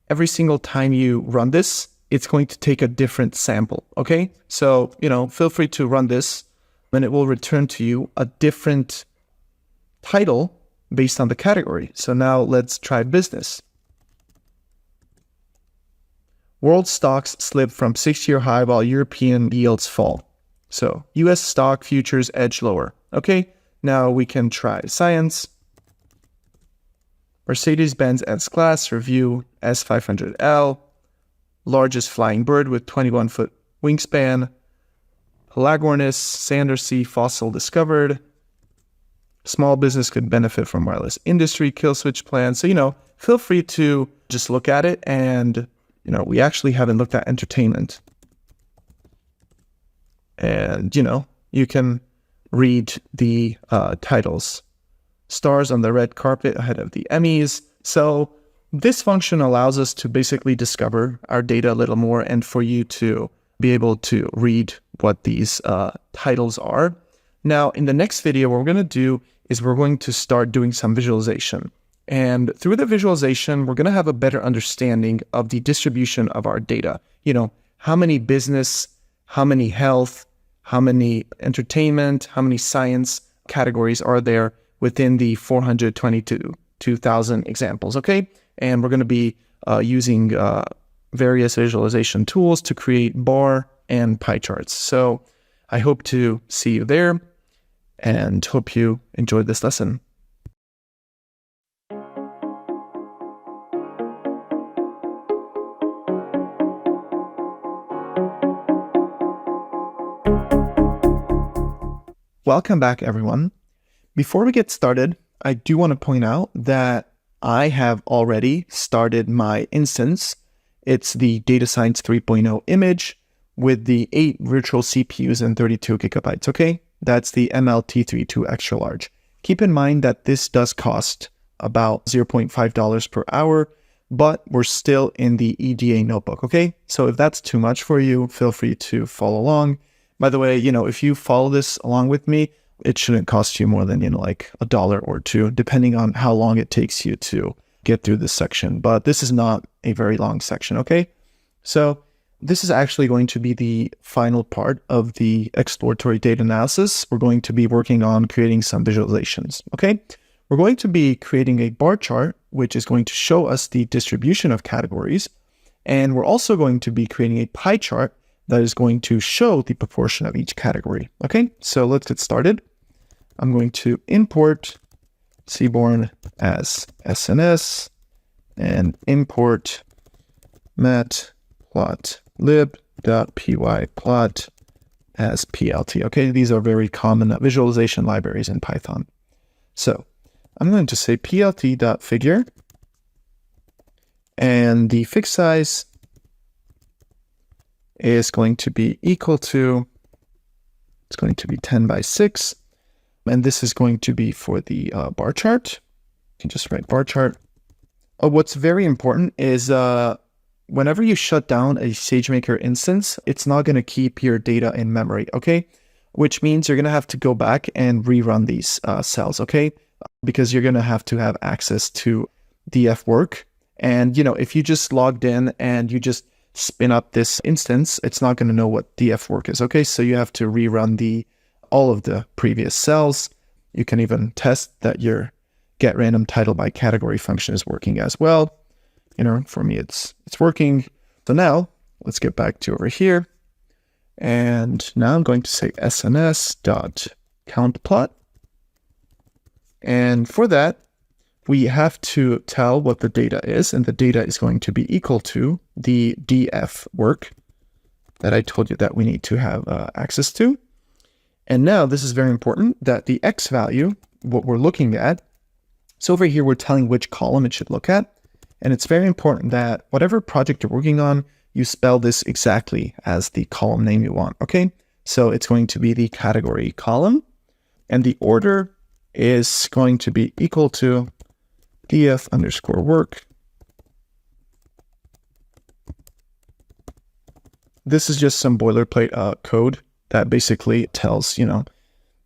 every single time you run this, it's going to take a different sample, okay? So, feel free to run this, and it will return to you a different title based on the category. So now let's try business. World stocks slip from 6-year high while European yields fall. So US stock futures edge lower. Okay, now we can try science. Mercedes-Benz S-Class review S500L. Largest flying bird with 21-foot wingspan. Pelagornis Sandersea fossil discovered. Small business could benefit from wireless industry kill switch plans. So, feel free to just look at it. And, we actually haven't looked at entertainment. And, you can read the titles. Stars on the red carpet ahead of the Emmys. So this function allows us to basically discover our data a little more and for you to be able to read what these titles are. Now, in the next video, what we're going to do is we're going to start doing some visualization. And through the visualization, we're going to have a better understanding of the distribution of our data. How many business, how many health, how many entertainment, how many science categories are there within the 422,000 examples, okay? And we're going to be using various visualization tools to create bar and pie charts. So I hope to see you there and hope you enjoyed this lesson. Welcome back, everyone. Before we get started, I do want to point out that I have already started my instance. It's the Data Science 3.0 image with the 8 virtual CPUs and 32 gigabytes, okay? That's the MLT32 extra large. Keep in mind that this does cost about $0.5 per hour, but we're still in the EDA notebook, okay? So if that's too much for you, feel free to follow along. By the way, if you follow this along with me, it shouldn't cost you more than, like $1 or $2, depending on how long it takes you to get through this section. But this is not a very long section, okay? So this is actually going to be the final part of the exploratory data analysis. We're going to be working on creating some visualizations, okay? We're going to be creating a bar chart, which is going to show us the distribution of categories. And we're also going to be creating a pie chart that is going to show the proportion of each category. Okay, so let's get started. I'm going to import Seaborn as SNS and import matplotlib.pyplot as PLT. Okay, these are very common visualization libraries in Python. So I'm going to say plt.figure, and the fixed size is going to be equal to, it's going to be 10 by 6. And this is going to be for the bar chart. You can just write bar chart. What's very important is whenever you shut down a SageMaker instance, it's not going to keep your data in memory, okay? Which means you're going to have to go back and rerun these cells, okay? Because you're going to have access to DF work. And, if you just logged in and you just spin up this instance, it's not going to know what DF work is, okay? So you have to rerun all of the previous cells. You can even test that your get random title by category function is working as well. For me, it's working. So now let's get back to over here. And now I'm going to say sns.countplot. And for that, we have to tell what the data is, and the data is going to be equal to the DF work that I told you that we need to have access to. And now this is very important that the X value, what we're looking at, so over here we're telling which column it should look at. And it's very important that whatever project you're working on, you spell this exactly as the column name you want, okay? So it's going to be the category column, and the order is going to be equal to df_work. This is just some boilerplate code that basically tells,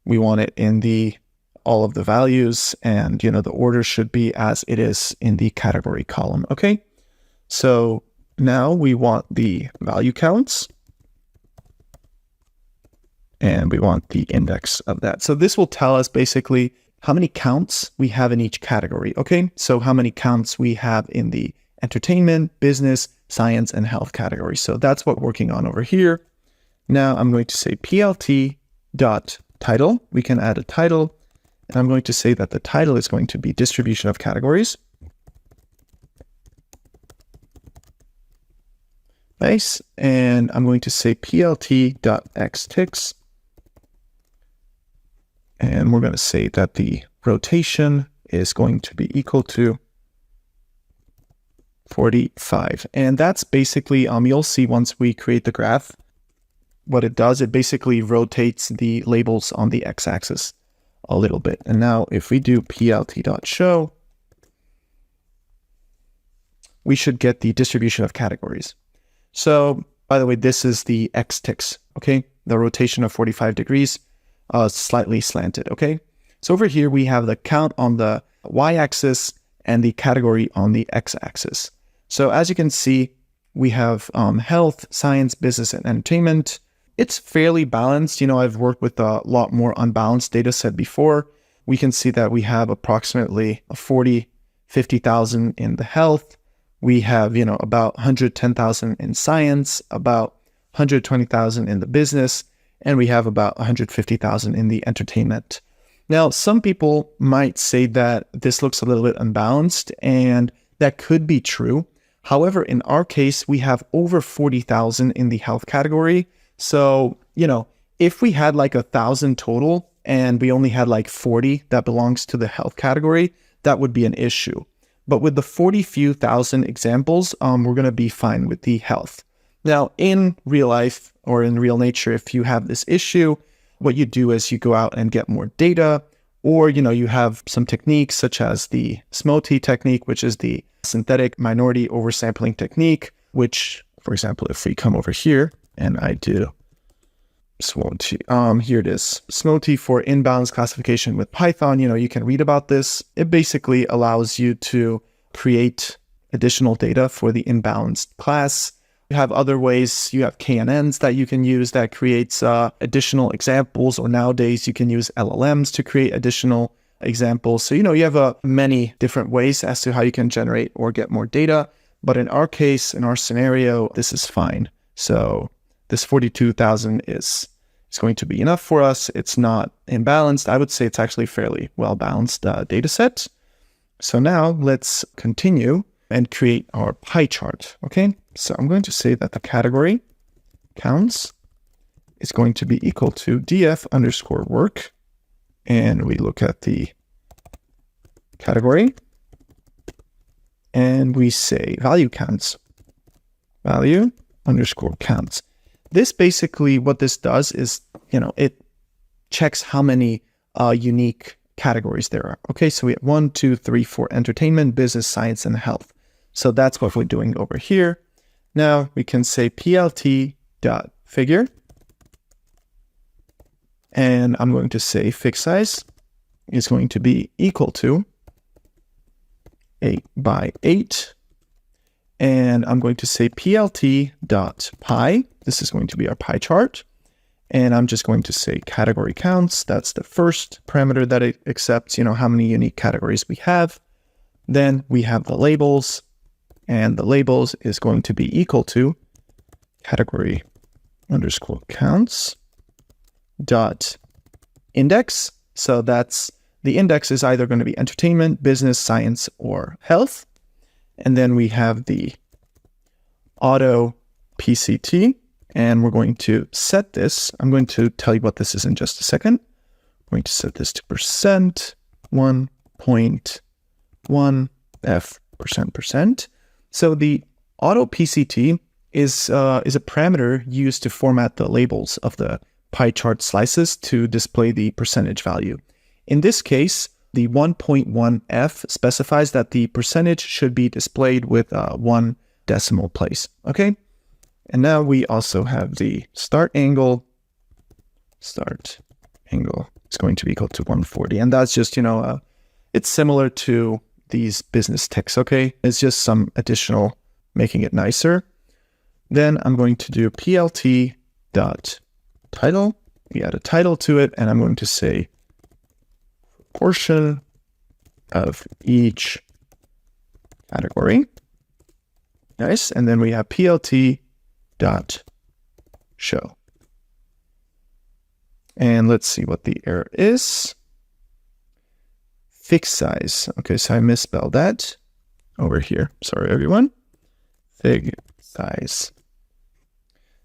we want it in all of the values, and, the order should be as it is in the category column, okay? So now we want the value counts, and we want the index of that. So this will tell us basically how many counts we have in each category, okay? So how many counts we have in the entertainment, business, science, and health category. So that's what we're working on over here. Now I'm going to say plt.title. We can add a title, and I'm going to say that the title is going to be distribution of categories. Nice. And I'm going to say plt.xticks. And we're going to say that the rotation is going to be equal to 45. And that's basically, you'll see once we create the graph, what it does, it basically rotates the labels on the x-axis a little bit. And now if we do plt.show, we should get the distribution of categories. So by the way, this is the x ticks, okay? The rotation of 45 degrees, slightly slanted, okay? So over here, we have the count on the y-axis and the category on the x-axis. So as you can see, we have health, science, business, and entertainment. It's fairly balanced. I've worked with a lot more unbalanced data set before. We can see that we have approximately 50,000 in the health. We have, about 110,000 in science, about 120,000 in the business, and we have about 150,000 in the entertainment. Now, some people might say that this looks a little bit unbalanced, and that could be true. However, in our case, we have over 40,000 in the health category. So, if we had like 1,000 total and we only had like 40 that belongs to the health category, that would be an issue. But with the 40 few thousand examples, we're going to be fine with the health. Now, in real life or in real nature, if you have this issue, what you do is you go out and get more data, or, you have some techniques such as the SMOTI technique, which is the synthetic minority oversampling technique, which, for example, if we come over here and I do SMOTI, here it is, SMOTI for inbounds classification with Python, you can read about this. It basically allows you to create additional data for the inbounds class. You have other ways, you have KNNs that you can use that creates additional examples, or nowadays you can use LLMs to create additional examples. So, you have many different ways as to how you can generate or get more data. But in our case, in our scenario, this is fine. So this 42,000 is going to be enough for us. It's not imbalanced. I would say it's actually fairly well-balanced data set. So now let's continue and create our pie chart, okay? So I'm going to say that the category counts is going to be equal to df_work. And we look at the category and we say value counts, value_counts. This basically, what this does is, it checks how many unique categories there are. Okay, so we have 1, 2, 3, 4, entertainment, business, science, and health. So that's what we're doing over here. Now we can say plt.figure, and I'm going to say fixed size is going to be equal to 8 by 8. And I'm going to say plt.pie. This is going to be our pie chart. And I'm just going to say category counts. That's the first parameter that it accepts, how many unique categories we have. Then we have the labels, and the labels is going to be equal to category_counts dot index. So that's the index is either going to be entertainment, business, science, or health. And then we have the auto PCT, and we're going to set this. I'm going to tell you what this is in just a second. I'm going to set this to %1.1f%. So the auto PCT is a parameter used to format the labels of the pie chart slices to display the percentage value. In this case, the 1.1f specifies that the percentage should be displayed with 1 decimal place, okay? And now we also have the start angle. Start angle is going to be equal to 140. And that's just, it's similar to these business ticks, okay? It's just some additional, making it nicer. Then I'm going to do plt.title. We add a title to it, and I'm going to say portion of each category. Nice. And then we have plt.show. And let's see what the error is. Fixed size. Okay, so I misspelled that over here. Sorry, everyone. Fig size.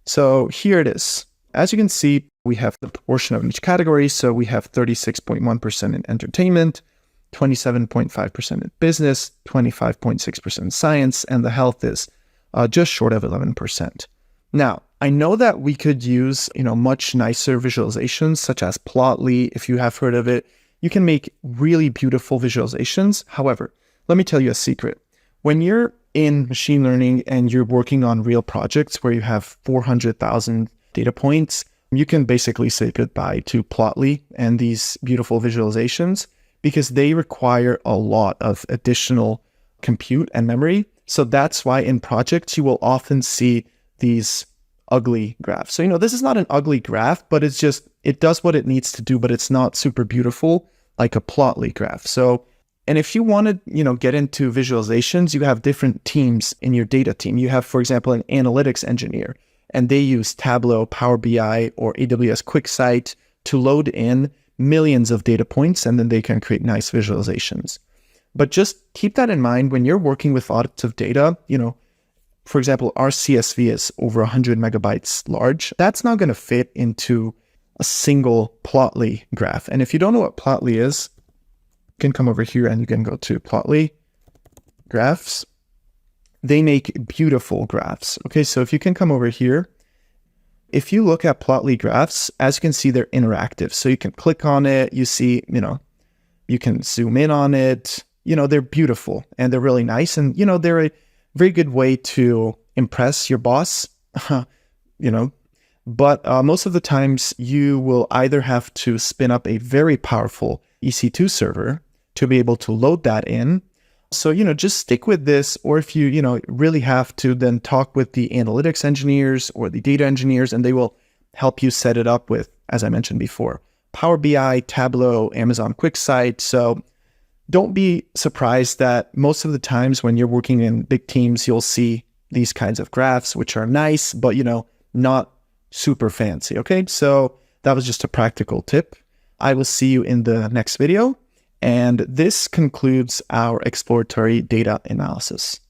So here it is. as you can see, we have the proportion of each category. So we have 36.1% in entertainment, 27.5% in business, 25.6% in science, and the health is just short of 11%. Now, I know that we could use, much nicer visualizations such as Plotly. If you have heard of it, you can make really beautiful visualizations. However, let me tell you a secret. When you're in machine learning and you're working on real projects where you have 400,000 data points, you can basically say goodbye to Plotly and these beautiful visualizations because they require a lot of additional compute and memory. So that's why in projects, you will often see these ugly graphs. So, this is not an ugly graph, but it does what it needs to do, but it's not super beautiful like a Plotly graph. So, and if you want to, get into visualizations, you have different teams in your data team. You have, for example, an analytics engineer, and they use Tableau, Power BI, or AWS QuickSight to load in millions of data points, and then they can create nice visualizations. But just keep that in mind when you're working with lots of data. For example, our CSV is over 100 megabytes large. That's not going to fit into a single Plotly graph. And if you don't know what Plotly is, you can come over here and you can go to Plotly graphs. They make beautiful graphs. Okay, so if you can come over here, if you look at Plotly graphs, as you can see, they're interactive. So you can click on it, you see, you can zoom in on it. They're beautiful and they're really nice. And, they're a very good way to impress your boss, but most of the times you will either have to spin up a very powerful EC2 server to be able to load that in. So, just stick with this, or if you, really have to, then talk with the analytics engineers or the data engineers, and they will help you set it up with, as I mentioned before, Power BI, Tableau, Amazon QuickSight. So don't be surprised that most of the times when you're working in big teams, you'll see these kinds of graphs, which are nice, but, not super fancy. Okay, so that was just a practical tip. I will see you in the next video. And this concludes our exploratory data analysis.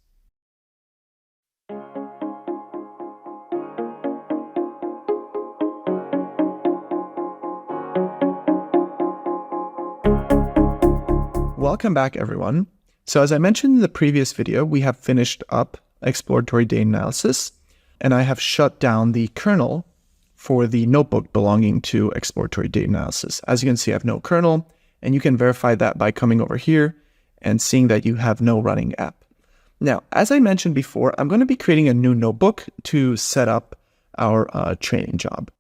Welcome back, everyone. So as I mentioned in the previous video, we have finished up exploratory data analysis, and I have shut down the kernel for the notebook belonging to exploratory data analysis. As you can see, I have no kernel, and you can verify that by coming over here and seeing that you have no running app. Now, as I mentioned before, I'm going to be creating a new notebook to set up our training job.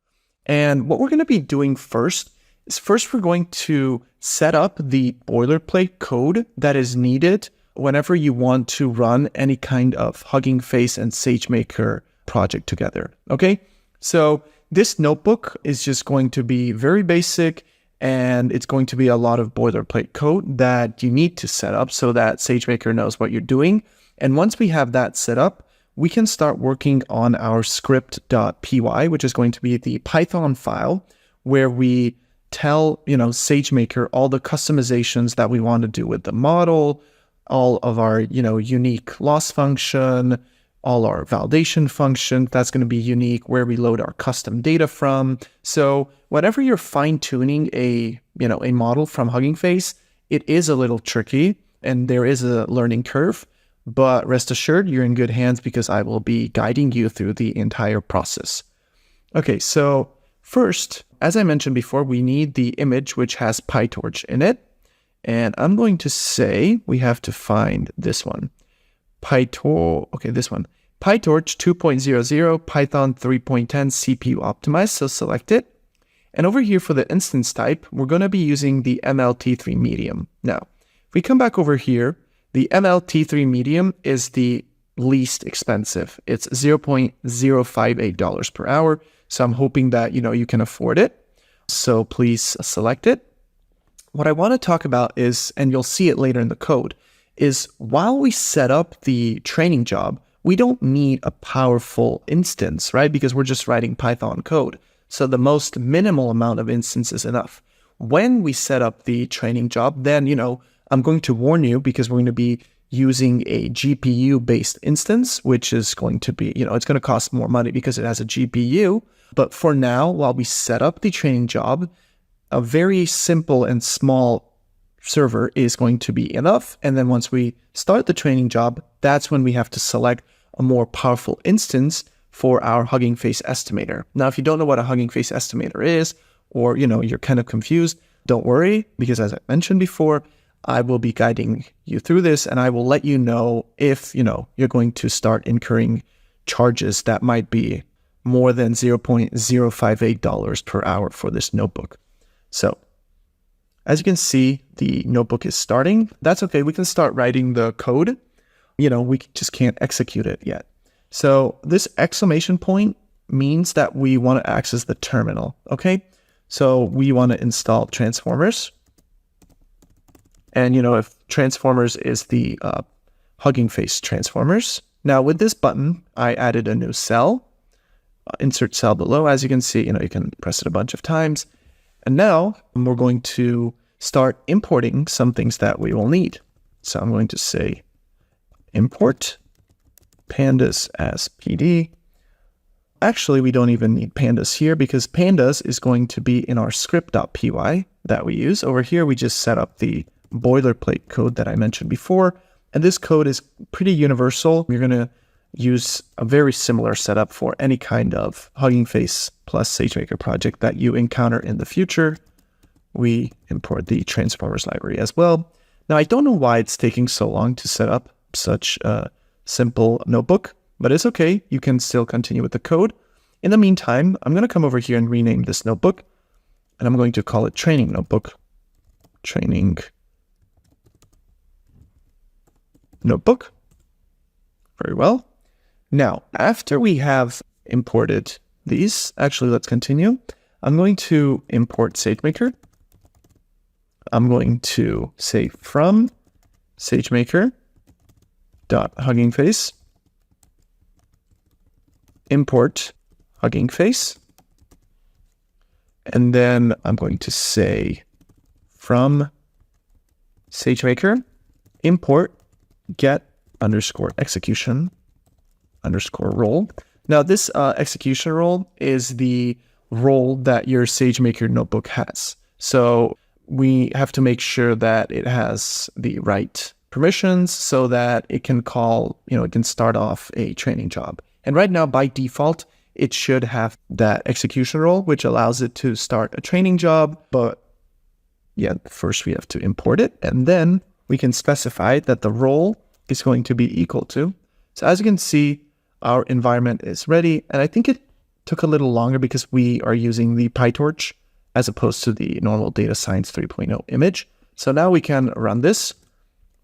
And what we're going to be doing first is we're going to set up the boilerplate code that is needed whenever you want to run any kind of HuggingFace and SageMaker project together. Okay, so this notebook is just going to be very basic, and it's going to be a lot of boilerplate code that you need to set up so that SageMaker knows what you're doing. And once we have that set up, we can start working on our script.py, which is going to be the Python file where we tell, SageMaker all the customizations that we want to do with the model, all of our, unique loss function, all our validation function that's going to be unique, where we load our custom data from. So whenever you're fine-tuning a model from HuggingFace, it is a little tricky and there is a learning curve, but rest assured you're in good hands because I will be guiding you through the entire process. Okay, so first, as I mentioned before, we need the image which has PyTorch in it. And I'm going to say we have to find this one. This one. PyTorch 2.00, Python 3.10, CPU optimized, so select it. And over here for the instance type, we're going to be using the MLT3 medium. Now, if we come back over here, the MLT3 medium is the least expensive. It's $0.058 per hour. So I'm hoping that, you can afford it. So please select it. What I want to talk about is, and you'll see it later in the code, is while we set up the training job, we don't need a powerful instance, right? Because we're just writing Python code. So the most minimal amount of instance is enough. When we set up the training job, then, I'm going to warn you because we're going to be using a GPU-based instance, which is going to be, it's going to cost more money because it has a GPU. But for now, while we set up the training job, a very simple and small server is going to be enough. And then once we start the training job, that's when we have to select a more powerful instance for our HuggingFace estimator. Now, if you don't know what a HuggingFace estimator is, or you're kind of confused, don't worry, because as I mentioned before, I will be guiding you through this, and I will let you know if you're going to start incurring charges that might be more than $0.058 per hour for this notebook. So as you can see, the notebook is starting. That's okay. We can start writing the code. We just can't execute it yet. So this exclamation point means that we want to access the terminal. Okay. So we want to install transformers. And if transformers is the HuggingFace transformers. Now with this button, I added a new cell, insert cell below. As you can see, you can press it a bunch of times. And now we're going to start importing some things that we will need. So I'm going to say import pandas as PD. Actually, we don't even need pandas here because pandas is going to be in our script.py that we use. Over here, we just set up the boilerplate code that I mentioned before. And this code is pretty universal. You're going to use a very similar setup for any kind of HuggingFace plus SageMaker project that you encounter in the future. We import the transformers library as well. Now, I don't know why it's taking so long to set up such a simple notebook, but it's okay. You can still continue with the code. In the meantime, I'm going to come over here and rename this notebook, and I'm going to call it training notebook. Training notebook. Very well. Now, after we have imported these, actually, let's continue. I'm going to import SageMaker. I'm going to say from SageMaker.HuggingFace import HuggingFace. And then I'm going to say from SageMaker import get underscore execution underscore role. Now this execution role is the role that your SageMaker notebook has. So we have to make sure that it has the right permissions so that it can call, it can start off a training job. And right now, by default, it should have that execution role, which allows it to start a training job. But yeah, first we have to import it, and then we can specify that the role is going to be equal to. So as you can see, our environment is ready. And I think it took a little longer because we are using the PyTorch as opposed to the normal Data Science 3.0 image. So now we can run this,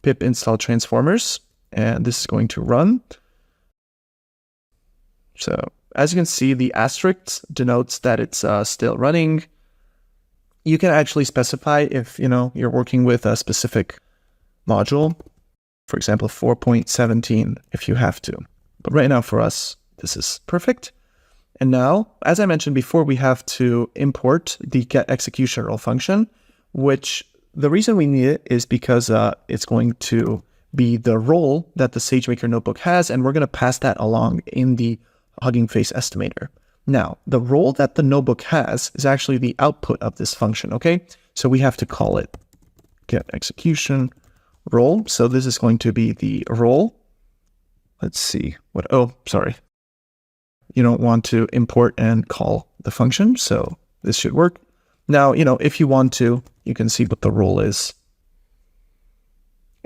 pip install transformers, and this is going to run. So as you can see, the asterisk denotes that it's still running. You can actually specify if you're working with a specific module, for example, 4.17 if you have to. But right now for us, this is perfect. And now, as I mentioned before, we have to import the get execution role function, which the reason we need it is because it's going to be the role that the SageMaker notebook has, and we're going to pass that along in the HuggingFace estimator. Now, the role that the notebook has is actually the output of this function, okay? So we have to call it get execution role. So this is going to be the role. Let's see what, sorry. You don't want to import and call the function, so this should work. Now, if you want to, you can see what the role is.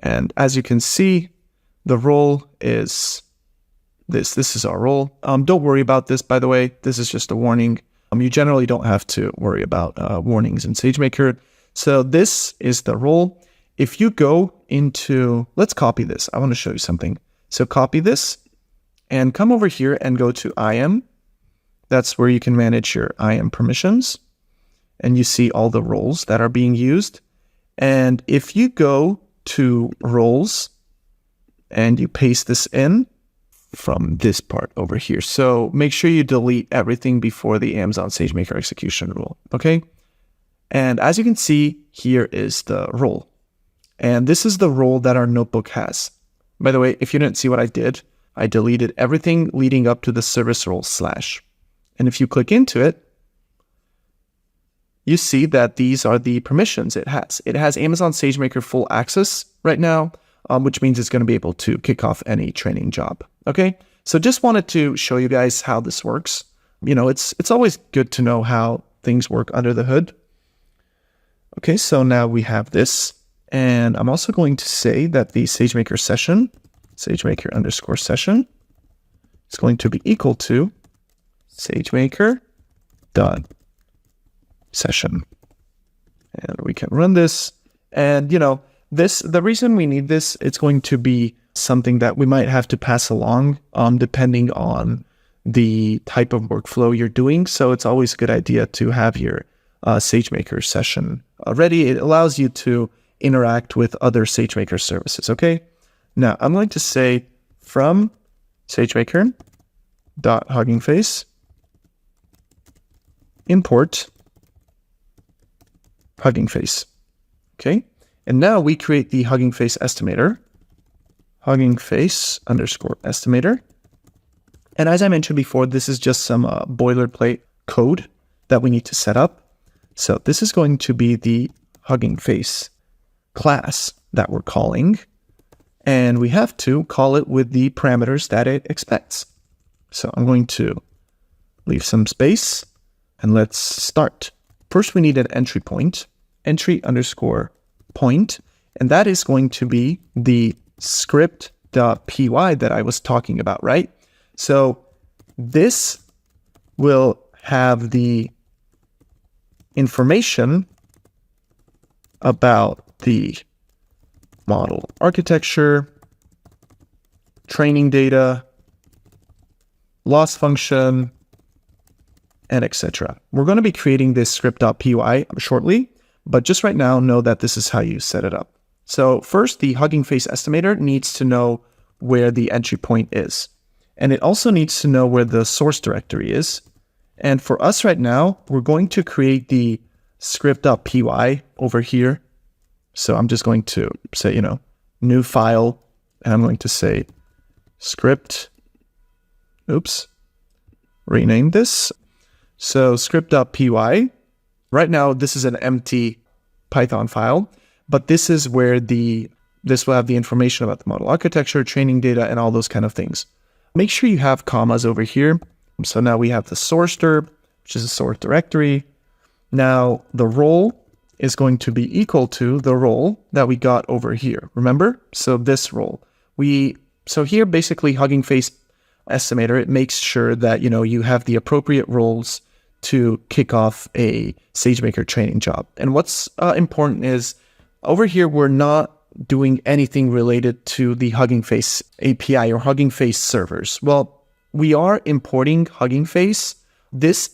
And as you can see, the role is this. This is our role. Don't worry about this, by the way. This is just a warning. You generally don't have to worry about warnings in SageMaker. So this is the role. If you go into, let's copy this. I want to show you something. So copy this and come over here and go to IAM. That's where you can manage your IAM permissions. And you see all the roles that are being used. And if you go to roles and you paste this in from this part over here. So make sure you delete everything before the Amazon SageMaker execution rule, okay? And as you can see, here is the role. And this is the role that our notebook has. By the way, if you didn't see what I did, I deleted everything leading up to the service role /. And if you click into it, you see that these are the permissions it has. It has Amazon SageMaker full access right now, which means it's going to be able to kick off any training job. Okay, so just wanted to show you guys how this works. It's always good to know how things work under the hood. Okay, so now we have this, and I'm also going to say that the SageMaker session, SageMaker_session, is going to be equal to SageMaker.session. And we can run this. And the reason we need this, it's going to be something that we might have to pass along depending on the type of workflow you're doing. So it's always a good idea to have your SageMaker session ready. It allows you to interact with other SageMaker services. Okay. Now I'm going to say from SageMaker.HuggingFace import HuggingFace. Okay. And now we create the HuggingFace estimator, HuggingFace_estimator. And as I mentioned before, this is just some boilerplate code that we need to set up. So this is going to be the HuggingFace class that we're calling. And we have to call it with the parameters that it expects. So I'm going to leave some space and let's start. First, we need an entry point, entry_point. And that is going to be the script.py that I was talking about, right? So this will have the information about the model architecture, training data, loss function, and etc. We're going to be creating this script.py shortly, but just right now, know that this is how you set it up. So first, the HuggingFace estimator needs to know where the entry point is. And it also needs to know where the source directory is. And for us right now, we're going to create the script.py over here. So I'm just going to say, new file, and I'm going to say script, rename this. So script.py, right now, this is an empty Python file, but this is where this will have the information about the model architecture, training data, and all those kind of things. Make sure you have commas over here. So now we have the source dirb, which is a source directory. Now the role is going to be equal to the role that we got over here. Remember? So this role. So here basically HuggingFace estimator, it makes sure that you have the appropriate roles to kick off a SageMaker training job. And what's important is over here we're not doing anything related to the HuggingFace API or HuggingFace servers. Well, we are importing HuggingFace.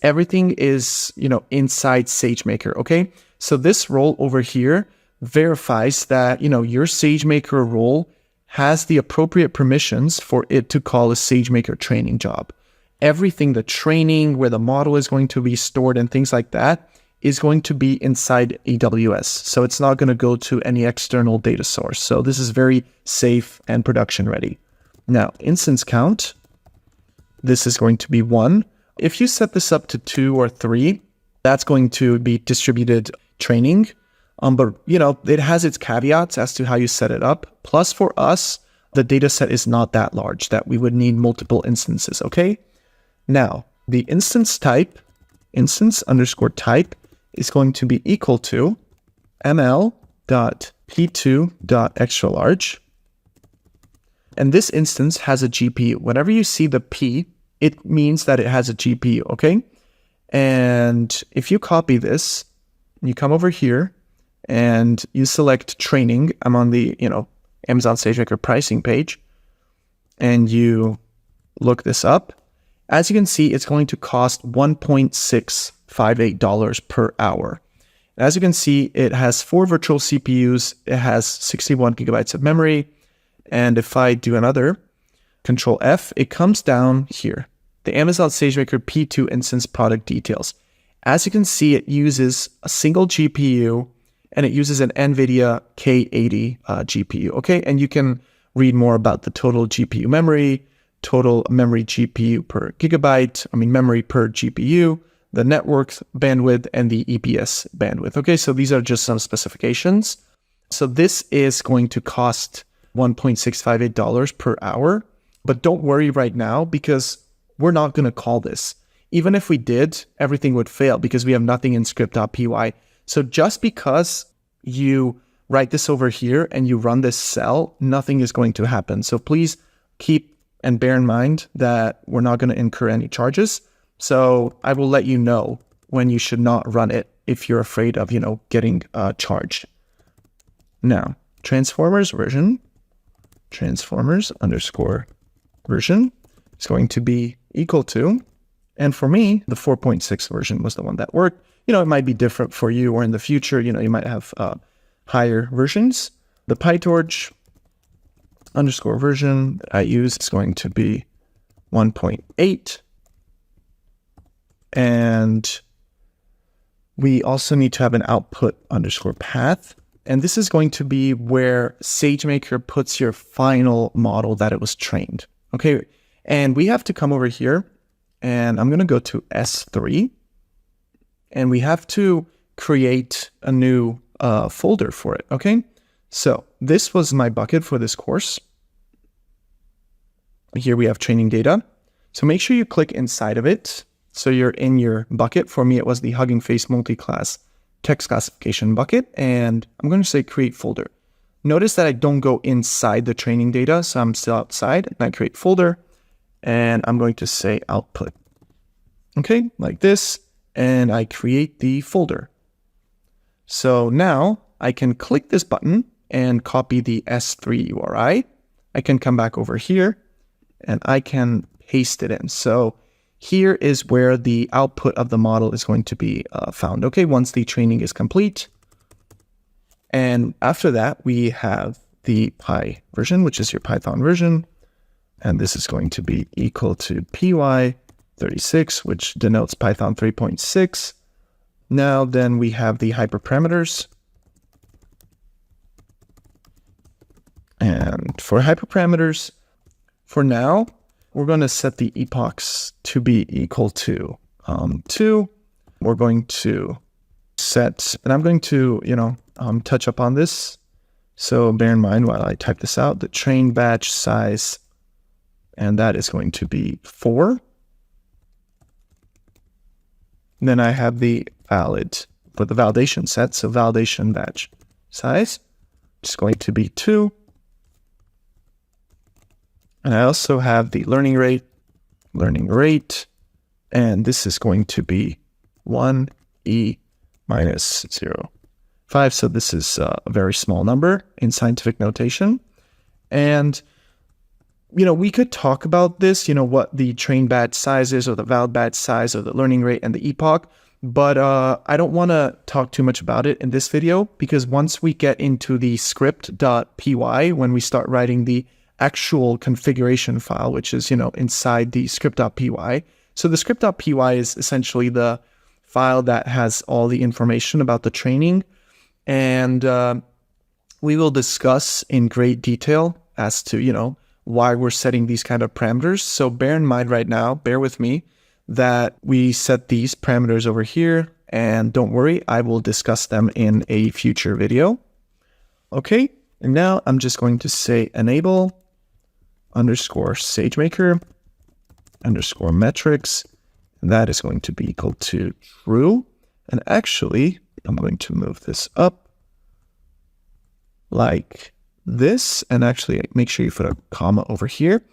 Everything is, inside SageMaker, okay? So this role over here verifies that, your SageMaker role has the appropriate permissions for it to call a SageMaker training job. Everything, the training, where the model is going to be stored and things like that, is going to be inside AWS. So it's not going to go to any external data source. So this is very safe and production ready. Now, instance count, this is going to be 1. If you set this up to 2 or 3, that's going to be distributed training. But it has its caveats as to how you set it up. Plus for us, the data set is not that large that we would need multiple instances, okay? Now, the instance type, instance_type, is going to be equal to ml.p2.extralarge. And this instance has a GPU. Whenever you see the P, it means that it has a GPU, okay? And if you copy this, you come over here and you select training. I'm on the, Amazon SageMaker pricing page, and you look this up. As you can see, it's going to cost $1.658 per hour. As you can see, it has 4 virtual CPUs. It has 61 gigabytes of memory. And if I do another, Control F, it comes down here, the Amazon SageMaker P2 instance product details. As you can see, it uses a single GPU and it uses an NVIDIA K80 GPU, okay? And you can read more about the total GPU memory, total memory GPU per gigabyte, memory per GPU, the network bandwidth, and the EPS bandwidth. Okay, so these are just some specifications. So this is going to cost $1.658 per hour, but don't worry right now because we're not going to call this. Even if we did, everything would fail because we have nothing in script.py. So just because you write this over here and you run this cell, nothing is going to happen. So please keep and bear in mind that we're not going to incur any charges. So I will let you know when you should not run it if you're afraid of, getting charged. Now, transformers underscore version is going to be equal to, and for me, the 4.6 version was the one that worked. It might be different for you, or in the future, you might have higher versions. The PyTorch underscore version that I use is going to be 1.8. And we also need to have an output underscore path. And this is going to be where SageMaker puts your final model that it was trained. Okay. And we have to come over here and I'm going to go to S3 and we have to create a new folder for it. Okay. So this was my bucket for this course. Here we have training data. So make sure you click inside of it. So you're in your bucket. For me, it was the HuggingFace multiclass text classification bucket. And I'm going to say create folder. Notice that I don't go inside the training data. So I'm still outside and I create folder and I'm going to say output. Okay, like this. And I create the folder. So now I can click this button and copy the S3 URI. I can come back over here and I can paste it in. So here is where the output of the model is going to be found. Okay, once the training is complete. And after that, we have the Py version, which is your Python version. And this is going to be equal to py36, which denotes Python 3.6. Now then we have the hyperparameters. And for hyperparameters, for now, we're going to set the epochs to be equal to 2. We're going to set, and I'm going to, touch up on this. So bear in mind while I type this out, the train batch size, and that is going to be 4. Then I have the valid for the validation set. So validation batch size is going to be 2. And I also have the learning rate, and this is going to be 1e minus 0.5. So this is a very small number in scientific notation. And, we could talk about this, what the train batch size is or the valid batch size or the learning rate and the epoch. But I don't want to talk too much about it in this video because once we get into the script.py, when we start writing the actual configuration file, which is, inside the script.py. So the script.py is essentially the file that has all the information about the training. And we will discuss in great detail as to, why we're setting these kind of parameters. So bear in mind right now, bear with me, that we set these parameters over here. And don't worry, I will discuss them in a future video. Okay, and now I'm just going to say enable underscore SageMaker underscore metrics. And that is going to be equal to true. And actually, I'm going to move this up like this. And actually make sure you put a comma over here.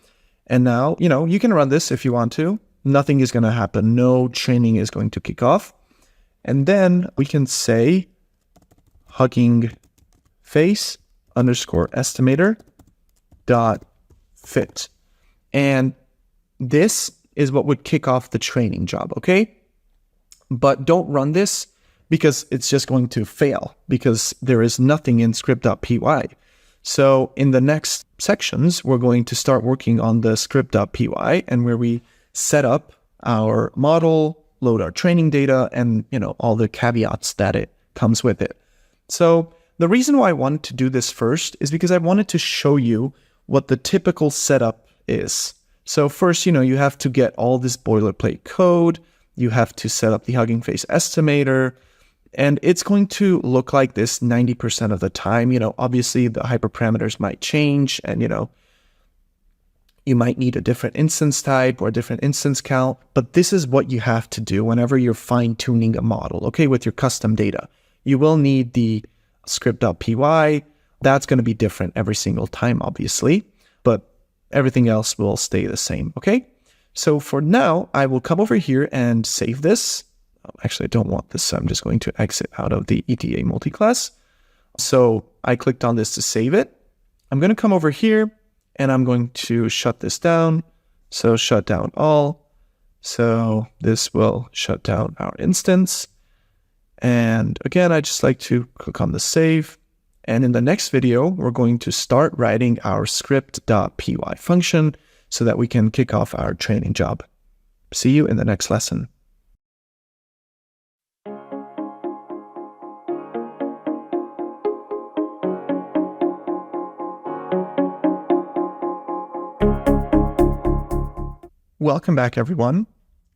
And now, you can run this if you want to. Nothing is going to happen. No training is going to kick off. And then we can say HuggingFace underscore estimator dot fit. And this is what would kick off the training job, okay? But don't run this because it's just going to fail because there is nothing in script.py. So in the next sections, we're going to start working on the script.py and where we set up our model, load our training data, and all the caveats that it comes with it. So the reason why I wanted to do this first is because I wanted to show you what the typical setup is. So first, you have to get all this boilerplate code. You have to set up the HuggingFace estimator. And it's going to look like this 90% of the time. Obviously the hyperparameters might change and, you might need a different instance type or a different instance count, but this is what you have to do whenever you're fine-tuning a model, okay, with your custom data. You will need the script.py. That's going to be different every single time, obviously, but everything else will stay the same, okay? So for now, I will come over here and save this. Actually, I don't want this, so I'm just going to exit out of the ETA multiclass. So I clicked on this to save it. I'm going to come over here and I'm going to shut this down. So shut down all. So this will shut down our instance. And again, I just like to click on the save. And in the next video, we're going to start writing our script.py function so that we can kick off our training job. See you in the next lesson. Welcome back, everyone.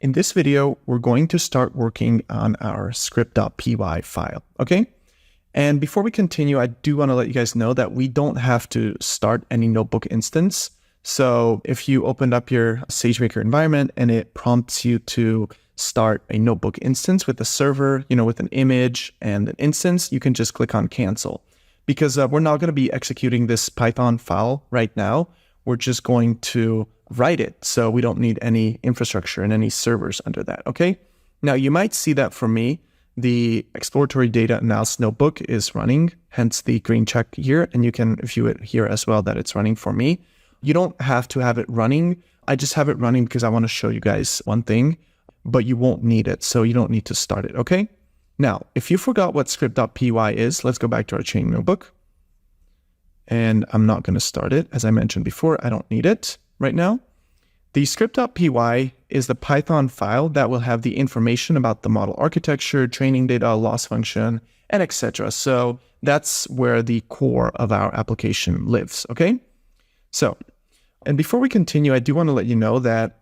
In this video, we're going to start working on our script.py file, okay? And before we continue, I do want to let you guys know that we don't have to start any notebook instance. So if you opened up your SageMaker environment and it prompts you to start a notebook instance with a server, with an image and an instance, you can just click on cancel. Because we're not going to be executing this Python file right now. We're just going to write it. So we don't need any infrastructure and any servers under that, okay? Now you might see that for me, the exploratory data analysis notebook is running, hence the green check here. And you can view it here as well that it's running for me. You don't have to have it running. I just have it running because I want to show you guys one thing, but you won't need it. So you don't need to start it, okay? Now, if you forgot what script.py is, let's go back to our training notebook. And I'm not going to start it. As I mentioned before, I don't need it right now. The script.py is the Python file that will have the information about the model architecture, training data, loss function, and etc. So that's where the core of our application lives, okay? So, and before we continue, I do want to let you know that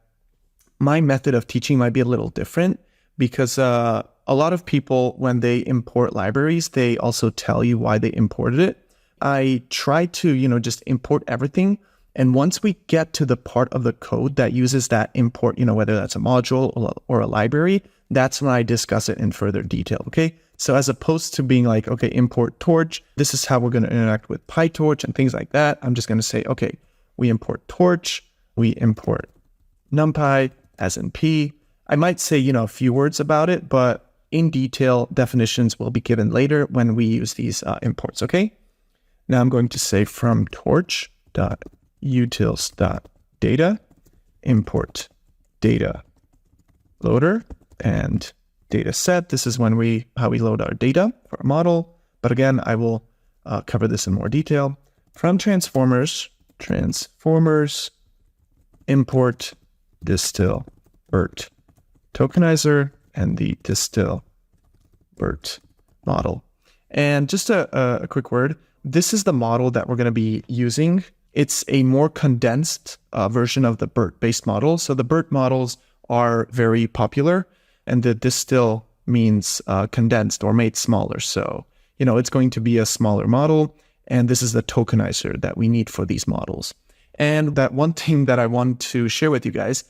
my method of teaching might be a little different because a lot of people, when they import libraries, they also tell you why they imported it. I try to, just import everything. And once we get to the part of the code that uses that import, whether that's a module or a library, that's when I discuss it in further detail, okay? So as opposed to being like, okay, import torch, this is how we're going to interact with PyTorch and things like that. I'm just going to say, okay, we import torch, we import NumPy as in P. I might say, a few words about it, but in detail, definitions will be given later when we use these imports, okay? Now I'm going to say from torch.utils.data, import data loader and Dataset. This is how we load our data for a model. But again, I will cover this in more detail. From transformers, import distill BERT tokenizer and the distill BERT model. And just a quick word, this is the model that we're going to be using. It's a more condensed version of the BERT-based model. So the BERT models are very popular, and the distill means condensed or made smaller. So, it's going to be a smaller model, and this is the tokenizer that we need for these models. And that one thing that I want to share with you guys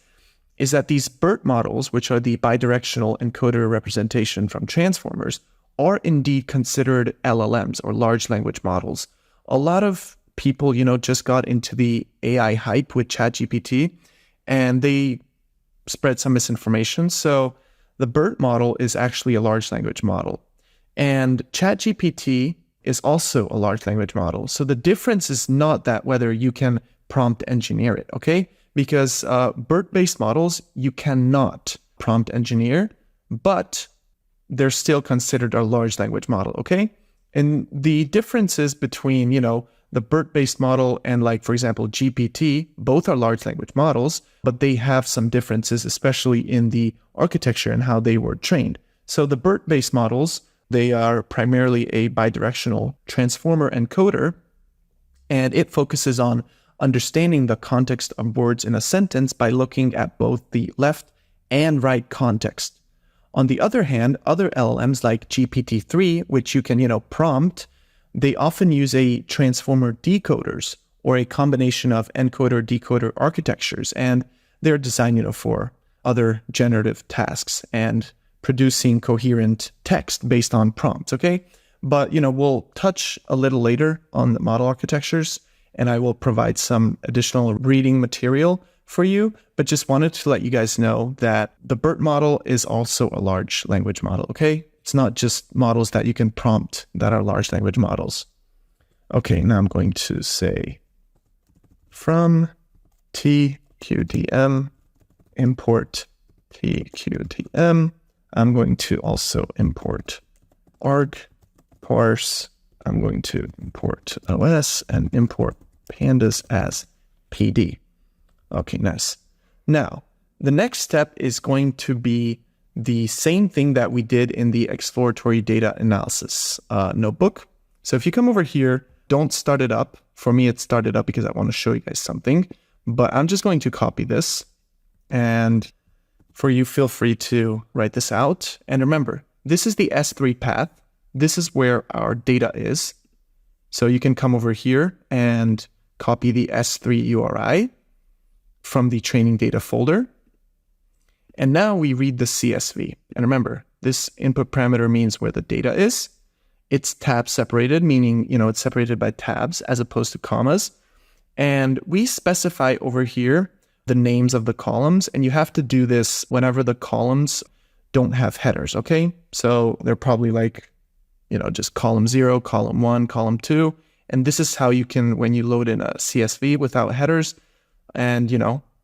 is that these BERT models, which are the bidirectional encoder representation from transformers, are indeed considered LLMs or large language models. A lot of people, just got into the AI hype with ChatGPT, and they spread some misinformation. So the BERT model is actually a large language model, and ChatGPT is also a large language model. So the difference is not that whether you can prompt engineer it, okay? Because BERT-based models, you cannot prompt engineer, but they're still considered a large language model, okay? And the differences between, the BERT-based model and for example, GPT, both are large language models, but they have some differences, especially in the architecture and how they were trained. So the BERT-based models, they are primarily a bidirectional transformer encoder, and it focuses on understanding the context of words in a sentence by looking at both the left and right context. On the other hand, other LLMs like GPT-3, which you can, prompt, they often use a transformer decoders or a combination of encoder-decoder architectures, and they're designed, for other generative tasks and producing coherent text based on prompts, okay? But, we'll touch a little later on the model architectures, and I will provide some additional reading material for you, but just wanted to let you guys know that the BERT model is also a large language model, okay? It's not just models that you can prompt that are large language models. Okay, now I'm going to say from TQDM, import TQDM. I'm going to also import arg parse. I'm going to import OS and import pandas as PD. Okay, nice. Now, the next step is going to be the same thing that we did in the exploratory data analysis notebook. So if you come over here, don't start it up. For me, it started up because I want to show you guys something, but I'm just going to copy this. And for you, feel free to write this out. And remember, this is the S3 path. This is where our data is. So you can come over here and copy the S3 URI from the training data folder. And now we read the CSV. And remember, this input parameter means where the data is. It's tab separated, meaning, it's separated by tabs as opposed to commas. And we specify over here the names of the columns. And you have to do this whenever the columns don't have headers, okay? So they're probably like, just column 0, column 1, column 2. And this is how you can, when you load in a CSV without headers, and,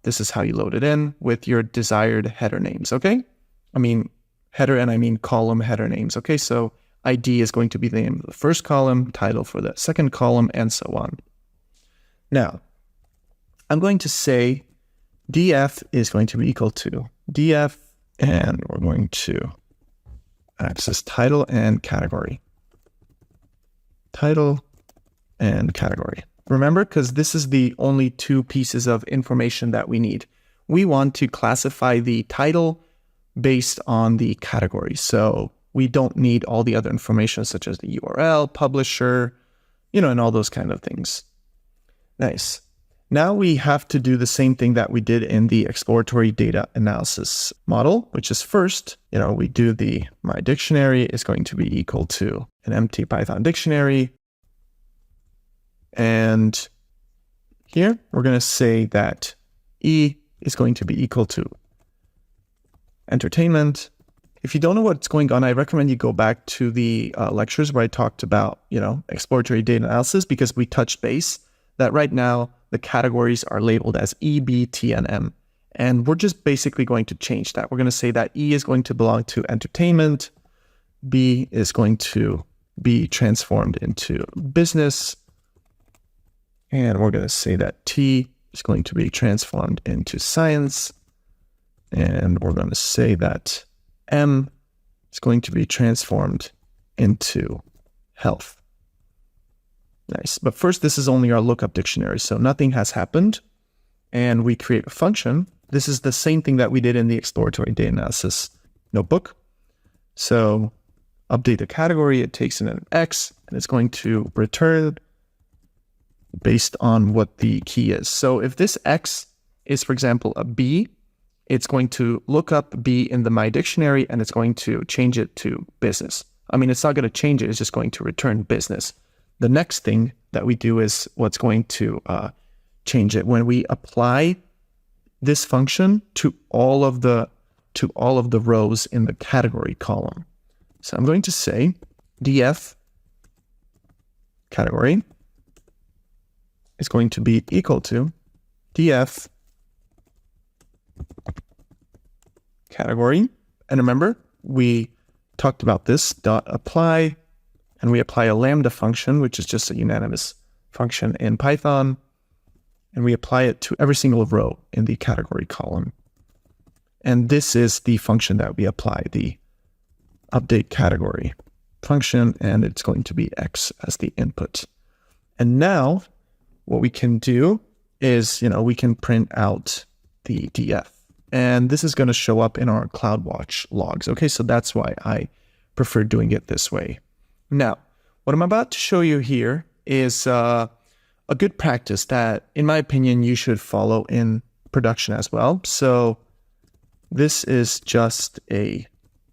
this is how you load it in with your desired header names, okay? I mean header, and I mean column header names, okay? So ID is going to be the name of the first column, title for the second column, and so on. Now, I'm going to say df is going to be equal to df, and we're going to access title and category. Title and category. Remember, because this is the only two pieces of information that we need. We want to classify the title based on the category. So we don't need all the other information such as the URL, publisher, and all those kind of things. Nice. Now we have to do the same thing that we did in the exploratory data analysis model, which is first, we do the my dictionary is going to be equal to an empty Python dictionary. And here we're going to say that E is going to be equal to entertainment. If you don't know what's going on, I recommend you go back to the lectures where I talked about, exploratory data analysis, because we touched base that right now the categories are labeled as E, B, T, and M. And we're just basically going to change that. We're going to say that E is going to belong to entertainment. B is going to be transformed into business. And we're going to say that T is going to be transformed into science. And we're going to say that M is going to be transformed into health. Nice. But first, this is only our lookup dictionary, so nothing has happened. And we create a function. This is the same thing that we did in the exploratory data analysis notebook. So update the category, it takes in an X, and it's going to return based on what the key is. So if this X is, for example, a B, it's going to look up B in the My Dictionary, and it's going to change it to business. I mean, it's not going to change it. It's just going to return business. The next thing that we do is what's going to change it. When we apply this function to all of the rows in the category column. So I'm going to say df category is going to be equal to df category. And remember, we talked about this dot apply, and we apply a lambda function, which is just a unanimous function in Python. And we apply it to every single row in the category column. And this is the function that we apply, the update category function, and it's going to be X as the input. And now what we can do is, we can print out the DF. And this is going to show up in our CloudWatch logs. Okay, so that's why I prefer doing it this way. Now, what I'm about to show you here is a good practice that, in my opinion, you should follow in production as well. So this is just a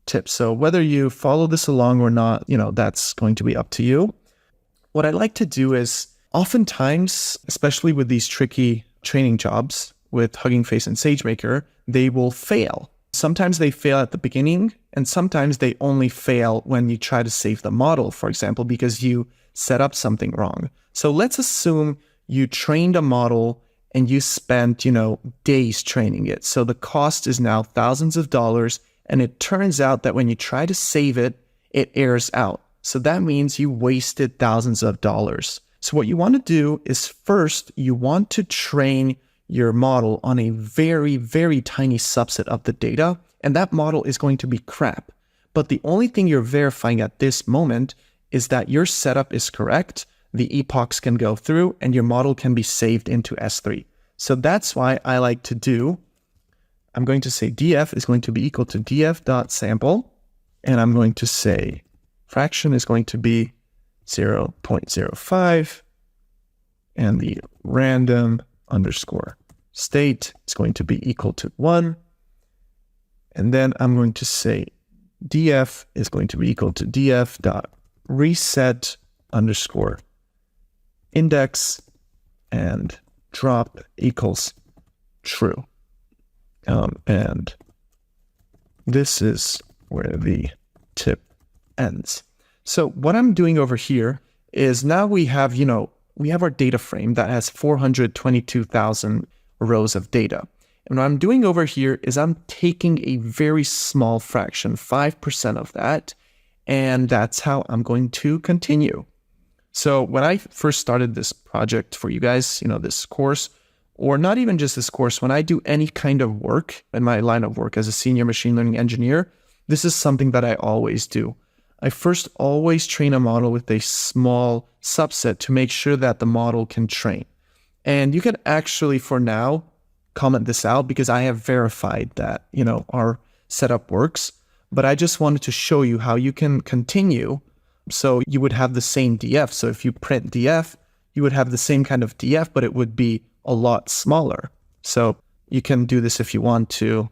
tip. So whether you follow this along or not, that's going to be up to you. What I like to do is oftentimes, especially with these tricky training jobs with HuggingFace and SageMaker, they will fail. Sometimes they fail at the beginning, and sometimes they only fail when you try to save the model, for example, because you set up something wrong. So let's assume you trained a model and you spent, days training it. So the cost is now thousands of dollars, and it turns out that when you try to save it, it errors out. So that means you wasted thousands of dollars. So what you want to do is first, you want to train your model on a very, very tiny subset of the data, and that model is going to be crap. But the only thing you're verifying at this moment is that your setup is correct, the epochs can go through, and your model can be saved into S3. So that's why I like to do, I'm going to say df is going to be equal to df.sample, and I'm going to say fraction is going to be 0.05, and the random underscore state is going to be equal to 1. And then I'm going to say df is going to be equal to df.reset underscore index and drop equals true. And this is where the tip ends. So what I'm doing over here is now we have our data frame that has 422,000 rows of data. And what I'm doing over here is I'm taking a very small fraction, 5% of that, and that's how I'm going to continue. So when I first started this project for you guys, this course, or not even just this course, when I do any kind of work in my line of work as a senior machine learning engineer, this is something that I always do. I first always train a model with a small subset to make sure that the model can train. And you can actually, for now, comment this out because I have verified that, our setup works. But I just wanted to show you how you can continue. So you would have the same DF. So if you print DF, you would have the same kind of DF, but it would be a lot smaller. So you can do this if you want to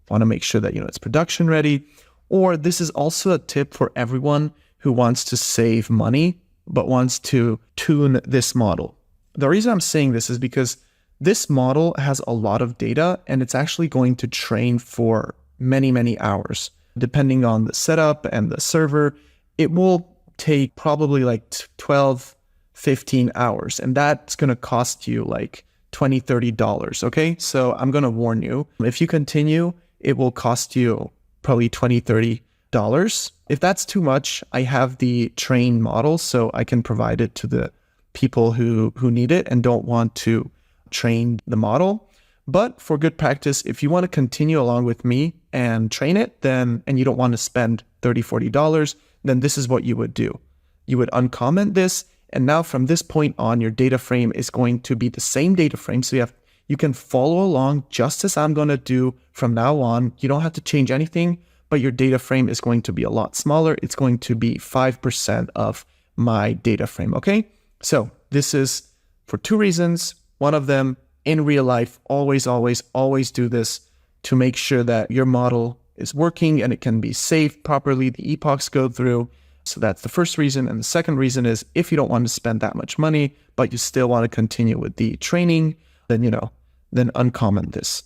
make sure that, it's production ready. Or this is also a tip for everyone who wants to save money, but wants to tune this model. The reason I'm saying this is because this model has a lot of data and it's actually going to train for many, many hours. Depending on the setup and the server, it will take probably like 12, 15 hours. And that's going to cost you like $20, $30. Okay. So I'm going to warn you, if you continue, it will cost you probably $20, $30. If that's too much, I have the trained model, so I can provide it to the people who need it and don't want to train the model. But for good practice, if you want to continue along with me and train it, and you don't want to spend $30, $40, then this is what you would do. You would uncomment this, and now from this point on, your data frame is going to be the same data frame. So you can follow along just as I'm going to do from now on. You don't have to change anything, but your data frame is going to be a lot smaller. It's going to be 5% of my data frame, okay? So this is for two reasons. One of them, in real life, always, always, always do this to make sure that your model is working and it can be saved properly, the epochs go through. So that's the first reason. And the second reason is if you don't want to spend that much money, but you still want to continue with the training, then uncomment this.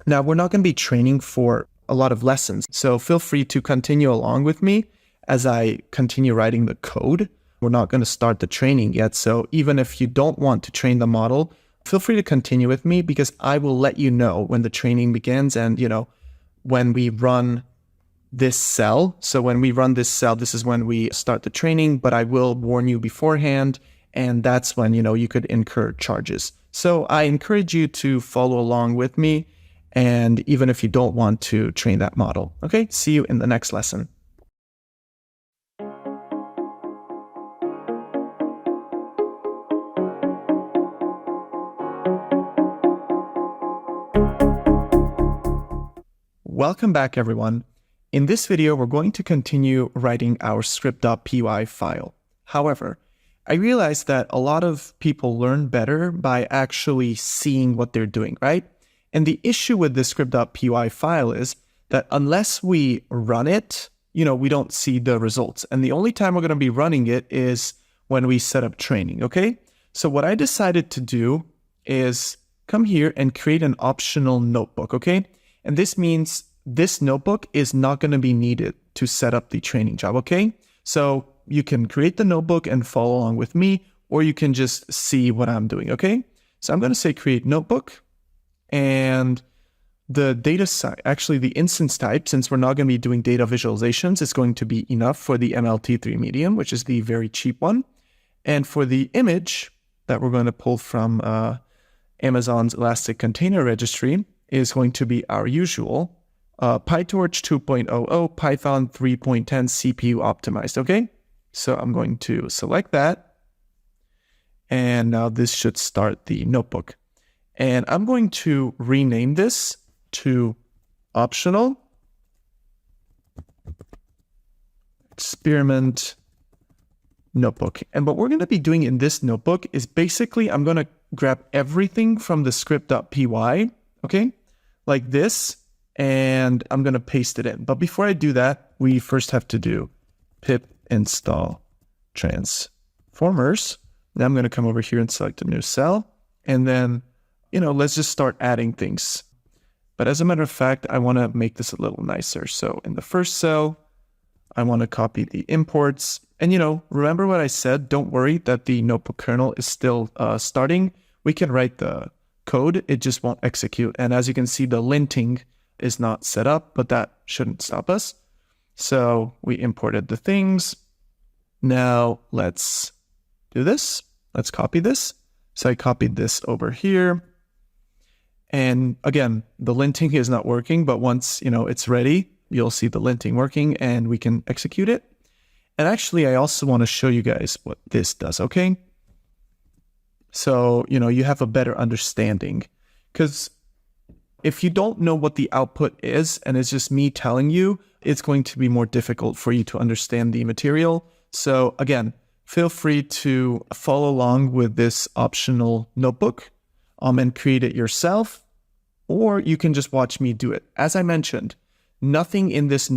Now, we're not going to be training for a lot of lessons, so feel free to continue along with me as I continue writing the code. We're not going to start the training yet, so even if you don't want to train the model, feel free to continue with me because I will let you know when the training begins and, when we run this cell. So when we run this cell, this is when we start the training, but I will warn you beforehand, and that's when, you could incur charges. So I encourage you to follow along with me, and even if you don't want to train that model. Okay, see you in the next lesson. Welcome back, everyone. In this video, we're going to continue writing our script.py file. However, I realized that a lot of people learn better by actually seeing what they're doing, right? And the issue with this script.py file is that unless we run it, we don't see the results. And the only time we're going to be running it is when we set up training, okay? So what I decided to do is come here and create an optional notebook, okay? And this means this notebook is not going to be needed to set up the training job, okay? So you can create the notebook and follow along with me, or you can just see what I'm doing, okay? So I'm going to say create notebook, and the the instance type, since we're not going to be doing data visualizations, is going to be enough for the MLT3 medium, which is the very cheap one. And for the image that we're going to pull from Amazon's Elastic Container Registry is going to be our usual PyTorch 2.00, Python 3.10 CPU optimized, okay? So I'm going to select that. And now this should start the notebook. And I'm going to rename this to optional experiment notebook. And what we're going to be doing in this notebook is basically I'm going to grab everything from the script.py, okay, like this, and I'm going to paste it in. But before I do that, we first have to do pip install transformers. Then I'm going to come over here and select a new cell, and then, let's just start adding things. But as a matter of fact, I want to make this a little nicer. So in the first cell, I want to copy the imports. And, remember what I said? Don't worry that the notebook kernel is still starting. We can write the code. It just won't execute. And as you can see, the linting is not set up, but that shouldn't stop us. So we imported the things. Now let's do this. Let's copy this. So I copied this over here. And again, the linting is not working, but once, it's ready, you'll see the linting working and we can execute it. And actually, I also want to show you guys what this does, okay? So, you have a better understanding, because if you don't know what the output is and it's just me telling you, it's going to be more difficult for you to understand the material. So again, feel free to follow along with this optional notebook and create it yourself, or you can just watch me do it. As I mentioned, nothing in this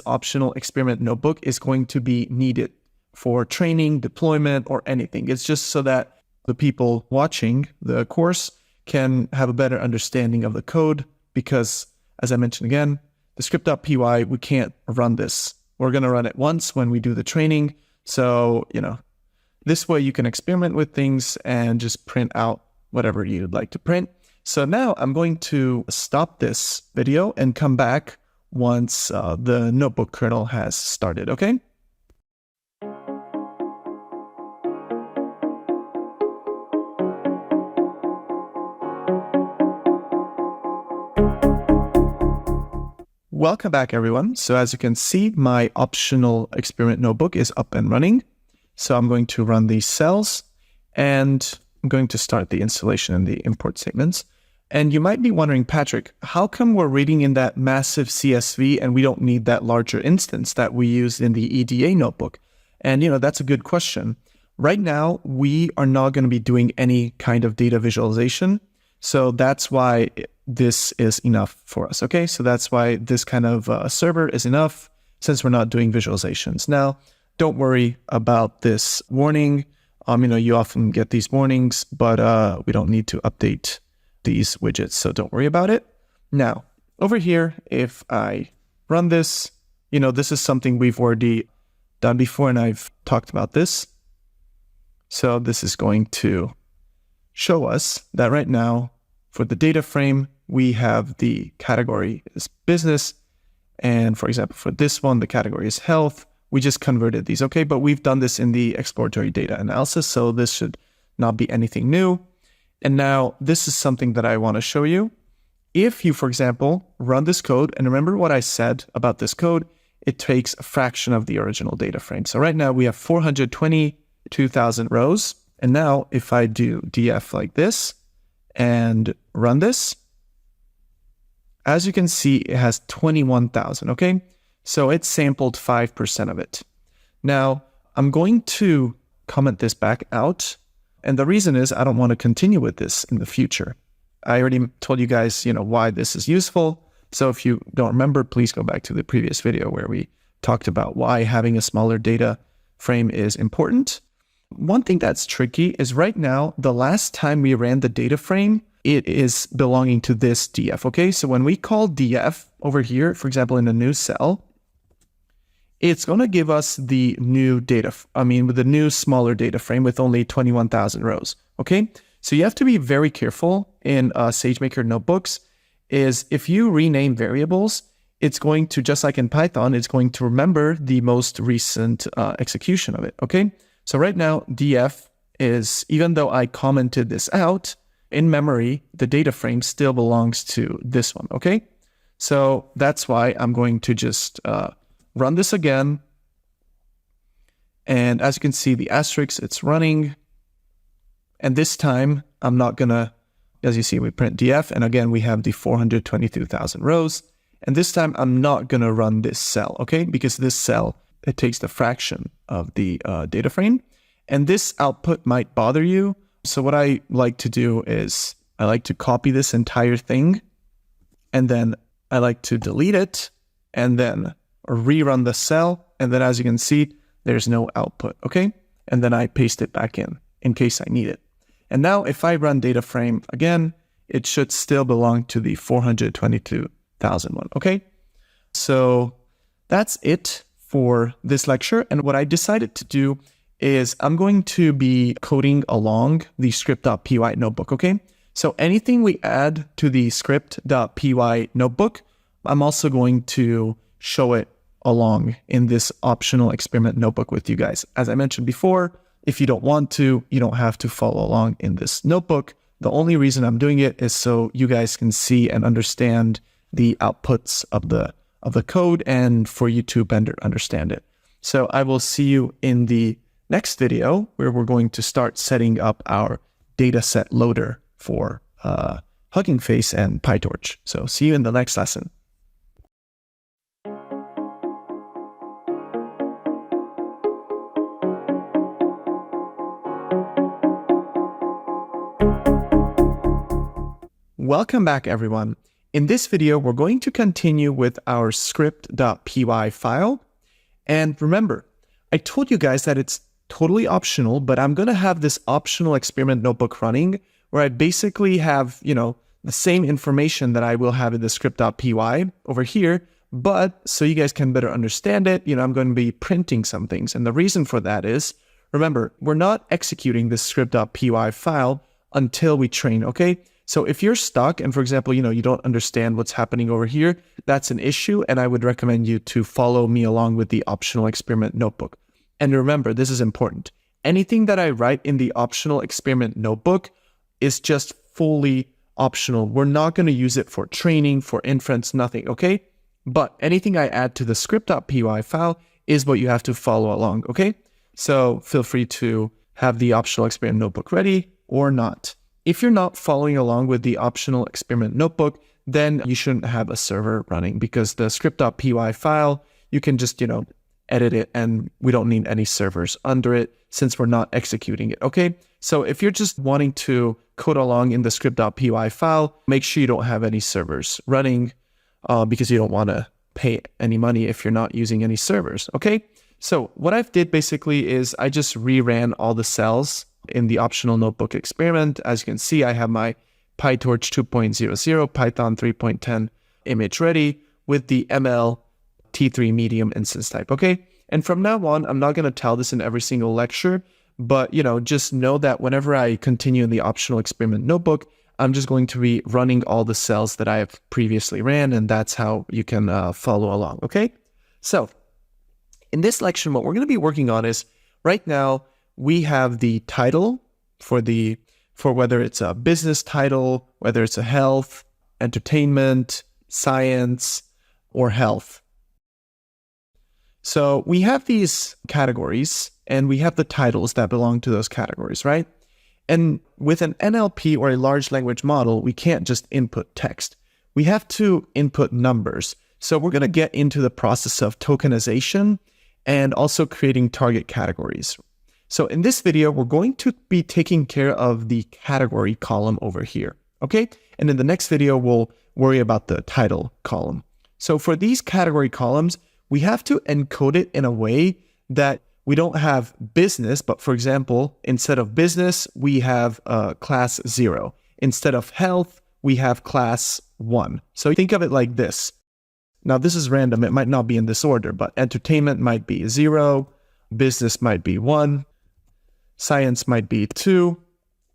optional experiment notebook is going to be needed for training, deployment, or anything. It's just so that the people watching the course can have a better understanding of the code, because as I mentioned again, the script.py, we can't run this. We're going to run it once when we do the training. So, this way you can experiment with things and just print out whatever you'd like to print. So now I'm going to stop this video and come back once the notebook kernel has started, okay? Welcome back, everyone. So as you can see, my optional experiment notebook is up and running. So I'm going to run these cells and I'm going to start the installation and the import statements. And you might be wondering, Patrik, how come we're reading in that massive CSV and we don't need that larger instance that we used in the EDA notebook? And, that's a good question. Right now, we are not going to be doing any kind of data visualization. So that's why this is enough for us, okay? So that's why this kind of server is enough, since we're not doing visualizations. Now, don't worry about this warning. You often get these warnings, but we don't need to update these widgets, so don't worry about it. Now, over here, if I run this, this is something we've already done before, and I've talked about this. So this is going to show us that right now, for the data frame, we have the category is business. And for example, for this one, the category is health. We just converted these, okay? But we've done this in the exploratory data analysis, so this should not be anything new. And now this is something that I want to show you. If you, for example, run this code, and remember what I said about this code, it takes a fraction of the original data frame. So right now we have 422,000 rows. And now if I do df like this and run this, As you can see, it has 21,000, okay? So it sampled 5% of it. Now, I'm going to comment this back out. And the reason is I don't want to continue with this in the future. I already told you guys, why this is useful. So if you don't remember, please go back to the previous video where we talked about why having a smaller data frame is important. One thing that's tricky is right now, the last time we ran the data frame, it is belonging to this df, okay? So when we call df over here, for example, in a new cell, it's going to give us the new with the new smaller data frame with only 21,000 rows, okay? So you have to be very careful in SageMaker notebooks is if you rename variables, it's going to, just like in Python, it's going to remember the most recent execution of it, okay? So right now, df is, even though I commented this out, in memory, the data frame still belongs to this one, okay? So that's why I'm going to just run this again. And as you can see, the asterisk, it's running. And this time, I'm not gonna, as you see, we print df, and again, we have the 422,000 rows. And this time, I'm not gonna run this cell, okay? Because this cell, it takes the fraction of the data frame. And this output might bother you. So what I like to do is I like to copy this entire thing, and then I like to delete it, and then rerun the cell. And then as you can see, there's no output, okay? And then I paste it back in case I need it. And now if I run data frame again, it should still belong to the 422,000 one, okay? So that's it for this lecture. And what I decided to do is I'm going to be coding along the script.py notebook, okay? So anything we add to the script.py notebook, I'm also going to show it along in this optional experiment notebook with you guys. As I mentioned before, if you don't want to, you don't have to follow along in this notebook. The only reason I'm doing it is so you guys can see and understand the outputs of the code and for you to better understand it. So I will see you in the next video where we're going to start setting up our dataset loader for HuggingFace and PyTorch. So see you in the next lesson. Welcome back, everyone. In this video, we're going to continue with our script.py file. And remember, I told you guys that it's totally optional, but I'm going to have this optional experiment notebook running where I basically have, the same information that I will have in the script.py over here. But so you guys can better understand it, I'm going to be printing some things. And the reason for that is, remember, we're not executing this script.py file until we train, okay? So if you're stuck and, for example, you don't understand what's happening over here, that's an issue. And I would recommend you to follow me along with the optional experiment notebook. And remember, this is important. Anything that I write in the optional experiment notebook is just fully optional. We're not going to use it for training, for inference, nothing, okay? But anything I add to the script.py file is what you have to follow along, okay? So feel free to have the optional experiment notebook ready or not. If you're not following along with the optional experiment notebook, then you shouldn't have a server running because the script.py file, you can just, edit it and we don't need any servers under it since we're not executing it, okay? So if you're just wanting to code along in the script.py file, make sure you don't have any servers running because you don't want to pay any money if you're not using any servers, okay? So what I've did basically is I just reran all the cells in the optional notebook experiment. As you can see, I have my PyTorch 2.00, Python 3.10 image ready with the ML T3 medium instance type, okay? And from now on, I'm not going to tell this in every single lecture, but just know that whenever I continue in the optional experiment notebook, I'm just going to be running all the cells that I have previously ran, and that's how you can follow along, okay? So in this lecture, what we're going to be working on is right now, we have the title for whether it's a business title, whether it's a health, entertainment, science, or health. So we have these categories and we have the titles that belong to those categories, right? And with an NLP or a large language model, we can't just input text. we have to input numbers. So we're going to get into the process of tokenization and also creating target categories. So in this video, we're going to be taking care of the category column over here, okay? And in the next video, we'll worry about the title column. So for these category columns, we have to encode it in a way that we don't have business, but for example, instead of business, we have class 0. Instead of health, we have class 1. So think of it like this. Now this is random, it might not be in this order, but entertainment might be 0, business might be 1, science might be 2,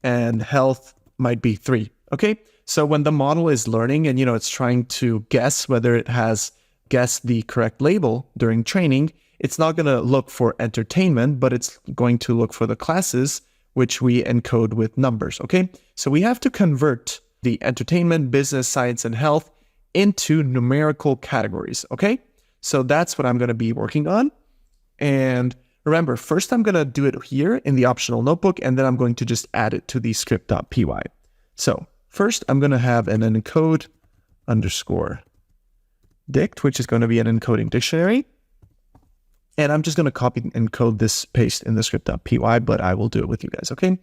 and health might be 3, okay? So when the model is learning and it's trying to guess whether it has guessed the correct label during training, it's not going to look for entertainment, but it's going to look for the classes which we encode with numbers, okay? So we have to convert the entertainment, business, science, and health into numerical categories, okay? So that's what I'm going to be working on. And remember, first I'm going to do it here in the optional notebook, and then I'm going to just add it to the script.py. So first I'm going to have an encode underscore dict, which is going to be an encoding dictionary. And I'm just going to copy and encode this paste in the script.py, but I will do it with you guys, okay?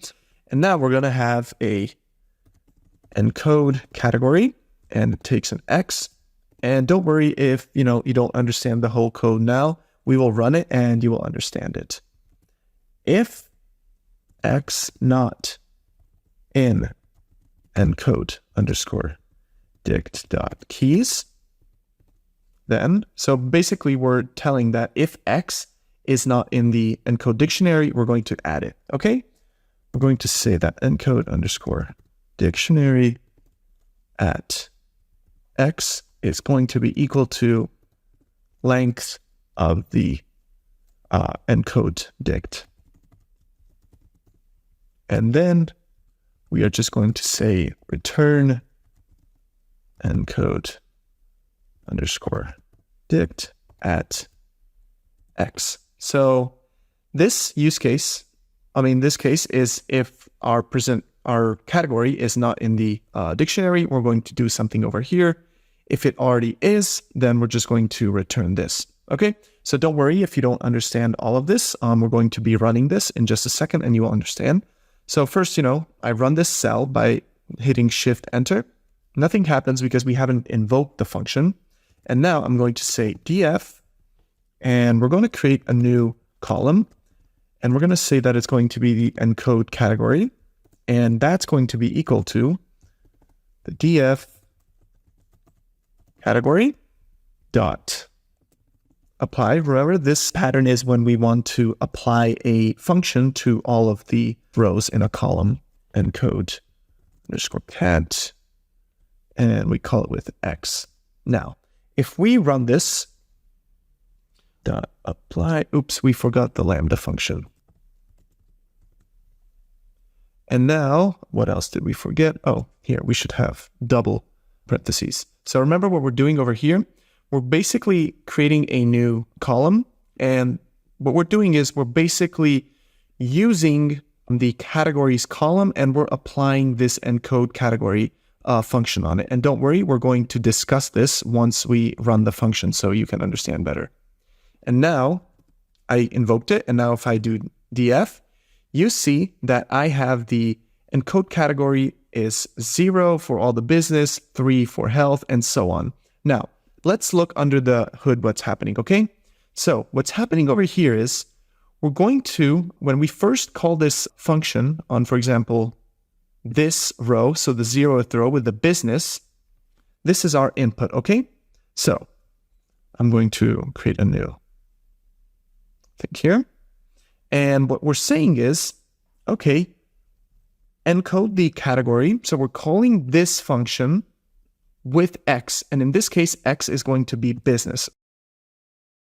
And now we're going to have a encode category, and it takes an X. And don't worry if, you don't understand the whole code now. We will run it and you will understand it. If X not in encode underscore dict dot keys, then, so basically we're telling that if X is not in the encode dictionary, we're going to add it, okay? We're going to say that encode underscore dictionary at X is going to be equal to length of the encode dict. And then we are just going to say return encode underscore dict at X. So this use case, this case is if our category is not in the dictionary, we're going to do something over here. If it already is, then we're just going to return this. Okay, so don't worry if you don't understand all of this. We're going to be running this in just a second and you will understand. So first, I run this cell by hitting Shift Enter. Nothing happens because we haven't invoked the function. And now I'm going to say df, and we're going to create a new column, and we're going to say that it's going to be the encode category, and that's going to be equal to the df category dot apply. Remember, this pattern is when we want to apply a function to all of the rows in a column, encode underscore cat, and we call it with X. Now, if we run this dot apply, oops, we forgot the lambda function. And now, what else did we forget? Oh, here, we should have double parentheses. So remember what we're doing over here? We're basically creating a new column. And what we're doing is we're basically using the categories column, and we're applying this encode category function on it. And don't worry, we're going to discuss this once we run the function so you can understand better. And now I invoked it. And now if I do df, you see that I have the encode category is 0 for all the business, 3 for health, and so on. Now, let's look under the hood what's happening, okay? So what's happening over here is we're going to, when we first call this function on, for example, this row, so the 0th row with the business, this is our input, okay? So I'm going to create a new thing here. And what we're saying is, okay, encode the category. So we're calling this function with X. And in this case, X is going to be business.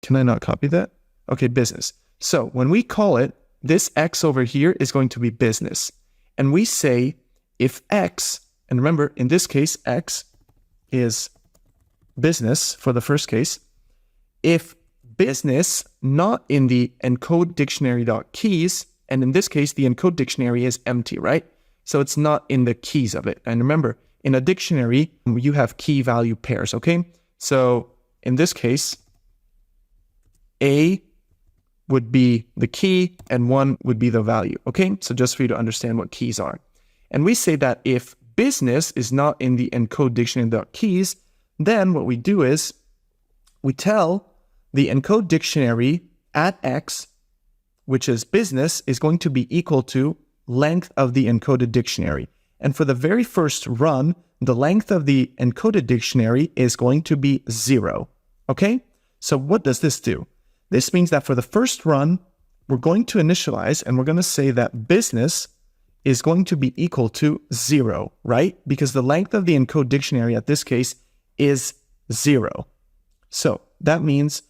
Can I not copy that? Okay, business. So when we call it, this X over here is going to be business. And we say if X, and remember, in this case, X is business for the first case, if business not in the encode dictionary.keys, and in this case, the encode dictionary is empty, right? So it's not in the keys of it. And remember, in a dictionary, you have key value pairs, okay? So in this case, A would be the key and 1 would be the value, okay? So just for you to understand what keys are. And we say that if business is not in the encode dictionary.keys, then what we do is we tell the encode dictionary at X, which is business, is going to be equal to length of the encoded dictionary. And for the very first run, the length of the encoded dictionary is going to be 0. Okay? So what does this do? This means that for the first run, we're going to initialize and we're going to say that business is going to be equal to 0, right? Because the length of the encode dictionary at this case is 0. So that means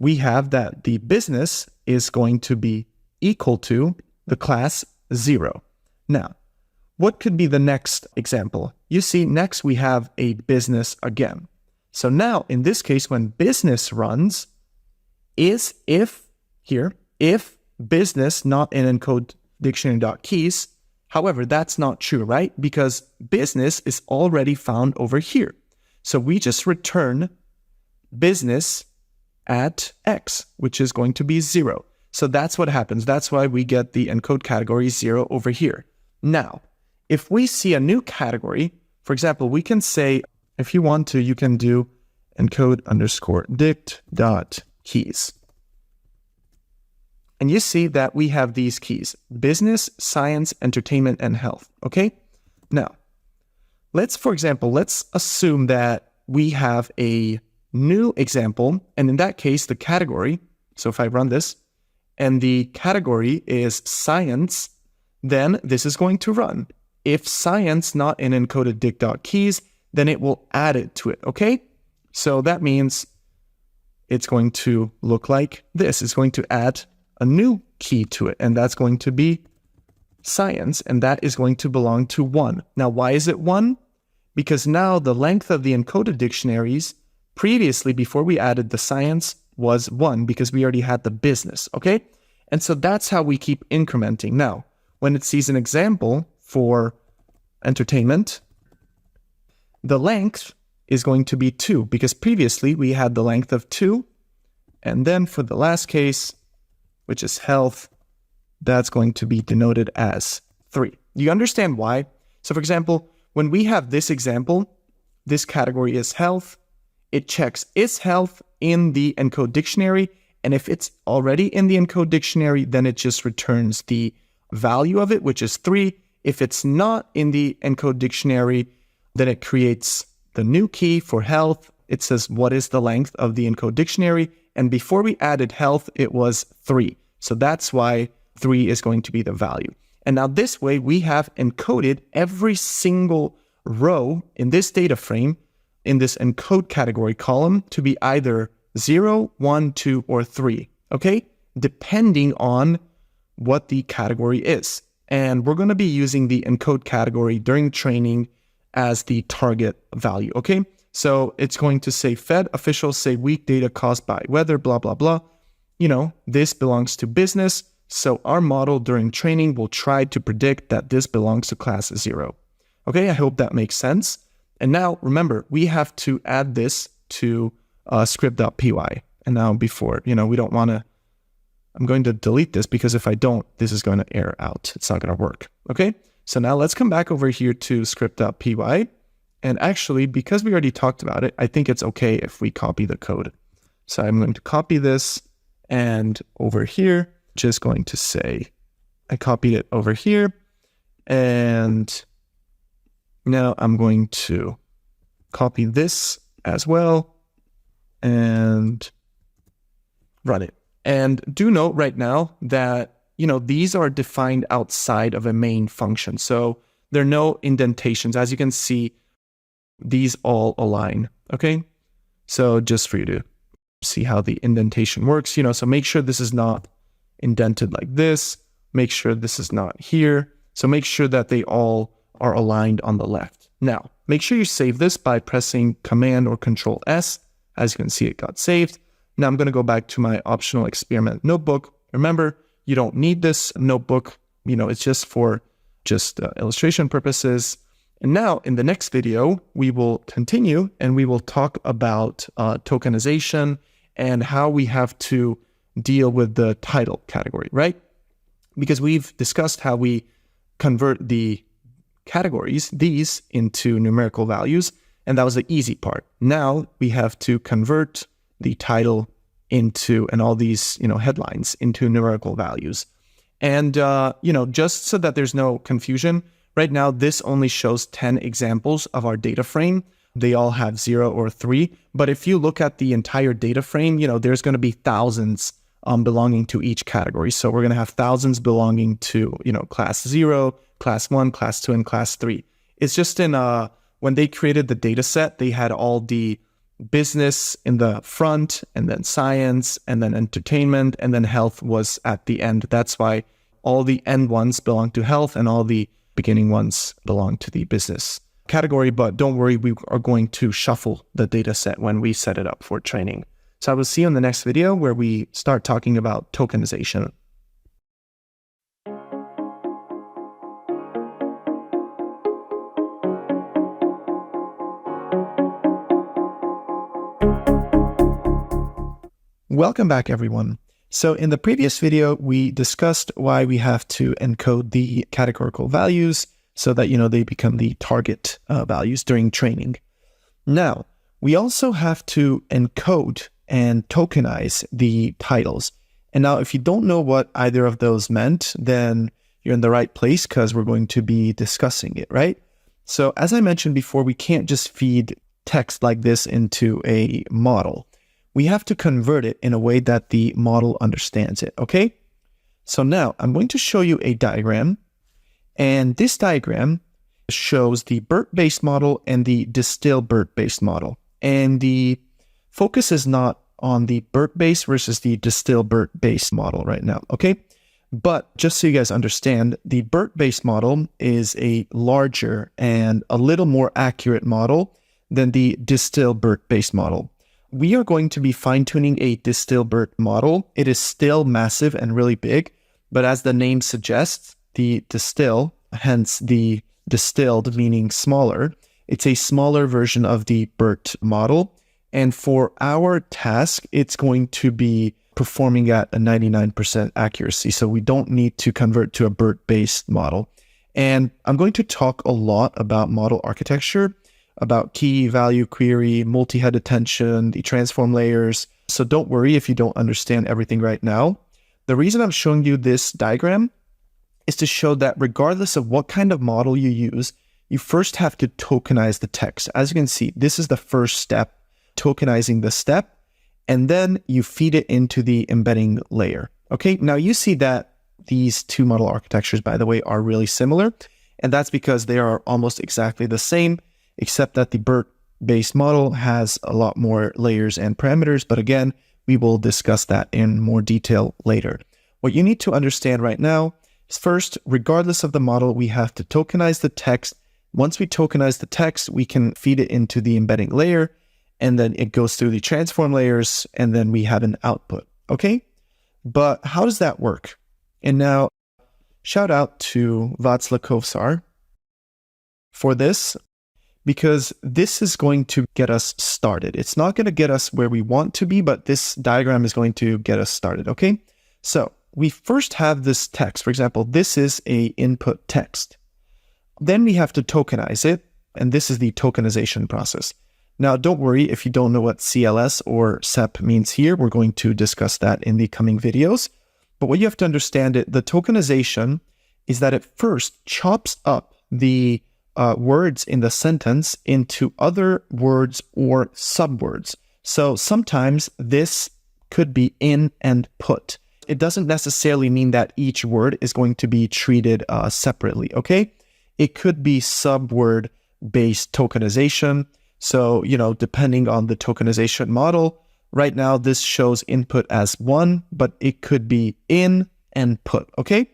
we have that the business is going to be equal to the class 0. Now, what could be the next example? You see, next we have a business again. So now, in this case, when business runs, is if business not in encode dictionary.keys. However, that's not true, right? Because business is already found over here. So we just return business at X, which is going to be 0. So that's what happens. That's why we get the encode category 0 over here. Now, if we see a new category, for example, we can say, if you want to, you can do encode_dict.keys. And you see that we have these keys: business, science, entertainment, and health. Okay? Now, let's assume that we have a new example, and in that case, the category, so if I run this, and the category is science, then this is going to run. If science not in encoded dict.keys, then it will add it to it, okay? So that means it's going to look like this. It's going to add a new key to it, and that's going to be science, and that is going to belong to 1. Now, why is it 1? Because now the length of the encoded dictionaries previously, before we added the science, was 1 because we already had the business, okay? And so that's how we keep incrementing. Now, when it sees an example for entertainment, the length is going to be 2 because previously we had the length of 2. And then for the last case, which is health, that's going to be denoted as 3. Do you understand why? So for example, when we have this example, this category is health, it checks is health in the encode dictionary, and if it's already in the encode dictionary, then it just returns the value of it, which is 3. If it's not in the encode dictionary, then it creates the new key for health. It says what is the length of the encode dictionary, and before we added health, it was 3. So that's why 3 is going to be the value. And now this way, we have encoded every single row in this data frame in this encode category column to be either 0, 1, 2, or 3, okay? Depending on what the category is. And we're going to be using the encode category during training as the target value, okay? So it's going to say fed officials say weak data caused by weather, blah, blah, blah. You know, this belongs to business. So our model during training will try to predict that this belongs to class 0. Okay, I hope that makes sense. And now, remember, we have to add this to script.py. And now before, we don't want to, I'm going to delete this because if I don't, this is going to error out. It's not going to work. Okay, so now let's come back over here to script.py. And actually, because we already talked about it, I think it's okay if we copy the code. So I'm going to copy this, and over here, just going to say, I copied it over here, and now I'm going to copy this as well and run it. And do note right now that, these are defined outside of a main function. So there are no indentations. As you can see, these all align, okay? So just for you to see how the indentation works, so make sure this is not indented like this. Make sure this is not here. So make sure that they all are aligned on the left. Now, make sure you save this by pressing Command or Control S. As you can see, it got saved. Now I'm going to go back to my optional experiment notebook. Remember, you don't need this notebook. It's just for illustration purposes. And now in the next video, we will continue and we will talk about tokenization and how we have to deal with the title category, right? Because we've discussed how we convert the categories, these, into numerical values, and that was the easy part. Now we have to convert the title into, and all these, headlines into numerical values. And, just so that there's no confusion, right now this only shows 10 examples of our data frame. They all have 0 or 3. But if you look at the entire data frame, there's going to be thousands belonging to each category. So we're going to have thousands belonging to, class 0, class 1, class 2, and class 3. It's just when they created the data set, they had all the business in the front, and then science, and then entertainment, and then health was at the end. That's why all the end ones belong to health and all the beginning ones belong to the business category. But don't worry, we are going to shuffle the data set when we set it up for training. So I will see you in the next video where we start talking about tokenization. Welcome back, everyone. So in the previous video, we discussed why we have to encode the categorical values so that, they become the target values during training. Now, we also have to encode and tokenize the titles. And now, if you don't know what either of those meant, then you're in the right place because we're going to be discussing it, right? So as I mentioned before, we can't just feed text like this into a model. We have to convert it in a way that the model understands it, okay? So now I'm going to show you a diagram, and this diagram shows the BERT-based model and the distilled BERT-based model. And the focus is not on the BERT-based versus the distilled BERT-based model right now, okay? But just so you guys understand, the BERT-based model is a larger and a little more accurate model than the distilled BERT-based model. We are going to be fine-tuning a distilled BERT model. It is still massive and really big, but as the name suggests, the distill, hence the distilled meaning smaller, it's a smaller version of the BERT model. And for our task, it's going to be performing at a 99% accuracy. So we don't need to convert to a BERT-based model. And I'm going to talk a lot about model architecture, about key value query, multi-head attention, the transform layers. So don't worry if you don't understand everything right now. The reason I'm showing you this diagram is to show that regardless of what kind of model you use, you first have to tokenize the text. As you can see, this is the first step, tokenizing the step, and then you feed it into the embedding layer. Okay, now you see that these two model architectures, by the way, are really similar, and that's because they are almost exactly the same, except that the BERT-based model has a lot more layers and parameters. But again, we will discuss that in more detail later. What you need to understand right now is first, regardless of the model, we have to tokenize the text. Once we tokenize the text, we can feed it into the embedding layer, and then it goes through the transform layers, and then we have an output, okay? But how does that work? And now, shout out to Václav Kovsar for this, because this is going to get us started. It's not going to get us where we want to be, but this diagram is going to get us started, okay? So we first have this text. For example, this is a input text. Then we have to tokenize it, and this is the tokenization process. Now, don't worry if you don't know what CLS or SEP means here. We're going to discuss that in the coming videos. But what you have to understand, the tokenization is that it first chops up the words in the sentence into other words or subwords. So sometimes this could be in and put. It doesn't necessarily mean that each word is going to be treated separately, okay? It could be subword-based tokenization. So, depending on the tokenization model, right now this shows input as 1, but it could be in and put, okay?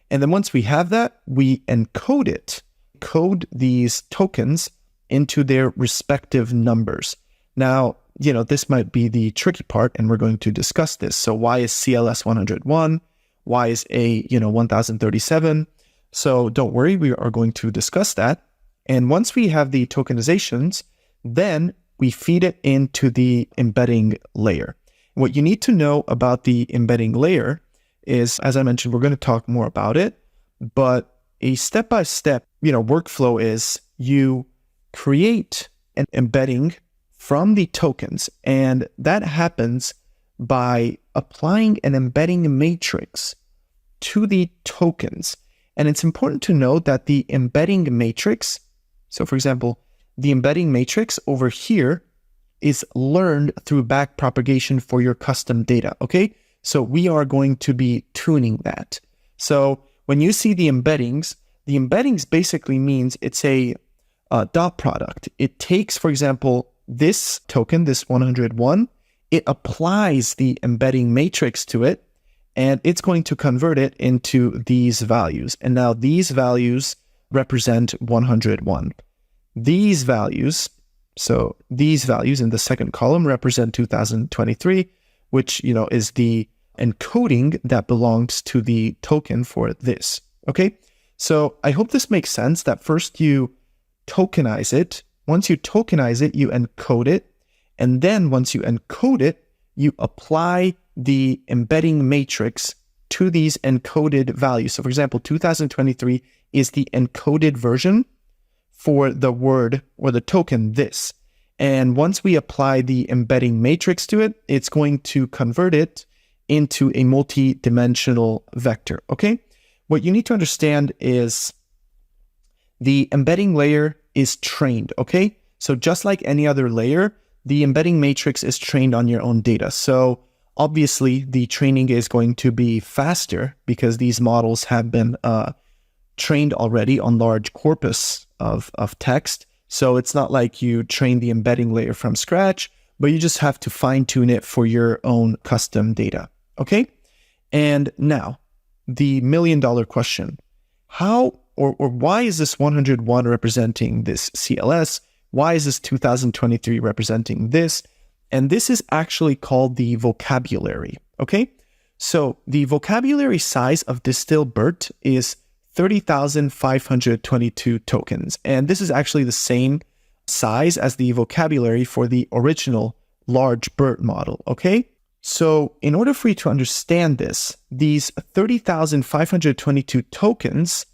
And then once we have that, we encode it. Code these tokens into their respective numbers. Now, this might be the tricky part, and we're going to discuss this. So why is CLS 101? Why is A, 1037? So don't worry, we are going to discuss that. And once we have the tokenizations, then we feed it into the embedding layer. What you need to know about the embedding layer is, as I mentioned, we're going to talk more about it, but a step-by-step, workflow is you create an embedding from the tokens, and that happens by applying an embedding matrix to the tokens. And it's important to note that the embedding matrix, so for example, the embedding matrix over here is learned through backpropagation for your custom data, okay? So we are going to be tuning that. So when you see the embeddings basically means it's a dot product. It takes, for example, this token, this 101, it applies the embedding matrix to it, and it's going to convert it into these values. And now these values represent 101. These values in the second column represent 2023, which, is the encoding that belongs to the token for this. Okay. So I hope this makes sense that first you tokenize it. Once you tokenize it, you encode it. And then once you encode it, you apply the embedding matrix to these encoded values. So for example, 2023 is the encoded version for the word or the token this. And once we apply the embedding matrix to it, it's going to convert it into a multi-dimensional vector, okay? What you need to understand is the embedding layer is trained, okay? So just like any other layer, the embedding matrix is trained on your own data. So obviously the training is going to be faster because these models have been trained already on large corpus of text. So it's not like you train the embedding layer from scratch, but you just have to fine tune it for your own custom data. Okay. And now the $1 million question, how or why is this 101 representing this CLS? Why is this 2023 representing this? And this is actually called the vocabulary. Okay. So the vocabulary size of DistilBERT is 30,522 tokens. And this is actually the same size as the vocabulary for the original large BERT model, okay? So in order for you to understand this, these 30,522 tokens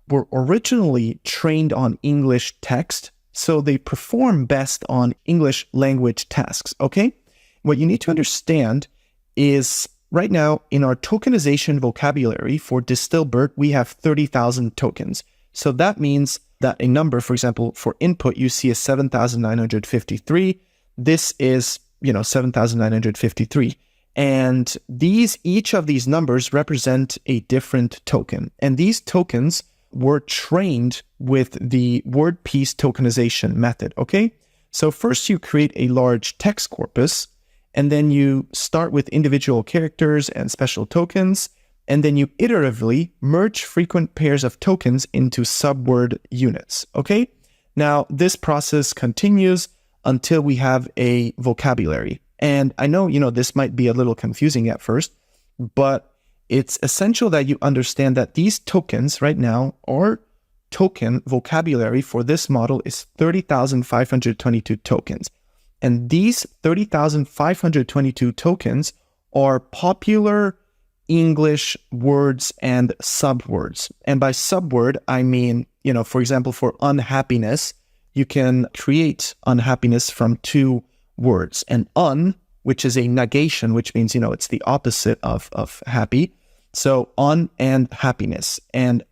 were originally trained on English text, so they perform best on English language tasks, okay? What you need to understand is right now, in our tokenization vocabulary for DistilBERT, we have 30,000 tokens. So that means that a number, for example, for input, you see is 7,953. This is, 7,953. And each of these numbers represent a different token. And these tokens were trained with the word piece tokenization method, okay? So first you create a large text corpus, and then you start with individual characters and special tokens, and then you iteratively merge frequent pairs of tokens into subword units, okay? Now, this process continues until we have a vocabulary. And I know, this might be a little confusing at first, but it's essential that you understand that these tokens right now, our token vocabulary for this model is 30,522 tokens. And these 30,522 tokens are popular English words and subwords. And by subword, I mean, for example, for unhappiness, you can create unhappiness from two words. And which is a negation, which means, it's the opposite of happy. So and happiness. And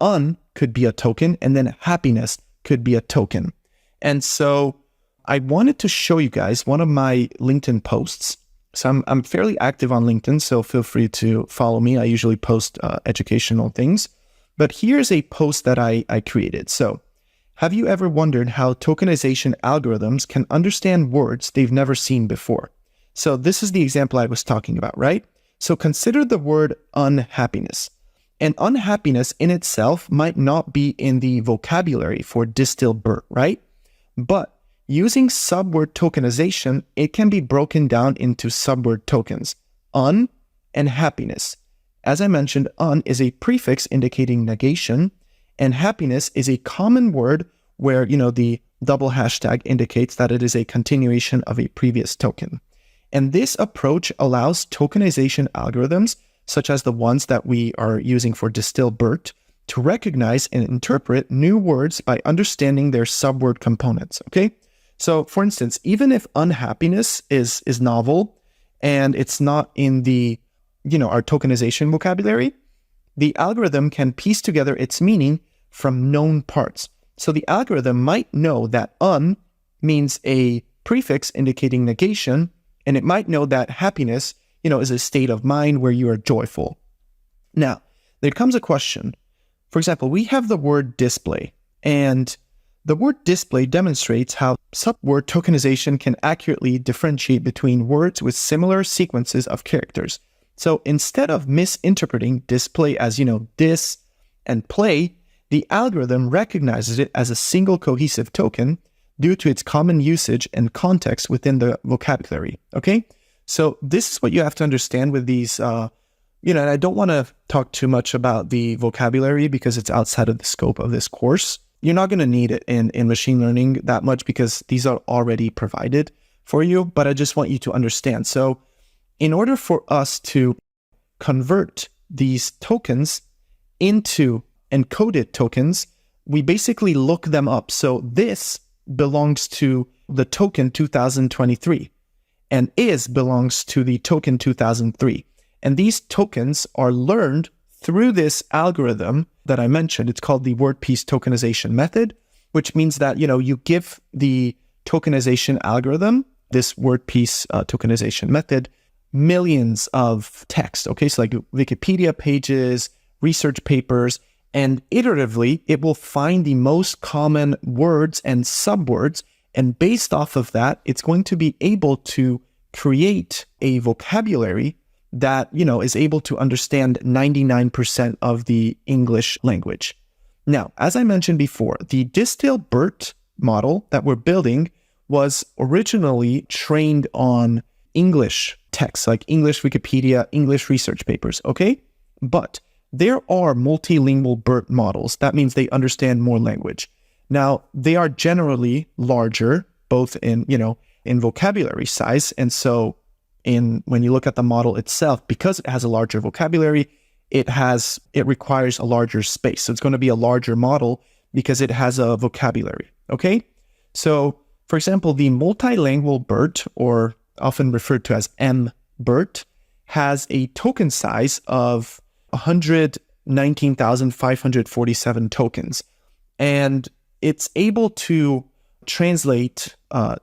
could be a token, and then happiness could be a token. And so I wanted to show you guys one of my LinkedIn posts. So I'm fairly active on LinkedIn, so feel free to follow me. I usually post educational things. But here's a post that I created. So have you ever wondered how tokenization algorithms can understand words they've never seen before? So this is the example I was talking about, right? So consider the word unhappiness. And unhappiness in itself might not be in the vocabulary for DistilBERT, right? But using subword tokenization, it can be broken down into subword tokens, and happiness. As I mentioned, is a prefix indicating negation, and happiness is a common word where, the double hashtag indicates that it is a continuation of a previous token. And this approach allows tokenization algorithms, such as the ones that we are using for Distill-BERT, to recognize and interpret new words by understanding their subword components, okay? So for instance, even if unhappiness is novel and it's not in the, our tokenization vocabulary, the algorithm can piece together its meaning from known parts. So the algorithm might know that un means a prefix indicating negation, and it might know that happiness, is a state of mind where you are joyful. Now, there comes a question. For example, we have the word display, and the word display demonstrates how subword tokenization can accurately differentiate between words with similar sequences of characters. So instead of misinterpreting display as, dis and play, the algorithm recognizes it as a single cohesive token due to its common usage and context within the vocabulary, okay? So this is what you have to understand with these, and I don't want to talk too much about the vocabulary because it's outside of the scope of this course. You're not going to need it in machine learning that much because these are already provided for you, but I just want you to understand. So in order for us to convert these tokens into encoded tokens, we basically look them up. So this belongs to the token 2023 and is belongs to the token 2003. And these tokens are learned through this algorithm that I mentioned. It's called the word piece tokenization method, which means that, you give the tokenization algorithm, this word piece tokenization method, millions of text, okay? So like Wikipedia pages, research papers, and iteratively, it will find the most common words and subwords. And based off of that, it's going to be able to create a vocabulary that, is able to understand 99% of the English language. Now, as I mentioned before, the Distill-BERT model that we're building was originally trained on English texts, like English Wikipedia, English research papers, okay? But there are multilingual BERT models. That means they understand more language. Now, they are generally larger, both in vocabulary size, and so when you look at the model itself, because it has a larger vocabulary, it requires a larger space. So it's going to be a larger model because it has a vocabulary, okay? So, for example, the multilingual BERT, or often referred to as M-BERT, has a token size of 119,547 tokens. And it's able to translate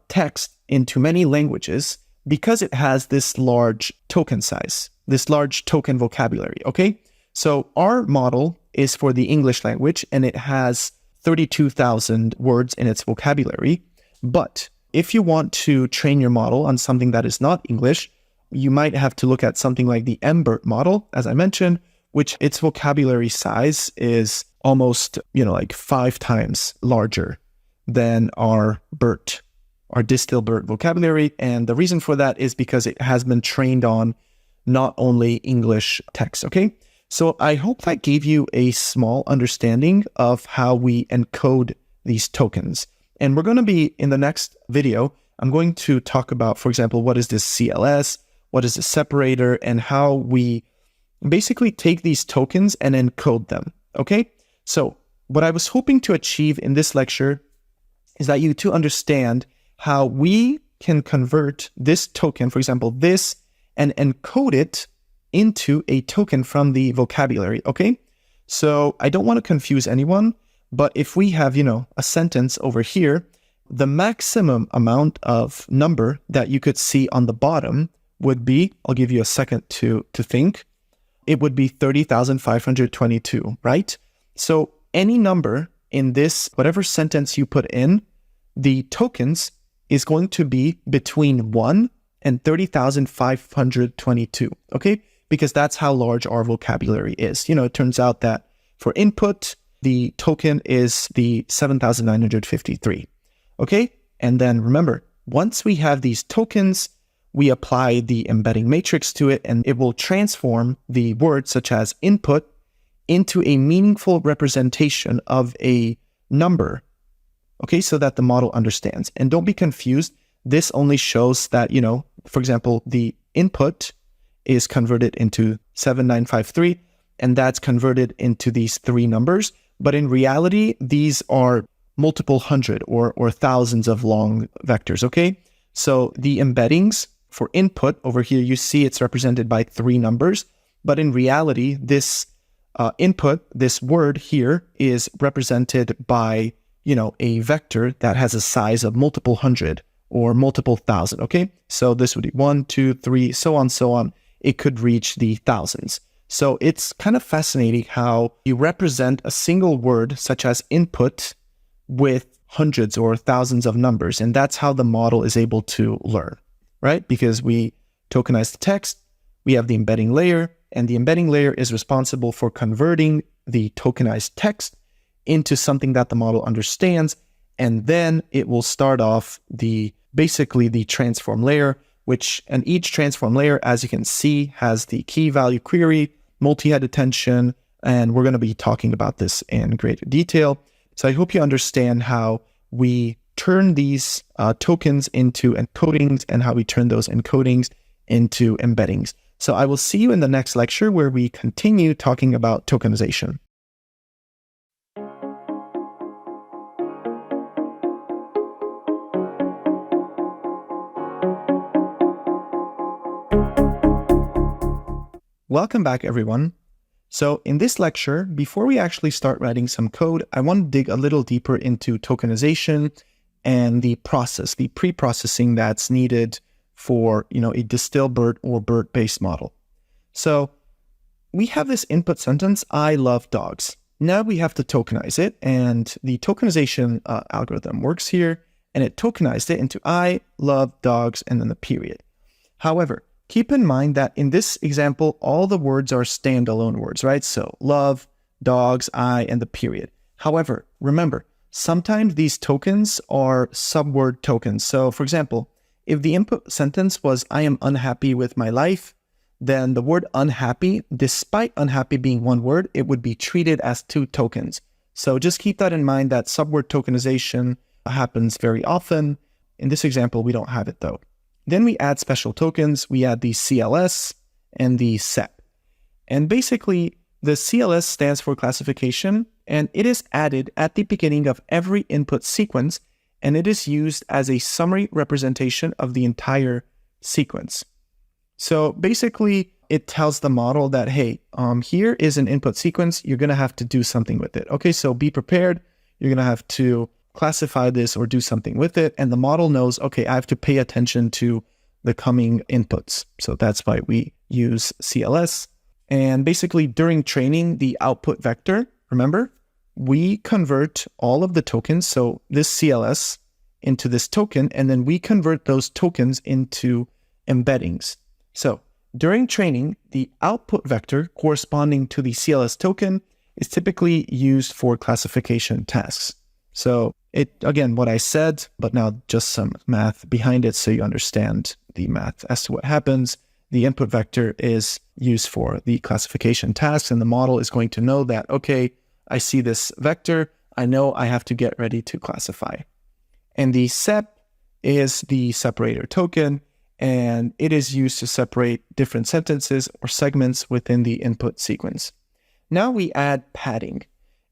text into many languages because it has this large token size, this large token vocabulary, okay? So our model is for the English language, and it has 32,000 words in its vocabulary. But if you want to train your model on something that is not English, you might have to look at something like the M-BERT model, as I mentioned, which its vocabulary size is almost, like 5 times larger than our BERT, our Distill-BERT vocabulary. And the reason for that is because it has been trained on not only English text, okay? So I hope that gave you a small understanding of how we encode these tokens. And we're going to be, in the next video, I'm going to talk about, for example, what is this CLS, what is the separator, and how we basically take these tokens and encode them, okay? So what I was hoping to achieve in this lecture is that you to understand how we can convert this token, for example, this, and encode it into a token from the vocabulary, okay? So I don't want to confuse anyone, but if we have, a sentence over here, the maximum amount of number that you could see on the bottom would be, I'll give you a second to think, it would be 30,522, right? So any number in this, whatever sentence you put in, the tokens is going to be between 1 and 30,522, okay? Because that's how large our vocabulary is. It turns out that for input, the token is the 7,953, okay? And then remember, once we have these tokens, we apply the embedding matrix to it, and it will transform the words such as input into a meaningful representation of a number okay, so that the model understands. And don't be confused. This only shows that, for example, the input is converted into 7953, and that's converted into these three numbers. But in reality, these are multiple hundred or thousands of long vectors, okay? So the embeddings for input over here, you see it's represented by three numbers. But in reality, this input, this word here, is represented by, a vector that has a size of multiple hundred or multiple thousand, okay? So this would be 1, 2, 3, so on. It could reach the thousands. So it's kind of fascinating how you represent a single word, such as input, with hundreds or thousands of numbers. And that's how the model is able to learn, right? Because we tokenize the text, we have the embedding layer, and the embedding layer is responsible for converting the tokenized text into something that the model understands. And then it will start off basically the transform layer, and each transform layer, as you can see, has the key value query, multi-head attention, and we're going to be talking about this in greater detail. So I hope you understand how we turn these tokens into encodings and how we turn those encodings into embeddings. So I will see you in the next lecture where we continue talking about tokenization. Welcome back, everyone. So in this lecture, before we actually start writing some code, I want to dig a little deeper into tokenization and the process, the pre-processing that's needed for, a distill BERT or BERT-based model. So we have this input sentence, I love dogs. Now we have to tokenize it, and the tokenization algorithm works here, and it tokenized it into I love dogs and then the period. However, keep in mind that in this example, all the words are standalone words, right? So love, dogs, I, and the period. However, remember, sometimes these tokens are subword tokens. So for example, if the input sentence was, I am unhappy with my life, then the word unhappy, despite unhappy being one word, it would be treated as two tokens. So just keep that in mind that subword tokenization happens very often. In this example, we don't have it though. Then we add special tokens. We add the CLS and the SEP. And basically, the CLS stands for classification, and it is added at the beginning of every input sequence, and it is used as a summary representation of the entire sequence. So basically, it tells the model that, hey, here is an input sequence. You're going to have to do something with it. Okay, so be prepared. You're going to have to classify this or do something with it. And the model knows, okay, I have to pay attention to the coming inputs. So that's why we use CLS. And basically during training, the output vector, remember, we convert all of the tokens. So this CLS into this token, and then we convert those tokens into embeddings. So during training, the output vector corresponding to the CLS token is typically used for classification tasks. So again, what I said, but now just some math behind it so you understand the math as to what happens. The input vector is used for the classification tasks, and the model is going to know that, okay, I see this vector, I know I have to get ready to classify. And the SEP is the separator token, and it is used to separate different sentences or segments within the input sequence. Now we add padding.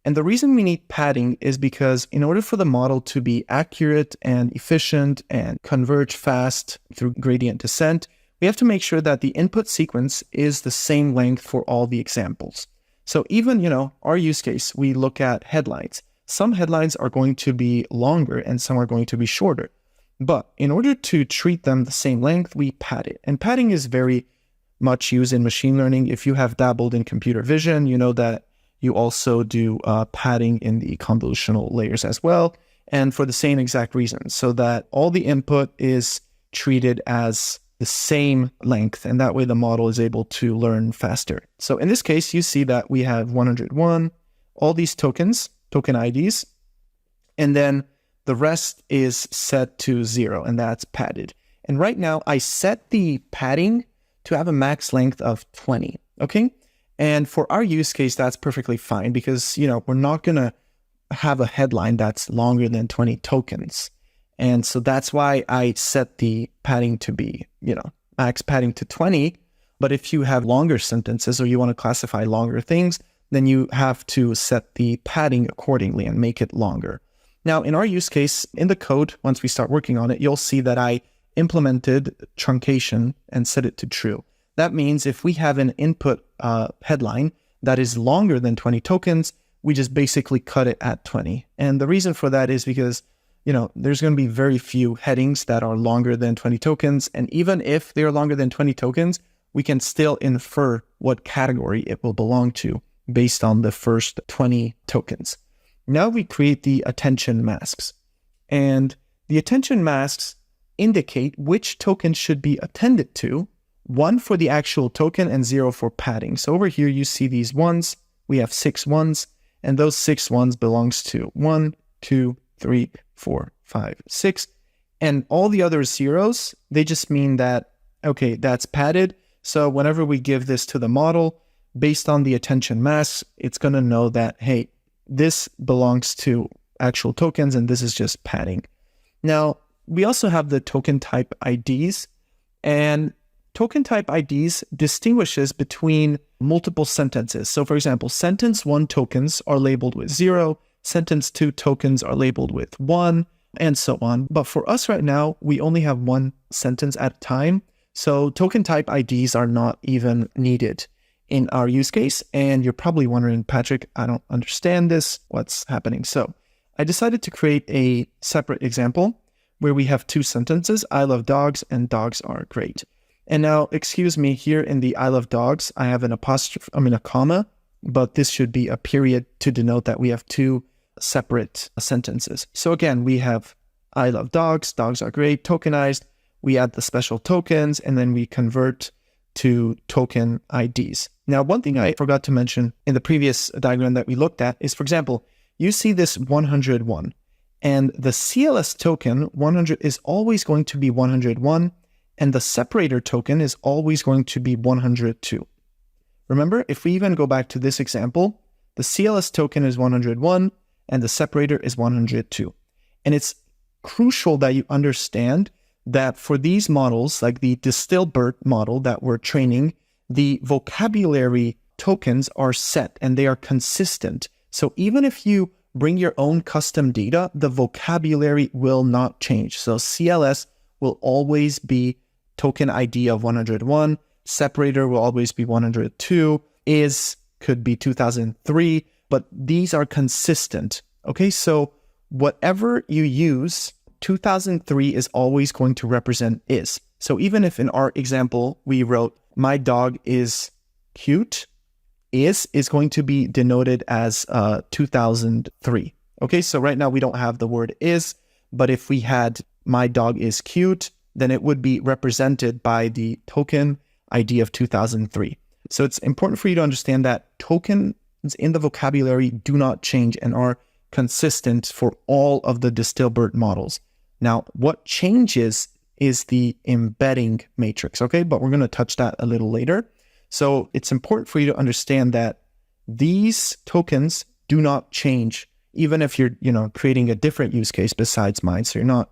And the reason we need padding is because in order for the model to be accurate and efficient and converge fast through gradient descent, we have to make sure that the input sequence is the same length for all the examples. So even, our use case, we look at headlines. Some headlines are going to be longer and some are going to be shorter. But in order to treat them the same length, we pad it. And padding is very much used in machine learning. If you have dabbled in computer vision, you know that you also do padding in the convolutional layers as well, and for the same exact reason, so that all the input is treated as the same length, and that way the model is able to learn faster. So in this case, you see that we have 101, all these tokens, token IDs, and then the rest is set to 0, and that's padded. And right now, I set the padding to have a max length of 20, okay? And for our use case, that's perfectly fine because, we're not going to have a headline that's longer than 20 tokens. And so that's why I set the padding to be, max padding to 20. But if you have longer sentences or you want to classify longer things, then you have to set the padding accordingly and make it longer. Now, in our use case, in the code, once we start working on it, you'll see that I implemented truncation and set it to true. That means if we have an input headline that is longer than 20 tokens, we just basically cut it at 20. And the reason for that is because, there's going to be very few headings that are longer than 20 tokens. And even if they're longer than 20 tokens, we can still infer what category it will belong to based on the first 20 tokens. Now we create the attention masks. And the attention masks indicate which token should be attended to, 1 for the actual token and 0 for padding. So over here, you see these ones. We have 6 ones, and those 6 ones belongs to 1, 2, 3, 4, 5, 6. And all the other zeros, they just mean that, okay, that's padded. So whenever we give this to the model, based on the attention mask, it's going to know that, hey, this belongs to actual tokens and this is just padding. Now, we also have the token type IDs, and token type IDs distinguishes between multiple sentences. So for example, sentence 1 tokens are labeled with 0, sentence 2 tokens are labeled with 1, and so on. But for us right now, we only have one sentence at a time. So token type IDs are not even needed in our use case. And you're probably wondering, Patrik, I don't understand this. What's happening? So I decided to create a separate example where we have 2 sentences, I love dogs and dogs are great. And now, excuse me, here in the I love dogs, I have a comma, but this should be a period to denote that we have 2 separate sentences. So again, we have I love dogs, dogs are great, tokenized. We add the special tokens, and then we convert to token IDs. Now, one thing I forgot to mention in the previous diagram that we looked at is, for example, you see this 101, and the CLS token 100 is always going to be 101, and the separator token is always going to be 102. Remember, if we even go back to this example, the CLS token is 101, and the separator is 102. And it's crucial that you understand that for these models, like the Distilbert model that we're training, the vocabulary tokens are set and they are consistent. So even if you bring your own custom data, the vocabulary will not change. So CLS will always be token ID of 101, separator will always be 102, could be 2003, but these are consistent. Okay, so whatever you use, 2003 is always going to represent is. So even if in our example, we wrote, my dog is cute, is going to be denoted as 2003. Okay, so right now we don't have the word is, but if we had my dog is cute, then it would be represented by the token ID of 2003. So it's important for you to understand that tokens in the vocabulary do not change and are consistent for all of the Distilbert models. Now, what changes is the embedding matrix, okay? But we're going to touch that a little later. So it's important for you to understand that these tokens do not change, even if you're, creating a different use case besides mine. So you're not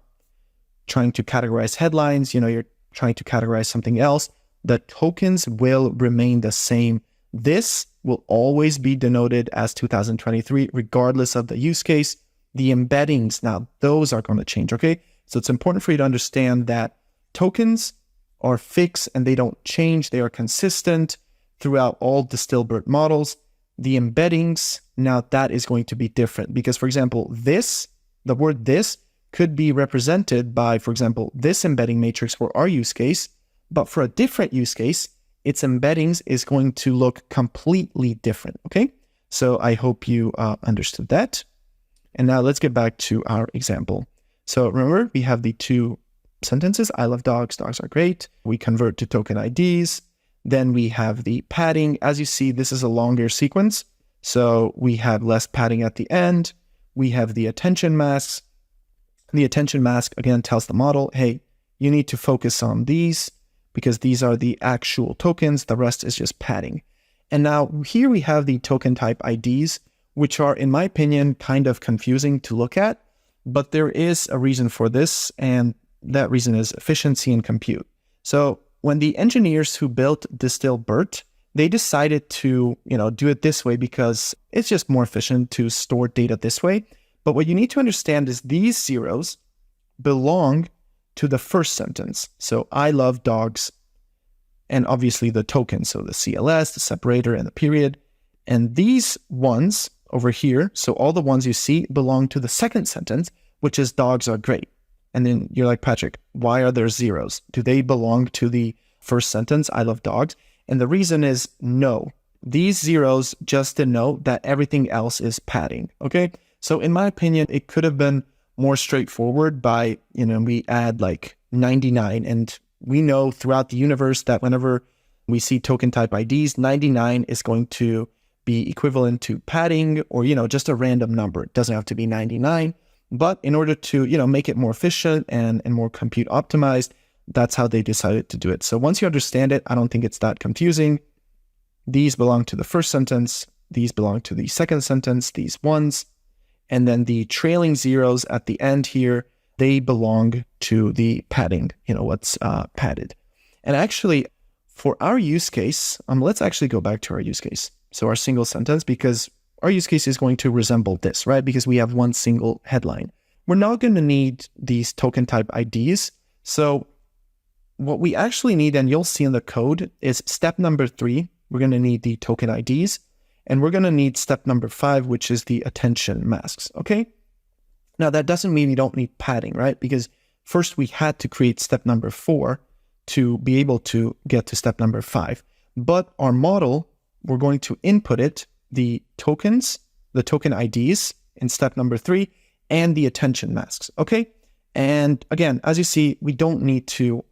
trying to categorize headlines, you're trying to categorize something else. The tokens will remain the same. This will always be denoted as 2023, regardless of the use case. The embeddings, now those are going to change, okay? So it's important for you to understand that tokens are fixed and they don't change. They are consistent throughout all Distilbert models. The embeddings, now that is going to be different because, for example, the word this could be represented by, for example, this embedding matrix for our use case, but for a different use case, its embeddings is going to look completely different, okay? So I hope you understood that. And now let's get back to our example. So remember, we have the 2 sentences, I love dogs, dogs are great. We convert to token IDs. Then we have the padding. As you see, this is a longer sequence. So we have less padding at the end. We have the attention masks. The attention mask, again, tells the model, hey, you need to focus on these because these are the actual tokens. The rest is just padding. And now here we have the token type IDs, which are, in my opinion, kind of confusing to look at, but there is a reason for this, and that reason is efficiency and compute. So when the engineers who built Distill-BERT, they decided to, do it this way because it's just more efficient to store data this way. But what you need to understand is these zeros belong to the first sentence. So I love dogs, and obviously the token, so the CLS, the separator, and the period. And these ones over here, so all the ones you see belong to the second sentence, which is dogs are great. And then you're like, Patrik, why are there zeros? Do they belong to the first sentence, I love dogs? And the reason is no. These zeros just denote that everything else is padding, okay? So in my opinion, it could have been more straightforward by, we add like 99, and we know throughout the universe that whenever we see token type IDs, 99 is going to be equivalent to padding or, just a random number. It doesn't have to be 99, but in order to, make it more efficient and more compute optimized, that's how they decided to do it. So once you understand it, I don't think it's that confusing. These belong to the first sentence. These belong to the second sentence, these ones. And then the trailing zeros at the end here, they belong to the padding, what's padded. And actually, for our use case, let's actually go back to our use case. So our single sentence, because our use case is going to resemble this, right? Because we have one single headline. We're now going to need these token type IDs. So what we actually need, and you'll see in the code, is step number 3. We're going to need the token IDs. And we're going to need step number 5, which is the attention masks, okay? Now, that doesn't mean you don't need padding, right? Because first we had to create step number 4 to be able to get to step number 5. But our model, we're going to input it, the tokens, the token IDs in step number 3, and the attention masks, okay? And again, as you see, we don't need to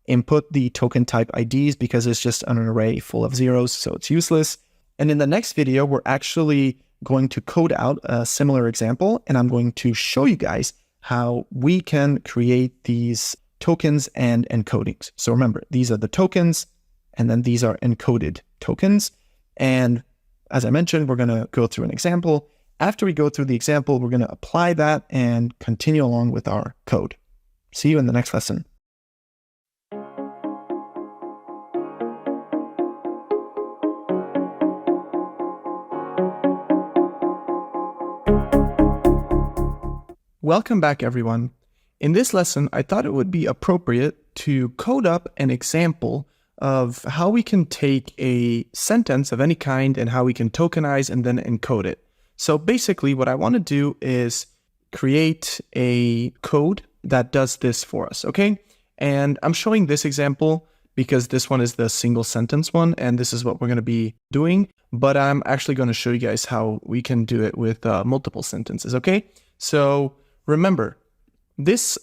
input the token type IDs because it's just an array full of zeros, so it's useless. And in the next video, we're actually going to code out a similar example, and I'm going to show you guys how we can create these tokens and encodings. So remember, these are the tokens, and then these are encoded tokens. And as I mentioned, we're going to go through an example. After we go through the example, we're going to apply that and continue along with our code. See you in the next lesson. Welcome back, everyone. In this lesson, I thought it would be appropriate to code up an example of how we can take a sentence of any kind and how we can tokenize and then encode it. So basically, what I want to do is create a code that does this for us, okay? And I'm showing this example because this one is the single sentence one, and this is what we're going to be doing. But I'm actually going to show you guys how we can do it with multiple sentences, okay? So remember, this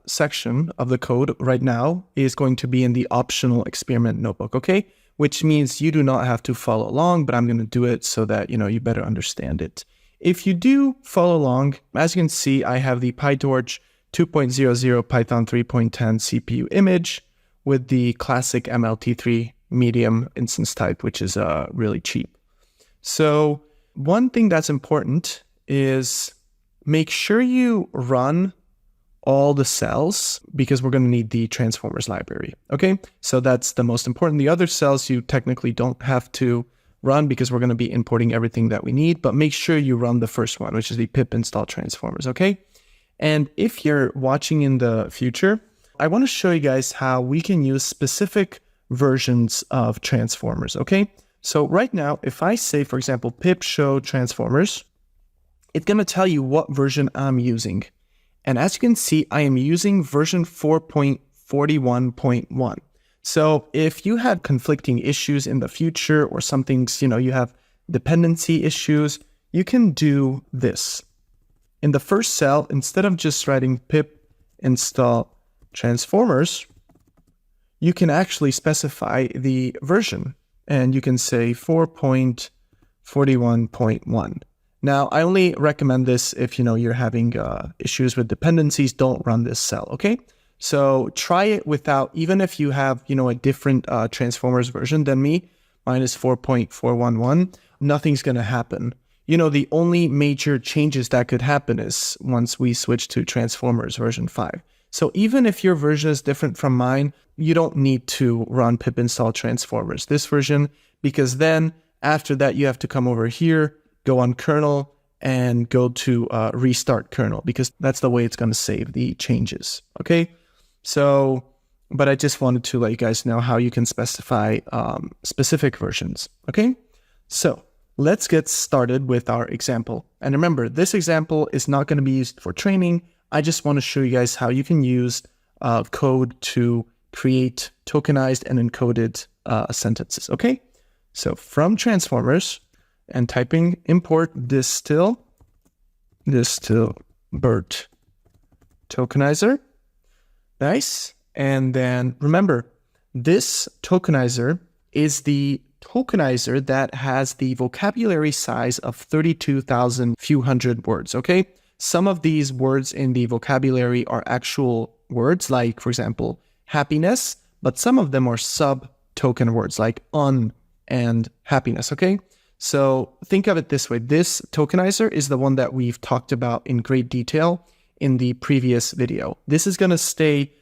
section of the code right now is going to be in the optional experiment notebook, okay? Which means you do not have to follow along, but I'm going to do it so that, you better understand it. If you do follow along, as you can see, I have the PyTorch 2.00 Python 3.10 CPU image with the classic MLT3 medium instance type, which is really cheap. So one thing that's important is make sure you run all the cells because we're going to need the transformers library. Okay, so that's the most important. The other cells you technically don't have to run because we're going to be importing everything that we need, but make sure you run the first one, which is the pip install transformers. Okay, and if you're watching in the future, I want to show you guys how we can use specific versions of transformers. Okay, so right now, if I say, for example, pip show transformers, it's going to tell you what version I'm using. And as you can see, I am using version 4.41.1. So if you had conflicting issues in the future or something's, you have dependency issues, you can do this. In the first cell, instead of just writing pip install transformers, you can actually specify the version. And you can say 4.41.1. Now, I only recommend this if, you're having issues with dependencies. Don't run this cell, okay? So try it without, even if you have, a different transformers version than me, mine is 4.411, nothing's going to happen. The only major changes that could happen is once we switch to Transformers version 5. So even if your version is different from mine, you don't need to run pip install transformers this version, because then after that, you have to come over here, go on kernel, and go to restart kernel, because that's the way it's going to save the changes. Okay. So, but I just wanted to let you guys know how you can specify specific versions. Okay. So let's get started with our example. And remember, this example is not going to be used for training. I just want to show you guys how you can use code to create tokenized and encoded sentences. Okay. So from transformers and typing import distill BERT tokenizer. Nice. And then remember, this tokenizer is the tokenizer that has the vocabulary size of 32,000 few hundred words. Okay. Some of these words in the vocabulary are actual words, like, for example, happiness, but some of them are sub-token words like un and happiness, okay? So think of it this way. This tokenizer is the one that we've talked about in great detail in the previous video. This is going to stay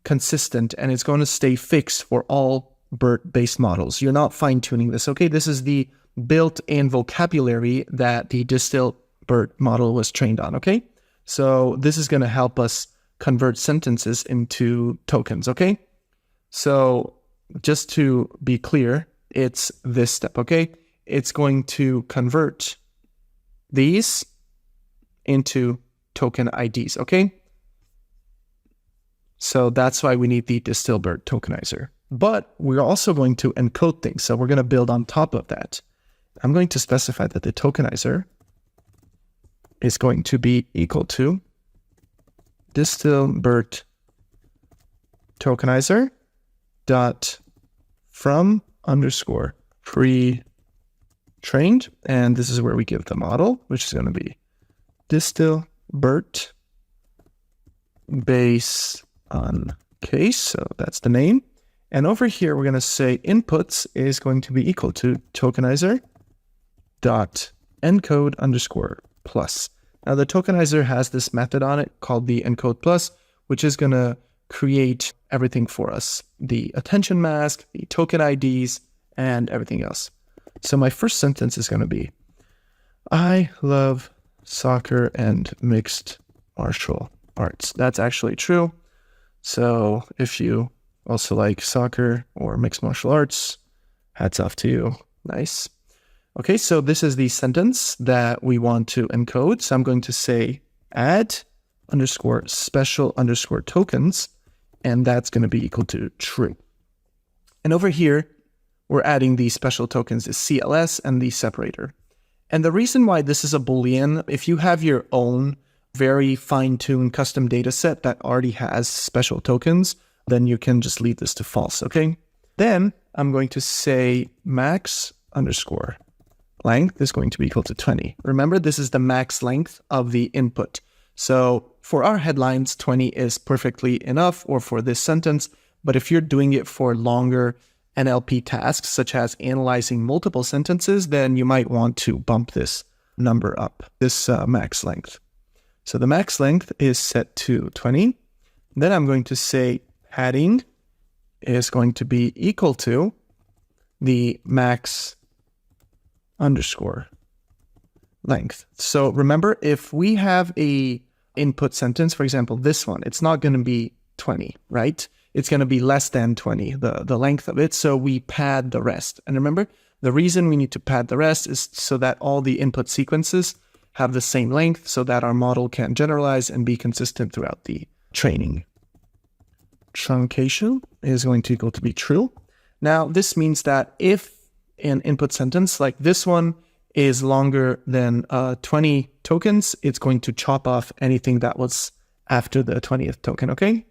consistent and it's going to stay fixed for all BERT-based models. You're not fine-tuning this, okay? This is the built-in vocabulary that the distilled BERT model was trained on, okay? So this is going to help us convert sentences into tokens, okay? So just to be clear, it's this step, okay? It's going to convert these into token IDs, okay? So that's why we need the distill BERT tokenizer. But we're also going to encode things, so we're going to build on top of that. I'm going to specify that the tokenizer is going to be equal to distill BERT tokenizer dot from underscore pre-trained, and this is where we give the model, which is going to be distill BERT base on case, so that's the name. And over here, we're going to say inputs is going to be equal to tokenizer dot encode underscore plus. Now the tokenizer has this method on it called the encode plus, which is going to create everything for us: the attention mask, the token IDs, and everything else. So my first sentence is going to be, I love soccer and mixed martial arts. That's actually true. So if you also like soccer or mixed martial arts, hats off to you. Nice. Okay, so this is the sentence that we want to encode. So I'm going to say add underscore special underscore tokens, and that's going to be equal to true. And over here, we're adding the special tokens, the CLS and the separator. And the reason why this is a Boolean, if you have your own very fine-tuned custom data set that already has special tokens, then you can just leave this to false, okay? Then I'm going to say max underscore length is going to be equal to 20. Remember, this is the max length of the input. So for our headlines, 20 is perfectly enough, or for this sentence. But if you're doing it for longer NLP tasks, such as analyzing multiple sentences, then you might want to bump this number up, this max length. So the max length is set to 20. Then I'm going to say padding is going to be equal to the max underscore length. So remember, if we have a input sentence, for example, this one, it's not going to be 20, right? It's going to be less than 20, the length of it. So we pad the rest. And remember, the reason we need to pad the rest is so that all the input sequences have the same length, so that our model can generalize and be consistent throughout the training. Truncation is going to equal to be true. Now, this means that if an input sentence like this one is longer than 20 tokens, it's going to chop off anything that was after the 20th token, okay?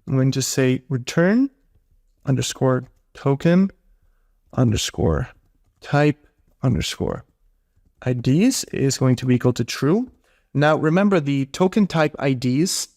I'm going to say return underscore token underscore type underscore IDs is going to be equal to true. Now, remember, the token type IDs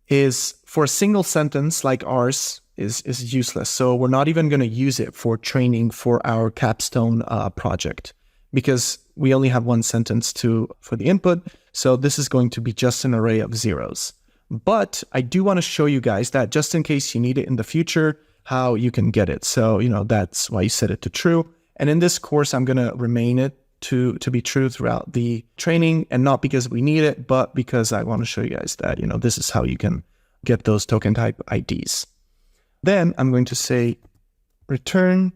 is for a single sentence like ours is useless. So we're not even going to use it for training for our capstone project, because we only have one sentence for the input. So this is going to be just an array of zeros. But I do want to show you guys that just in case you need it in the future, how you can get it. So, that's why you set it to true. And in this course, I'm going to remain it to be true throughout the training, and not because we need it, but because I want to show you guys that, this is how you can get those token type IDs. Then I'm going to say return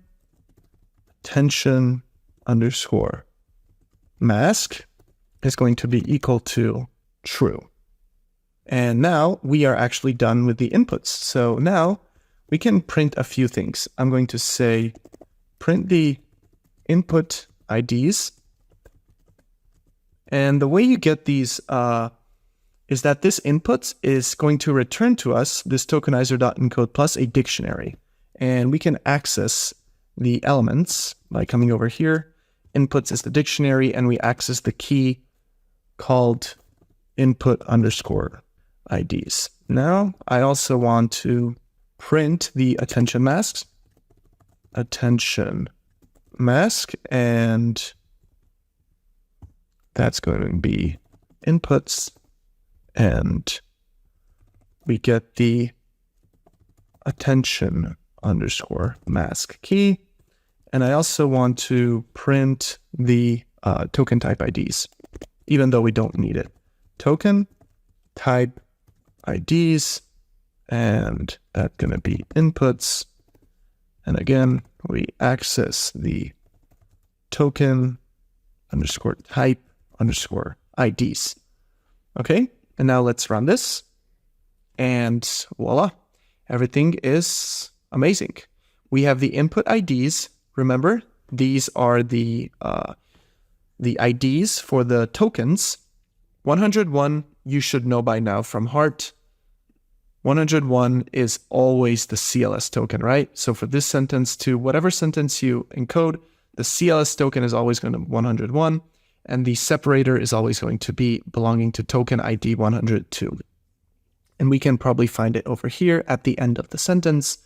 attention underscore mask is going to be equal to true. And now we are actually done with the inputs. So now we can print a few things. I'm going to say print the input IDs. And the way you get these is that this inputs is going to return to us this tokenizer.encode plus a dictionary. And we can access the elements by coming over here. Inputs is the dictionary, and we access the key called input underscore IDs. Now, I also want to print the attention masks. Attention mask, and that's going to be inputs, and we get the attention underscore mask key. And I also want to print the token type IDs, even though we don't need it. Token type IDs, and that's going to be inputs. And again, we access the token underscore type underscore IDs. Okay, and now let's run this. And voila, everything is amazing. We have the input IDs. Remember, these are the IDs for the tokens. 101, you should know by now from heart. 101 is always the CLS token, right? So for this sentence to whatever sentence you encode, the CLS token is always going to 101, and the separator is always going to be belonging to token ID 102. And we can probably find it over here at the end of the sentence.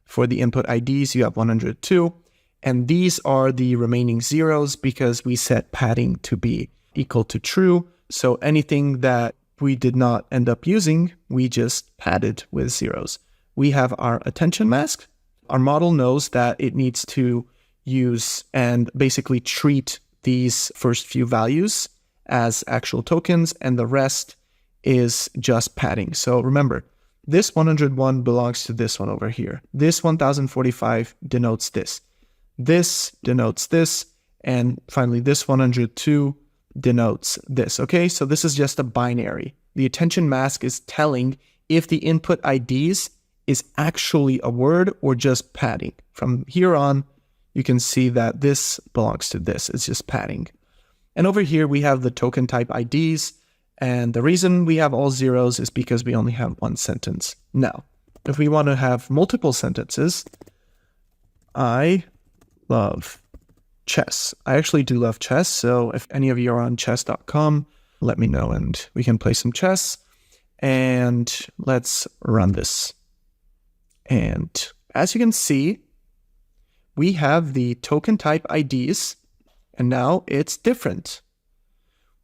For the input IDs, you have 102. And these are the remaining zeros because we set padding to be equal to true. So anything that we did not end up using, we just padded with zeros. We have our attention mask. Our model knows that it needs to use and basically treat these first few values as actual tokens, and the rest is just padding. So remember, this 101 belongs to this one over here. This 1045 denotes this. This denotes this. And finally, this 102 denotes this. Okay, so this is just a binary. The attention mask is telling if the input IDs is actually a word or just padding. From here on, you can see that this belongs to this. It's just padding. And over here, we have the token type IDs. And the reason we have all zeros is because we only have one sentence. Now, if we want to have multiple sentences, I love chess. I actually do love chess. So if any of you are on chess.com, let me know and we can play some chess. And let's run this. And as you can see, we have the token type IDs, and now it's different.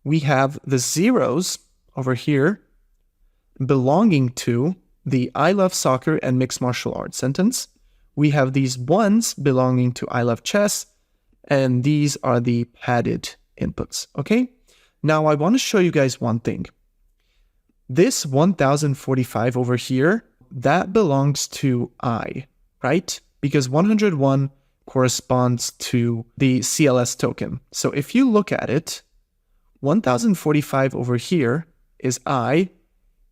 We have the zeros over here belonging to the I love soccer and mixed martial arts sentence. We have these ones belonging to I love chess, and these are the padded inputs, okay? Now I want to show you guys one thing. This 1045 over here, that belongs to I, right? Because 101 corresponds to the CLS token. So if you look at it, 1045 over here is I,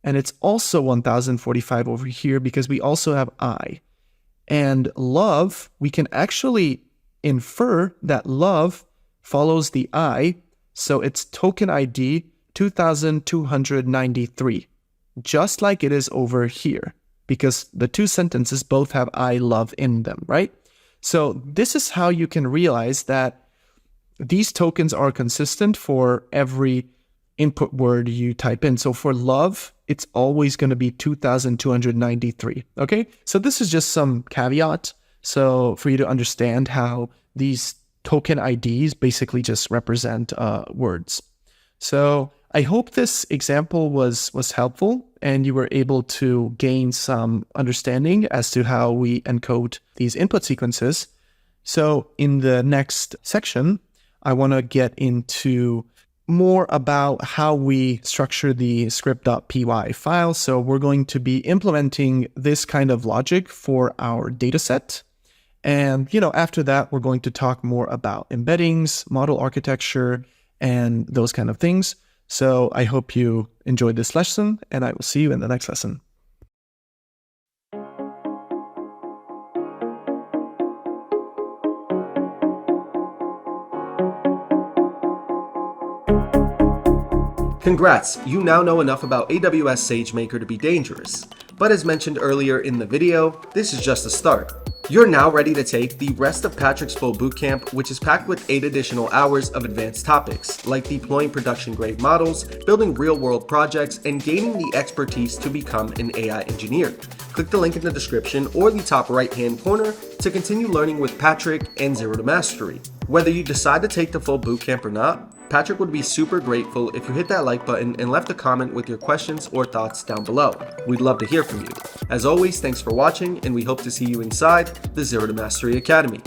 and it's also 1045 over here because we also have I. And love, we can actually infer that love follows the I, so it's token ID 2293, just like it is over here, because the two sentences both have I love in them, right? So this is how you can realize that these tokens are consistent for every input word you type in. So for love, it's always going to be 2293. Okay, so this is just some caveat. So for you to understand how these token IDs basically just represent words. So I hope this example was helpful and you were able to gain some understanding as to how we encode these input sequences. So in the next section, I want to get into more about how we structure the script.py file. So we're going to be implementing this kind of logic for our dataset. And, after that, we're going to talk more about embeddings, model architecture, and those kind of things. So I hope you enjoyed this lesson, and I will see you in the next lesson. Congrats, you now know enough about AWS SageMaker to be dangerous. But as mentioned earlier in the video, this is just a start. You're now ready to take the rest of Patrik's full bootcamp, which is packed with 8 additional hours of advanced topics, like deploying production-grade models, building real-world projects, and gaining the expertise to become an AI engineer. Click the link in the description or the top right-hand corner to continue learning with Patrik and Zero to Mastery. Whether you decide to take the full bootcamp or not, Patrik would be super grateful if you hit that like button and left a comment with your questions or thoughts down below. We'd love to hear from you. As always, thanks for watching, and we hope to see you inside the Zero to Mastery Academy.